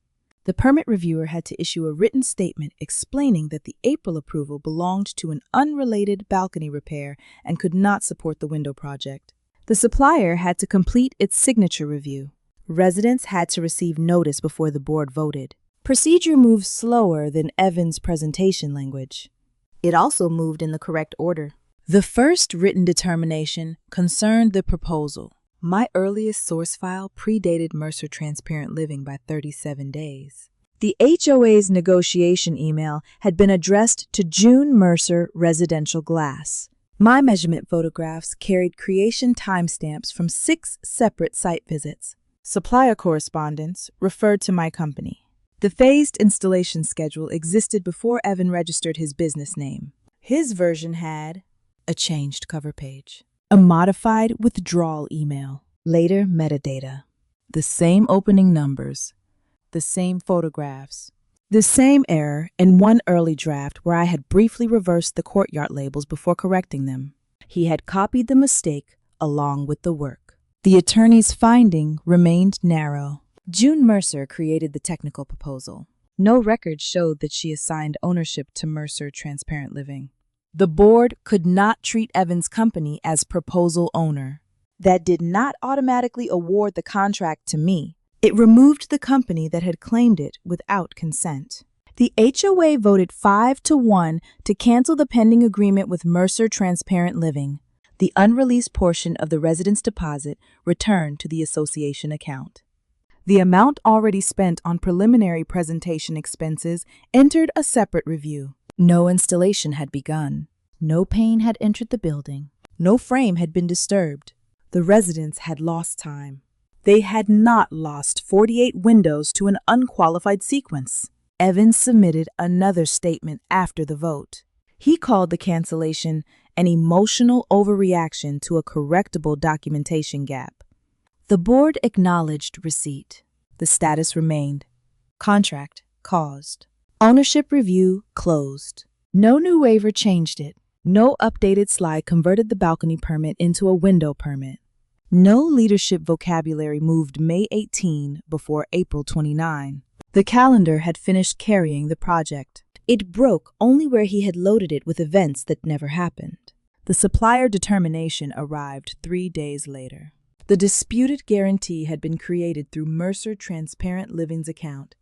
The permit reviewer had to issue a written statement explaining that the April approval belonged to an unrelated balcony repair and could not support the window project. The supplier had to complete its signature review. Residents had to receive notice before the board voted. Procedure moved slower than Evan's presentation language. It also moved in the correct order. The first written determination concerned the proposal. My earliest source file predated Mercer Transparent Living by 37 days. The HOA's negotiation email had been addressed to June Mercer Residential Glass. My measurement photographs carried creation timestamps from 6 separate site visits. Supplier correspondence referred to my company. The phased installation schedule existed before Evan registered his business name. His version had a changed cover page, a modified withdrawal email, later metadata, the same opening numbers, the same photographs, the same error in one early draft where I had briefly reversed the courtyard labels before correcting them. He had copied the mistake along with the work. The attorney's finding remained narrow. June Mercer created the technical proposal. No record showed that she assigned ownership to Mercer Transparent Living. The board could not treat Evan's company as proposal owner. That did not automatically award the contract to me. It removed the company that had claimed it without consent. The HOA voted 5-1 to cancel the pending agreement with Mercer Transparent Living. The unreleased portion of the resident's deposit returned to the association account. The amount already spent on preliminary presentation expenses entered a separate review. No installation had begun. No paint had entered the building. No frame had been disturbed. The residents had lost time. They had not lost 48 windows to an unqualified sequence. Evans submitted another statement after the vote. He called the cancellation an emotional overreaction to a correctable documentation gap. The board acknowledged receipt. The status remained. Contract caused. Ownership review closed. No new waiver changed it. No updated slide converted the balcony permit into a window permit. No leadership vocabulary moved May 18 before April 29. The calendar had finished carrying the project. It broke only where he had loaded it with events that never happened. The supplier determination arrived 3 days later. The disputed guarantee had been created through Mercer Transparent Living's account.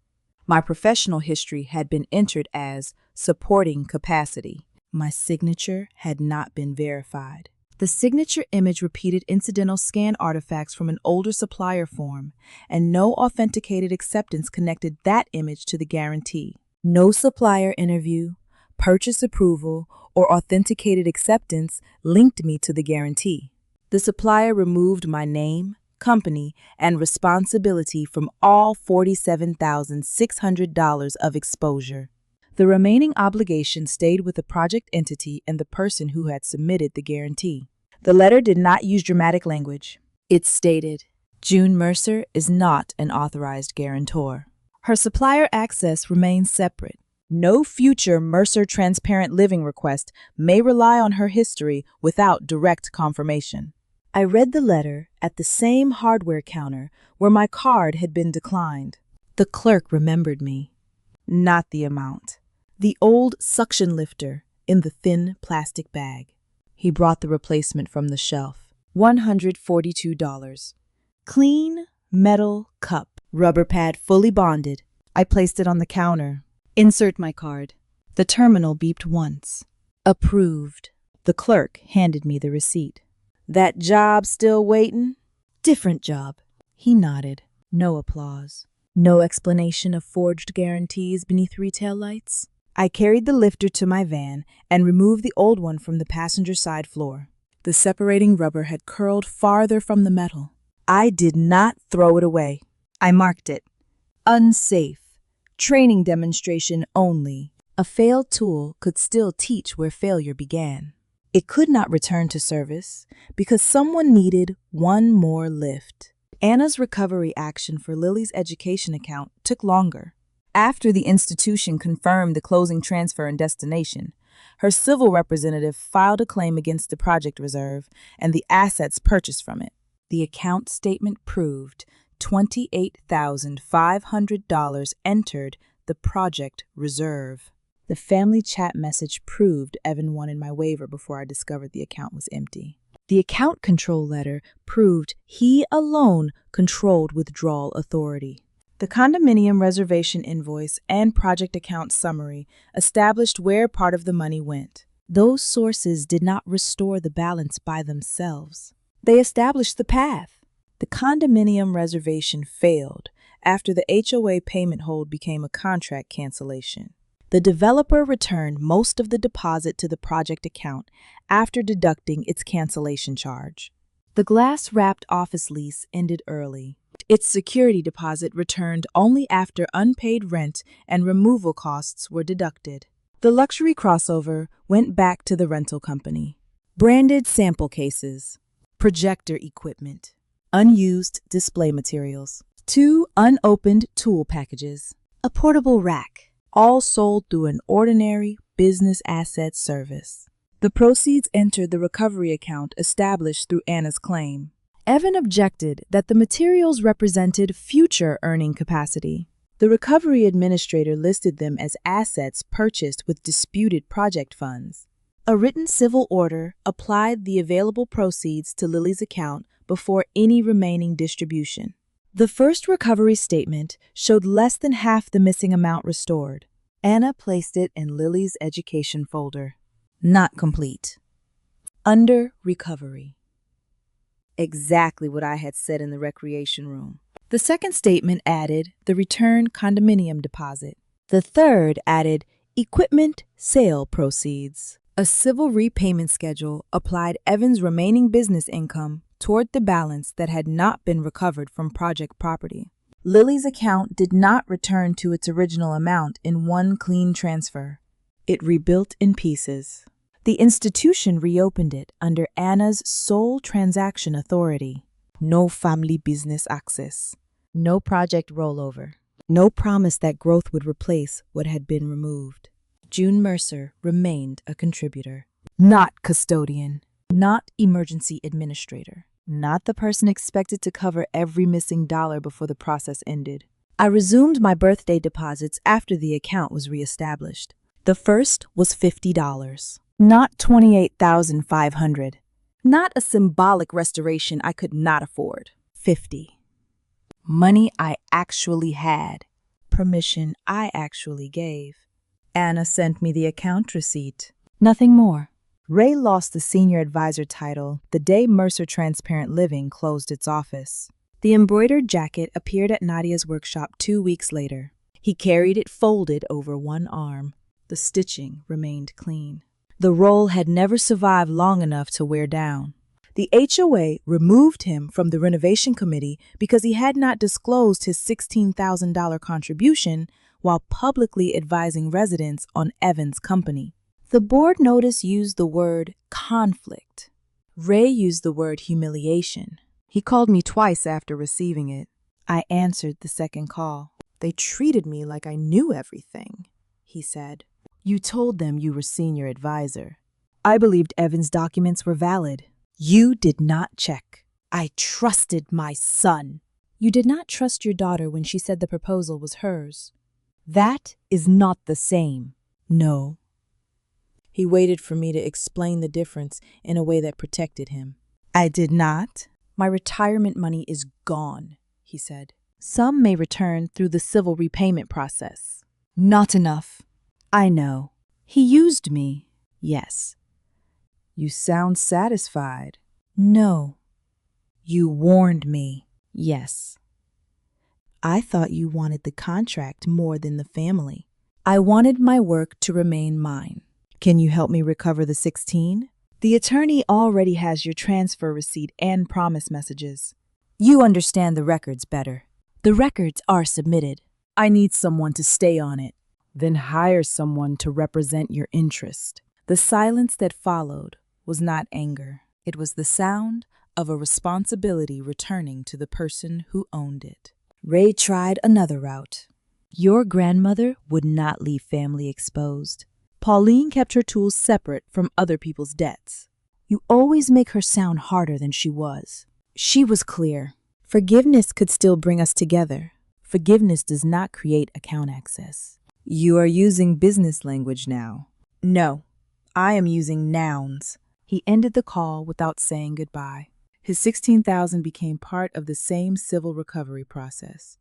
My professional history had been entered as supporting capacity. My signature had not been verified. The signature image repeated incidental scan artifacts from an older supplier form, and no authenticated acceptance connected that image to the guarantee. No supplier interview, purchase approval, or authenticated acceptance linked me to the guarantee. The supplier removed my name, company, and responsibility from all $47,600 of exposure. The remaining obligation stayed with the project entity and the person who had submitted the guarantee. The letter did not use dramatic language. It stated, June Mercer is not an authorized guarantor. Her supplier access remains separate. No future Mercer Transparent Living request may rely on her history without direct confirmation. I read the letter at the same hardware counter where my card had been declined. The clerk remembered me. Not the amount. The old suction lifter in the thin plastic bag. He brought the replacement from the shelf. $142. Clean metal cup. Rubber pad fully bonded. I placed it on the counter. Insert my card. The terminal beeped once. Approved. The clerk handed me the receipt. That job still waiting? Different job. He nodded. No applause. No explanation of forged guarantees beneath retail lights. I carried the lifter to my van and removed the old one from the passenger side floor. The separating rubber had curled farther from the metal. I did not throw it away. I marked it. Unsafe. Training demonstration only. A failed tool could still teach where failure began. It could not return to service because someone needed one more lift. Anna's recovery action for Lily's education account took longer. After the institution confirmed the closing transfer and destination, her civil representative filed a claim against the project reserve and the assets purchased from it. The account statement proved $28,500 entered the project reserve. The family chat message proved Evan wanted my waiver before I discovered the account was empty. The account control letter proved he alone controlled withdrawal authority. The condominium reservation invoice and project account summary established where part of the money went. Those sources did not restore the balance by themselves. They established the path. The condominium reservation failed after the HOA payment hold became a contract cancellation. The developer returned most of the deposit to the project account after deducting its cancellation charge. The glass-wrapped office lease ended early. Its security deposit returned only after unpaid rent and removal costs were deducted. The luxury crossover went back to the rental company. Branded sample cases, projector equipment, unused display materials, 2 unopened tool packages, a portable rack, all sold through an ordinary business asset service. The proceeds entered the recovery account established through Anna's claim. Evan objected that the materials represented future earning capacity. The recovery administrator listed them as assets purchased with disputed project funds. A written civil order applied the available proceeds to Lily's account before any remaining distribution. The first recovery statement showed less than half the missing amount restored. Anna placed it in Lily's education folder. Not complete. Under recovery. Exactly what I had said in the recreation room. The second statement added the return condominium deposit. The third added equipment sale proceeds. A civil repayment schedule applied Evan's remaining business income toward the balance that had not been recovered from project property. Lily's account did not return to its original amount in one clean transfer. It rebuilt in pieces. The institution reopened it under Anna's sole transaction authority. No family business access. No project rollover. No promise that growth would replace what had been removed. June Mercer remained a contributor. Not custodian. Not emergency administrator. Not the person expected to cover every missing dollar before the process ended. I resumed my birthday deposits after the account was reestablished. The first was $50. Not $28,500. Not a symbolic restoration I could not afford. $50. Money I actually had. Permission I actually gave. Anna sent me the account receipt. Nothing more. Ray lost the senior advisor title the day Mercer Transparent Living closed its office. The embroidered jacket appeared at Nadia's workshop 2 weeks later. He carried it folded over one arm. The stitching remained clean. The roll had never survived long enough to wear down. The HOA removed him from the renovation committee because he had not disclosed his $16,000 contribution while publicly advising residents on Evan's company. The board notice used the word conflict. Ray used the word humiliation. He called me twice after receiving it. I answered the second call. They treated me like I knew everything, he said. You told them you were senior advisor. I believed Evan's documents were valid. You did not check. I trusted my son. You did not trust your daughter when she said the proposal was hers. That is not the same. No. He waited for me to explain the difference in a way that protected him. I did not. My retirement money is gone, he said. Some may return through the civil repayment process. Not enough. I know. He used me. Yes. You sound satisfied. No. You warned me. Yes. I thought you wanted the contract more than the family. I wanted my work to remain mine. Can you help me recover the 16? The attorney already has your transfer receipt and promise messages. You understand the records better. The records are submitted. I need someone to stay on it. Then hire someone to represent your interest. The silence that followed was not anger. It was the sound of a responsibility returning to the person who owned it. Ray tried another route. Your grandmother would not leave family exposed. Pauline kept her tools separate from other people's debts. You always make her sound harder than she was. She was clear. Forgiveness could still bring us together. Forgiveness does not create account access. You are using business language now. No, I am using nouns. He ended the call without saying goodbye. His $16,000 became part of the same civil recovery process.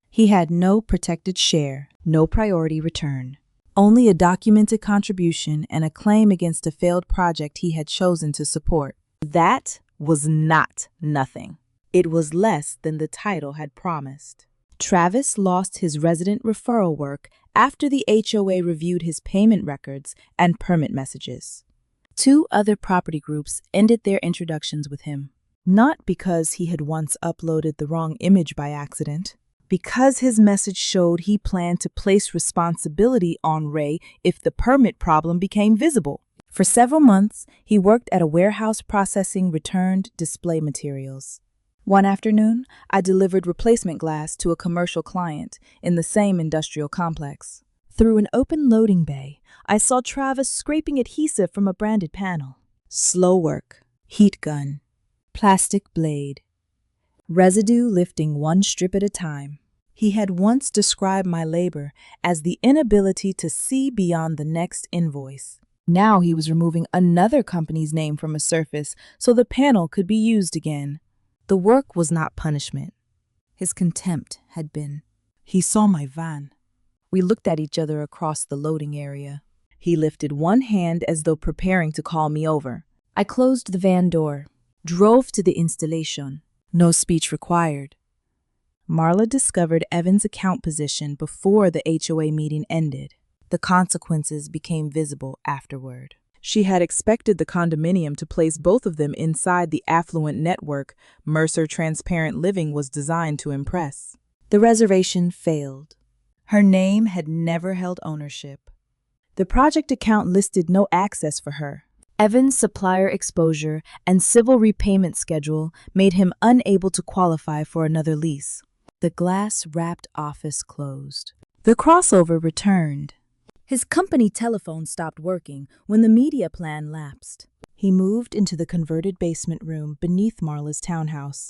He had no protected share, no priority return, only a documented contribution and a claim against a failed project he had chosen to support. That was not nothing. It was less than the title had promised. Travis lost his resident referral work after the HOA reviewed his payment records and permit messages. 2 other property groups ended their introductions with him, not because he had once uploaded the wrong image by accident, because his message showed he planned to place responsibility on Ray if the permit problem became visible. For several months, he worked at a warehouse processing returned display materials. One afternoon, I delivered replacement glass to a commercial client in the same industrial complex. Through an open loading bay, I saw Travis scraping adhesive from a branded panel. Slow work, heat gun, plastic blade, residue lifting one strip at a time. He had once described my labor as the inability to see beyond the next invoice. Now he was removing another company's name from a surface so the panel could be used again. The work was not punishment. His contempt had been. He saw my van. We looked at each other across the loading area. He lifted one hand as though preparing to call me over. I closed the van door, drove to the installation. No speech required. Marla discovered Evan's account position before the HOA meeting ended. The consequences became visible afterward. She had expected the condominium to place both of them inside the affluent network Mercer Transparent Living was designed to impress. The reservation failed. Her name had never held ownership. The project account listed no access for her. Evan's supplier exposure and civil repayment schedule made him unable to qualify for another lease. The glass-wrapped office closed. The crossover returned. His company telephone stopped working when the media plan lapsed. He moved into the converted basement room beneath Marla's townhouse.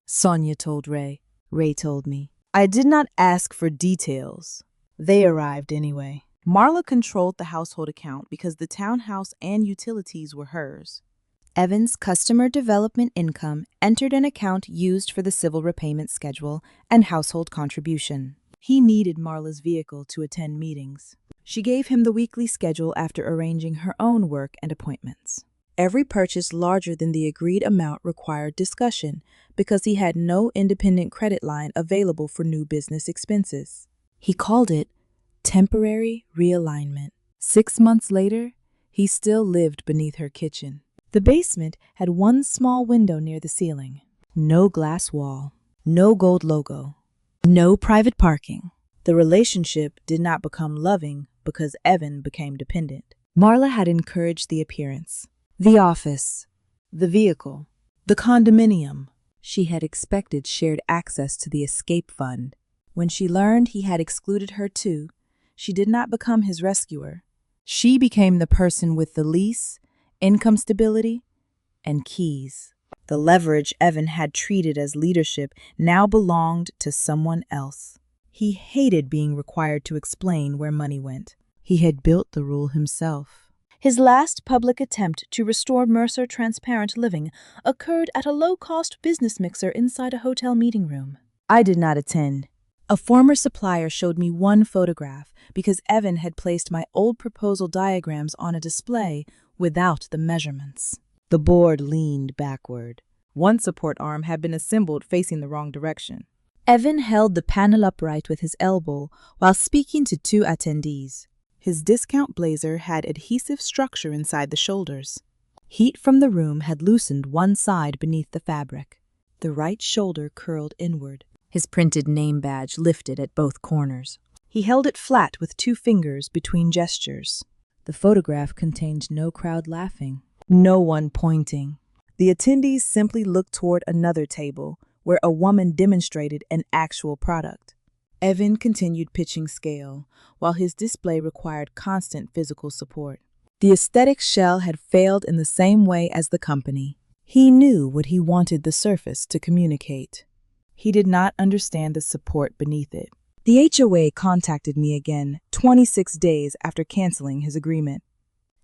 Sonia told Ray. Ray told me. I did not ask for details. They arrived anyway. Marla controlled the household account because the townhouse and utilities were hers. Evan's customer development income entered an account used for the civil repayment schedule and household contribution. He needed Marla's vehicle to attend meetings. She gave him the weekly schedule after arranging her own work and appointments. Every purchase larger than the agreed amount required discussion because he had no independent credit line available for new business expenses. He called it temporary realignment. 6 months later, he still lived beneath her kitchen. The basement had one small window near the ceiling. No glass wall, no gold logo, no private parking. The relationship did not become loving because Evan became dependent. Marla had encouraged the appearance, the office, the vehicle, the condominium. She had expected shared access to the escape fund. When she learned he had excluded her too, she did not become his rescuer. She became the person with the lease, income stability, and keys. The leverage Evan had treated as leadership now belonged to someone else. He hated being required to explain where money went. He had built the rule himself. His last public attempt to restore Mercer Transparent Living occurred at a low-cost business mixer inside a hotel meeting room. I did not attend. A former supplier showed me one photograph because Evan had placed my old proposal diagrams on a display without the measurements. The board leaned backward. One support arm had been assembled facing the wrong direction. Evan held the panel upright with his elbow while speaking to 2 attendees. His discount blazer had adhesive structure inside the shoulders. Heat from the room had loosened one side beneath the fabric. The right shoulder curled inward. His printed name badge lifted at both corners. He held it flat with 2 fingers between gestures. The photograph contained no crowd laughing, no one pointing. The attendees simply looked toward another table where a woman demonstrated an actual product. Evan continued pitching scale, while his display required constant physical support. The aesthetic shell had failed in the same way as the company. He knew what he wanted the surface to communicate. He did not understand the support beneath it. The HOA contacted me again 26 days after canceling his agreement.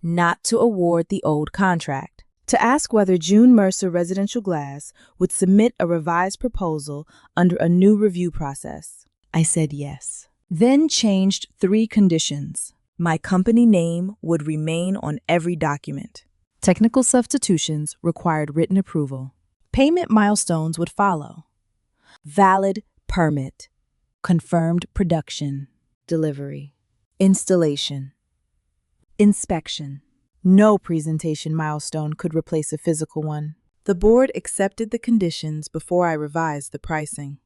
Not to award the old contract, to ask whether June Mercer Residential Glass would submit a revised proposal under a new review process. I said yes. Then changed 3 conditions. My company name would remain on every document. Technical substitutions required written approval. Payment milestones would follow. Valid permit. Confirmed production. Delivery. Installation. Inspection. No presentation milestone could replace a physical one. The board accepted the conditions before I revised the pricing.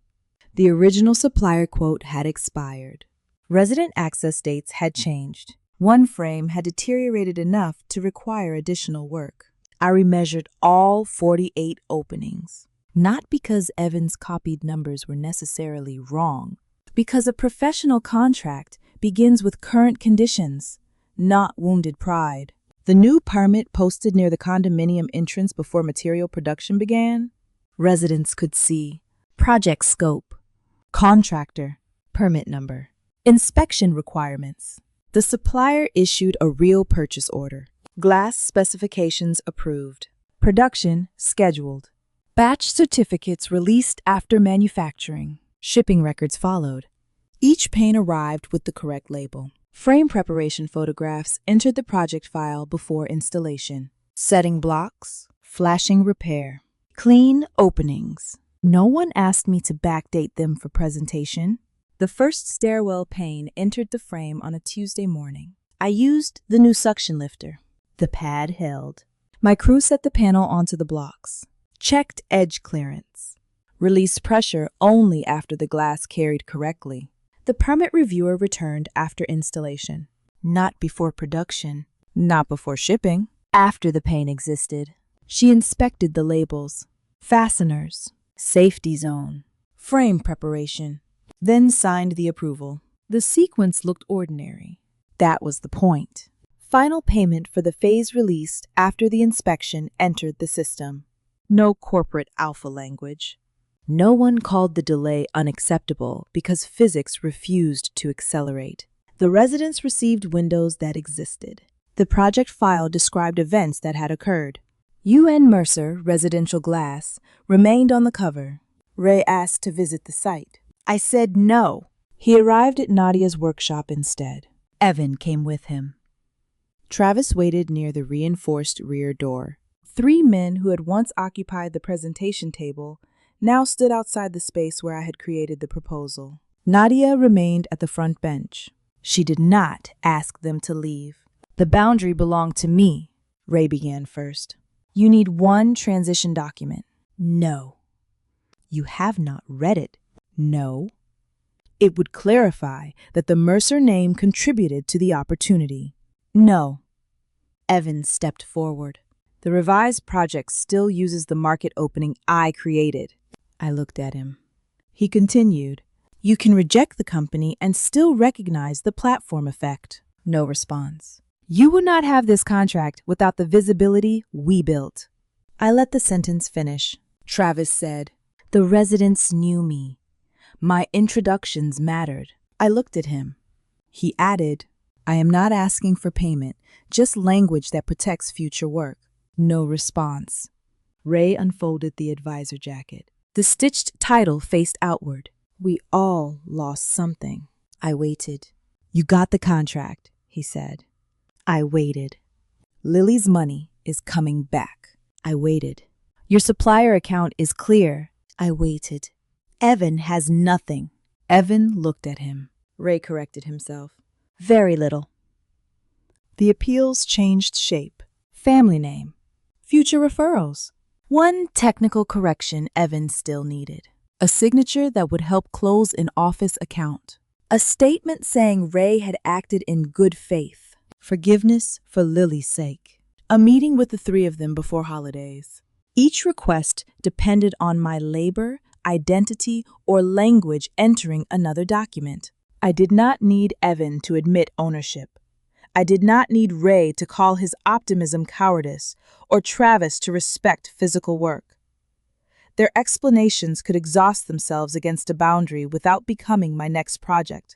The original supplier quote had expired. Resident access dates had changed. One frame had deteriorated enough to require additional work. I remeasured all 48 openings. Not because Evan's copied numbers were necessarily wrong, because a professional contract begins with current conditions, not wounded pride. The new permit posted near the condominium entrance before material production began. Residents could see project scope, contractor, permit number, inspection requirements. The supplier issued a real purchase order. Glass specifications approved. Production scheduled. Batch certificates released after manufacturing. Shipping records followed. Each pane arrived with the correct label. Frame preparation photographs entered the project file before installation. Setting blocks, flashing repair. Clean openings. No one asked me to backdate them for presentation. The first stairwell pane entered the frame on a Tuesday morning. I used the new suction lifter. The pad held. My crew set the panel onto the blocks. Checked edge clearance. Released pressure only after the glass carried correctly. The permit reviewer returned after installation. Not before production. Not before shipping. After the pane existed. She inspected the labels. Fasteners. Safety zone. Frame preparation. Then signed the approval. The sequence looked ordinary. That was the point. Final payment for the phase released after the inspection entered the system. No corporate alpha language. No one called the delay unacceptable because physics refused to accelerate. The residents received windows that existed. The project file described events that had occurred. UN Mercer Residential Glass remained on the cover. Ray asked to visit the site. I said no. He arrived at Nadia's workshop instead. Evan came with him. Travis waited near the reinforced rear door. 3 men who had once occupied the presentation table now stood outside the space where I had created the proposal. Nadia remained at the front bench. She did not ask them to leave. The boundary belonged to me, Ray began first. You need one transition document. No. You have not read it. No. It would clarify that the Mercer name contributed to the opportunity. No. Evan stepped forward. The revised project still uses the market opening I created. I looked at him. He continued, you can reject the company and still recognize the platform effect. No response. You will not have this contract without the visibility we built. I let the sentence finish. Travis said, the residents knew me. My introductions mattered. I looked at him. He added, I am not asking for payment, just language that protects future work. No response. Ray unfolded the advisor jacket. The stitched title faced outward. We all lost something. I waited. You got the contract, he said. I waited. Lily's money is coming back. I waited. Your supplier account is clear. I waited. Evan has nothing. Evan looked at him. Ray corrected himself. Very little. The appeals changed shape. Family name. Future referrals. One technical correction Evan still needed. A signature that would help close an office account. A statement saying Ray had acted in good faith. Forgiveness for Lily's sake. A meeting with the 3 of them before holidays. Each request depended on my labor, identity, or language entering another document. I did not need Evan to admit ownership. I did not need Ray to call his optimism cowardice or Travis to respect physical work. Their explanations could exhaust themselves against a boundary without becoming my next project.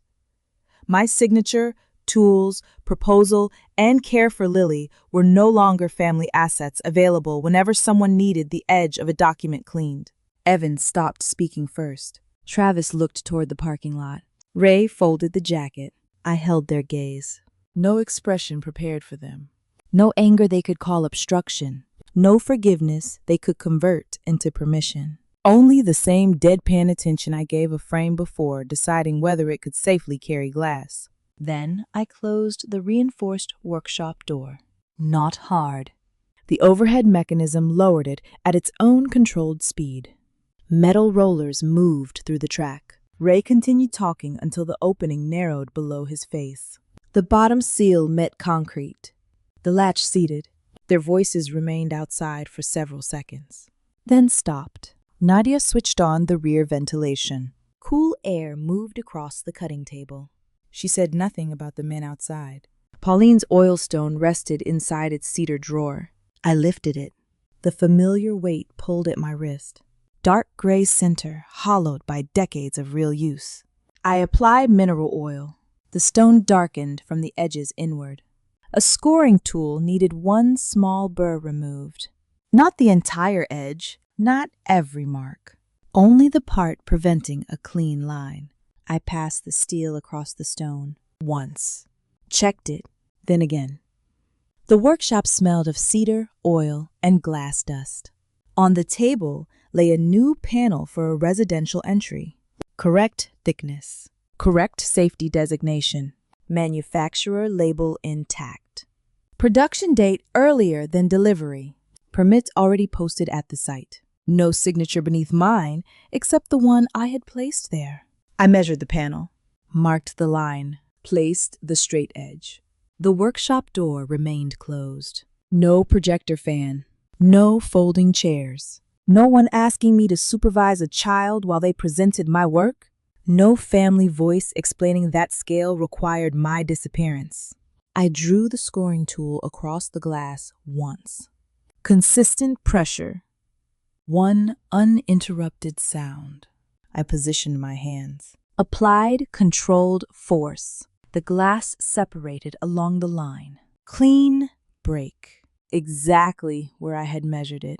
My signature, tools, proposal, and care for Lily were no longer family assets available whenever someone needed the edge of a document cleaned. Evan stopped speaking first. Travis looked toward the parking lot. Ray folded the jacket. I held their gaze. No expression prepared for them. No anger they could call obstruction. No forgiveness they could convert into permission. Only the same deadpan attention I gave a frame before, deciding whether it could safely carry glass. Then I closed the reinforced workshop door. Not hard. The overhead mechanism lowered it at its own controlled speed. Metal rollers moved through the track. Ray continued talking until the opening narrowed below his face. The bottom seal met concrete. The latch seated. Their voices remained outside for several seconds, then stopped. Nadia switched on the rear ventilation. Cool air moved across the cutting table. She said nothing about the men outside. Pauline's oilstone rested inside its cedar drawer. I lifted it. The familiar weight pulled at my wrist. Dark gray center, hollowed by decades of real use. I applied mineral oil. The stone darkened from the edges inward. A scoring tool needed one small burr removed. Not the entire edge, not every mark. Only the part preventing a clean line. I passed the steel across the stone once. Checked it, then again. The workshop smelled of cedar, oil, and glass dust. On the table lay a new panel for a residential entry. Correct thickness. Correct safety designation. Manufacturer label intact. Production date earlier than delivery. Permits already posted at the site. No signature beneath mine except the one I had placed there. I measured the panel, marked the line, placed the straight edge. The workshop door remained closed. No projector fan. No folding chairs. No one asking me to supervise a child while they presented my work. No family voice explaining that scale required my disappearance. I drew the scoring tool across the glass once. Consistent pressure. One uninterrupted sound. I positioned my hands. Applied controlled force. The glass separated along the line. Clean break. Exactly where I had measured it.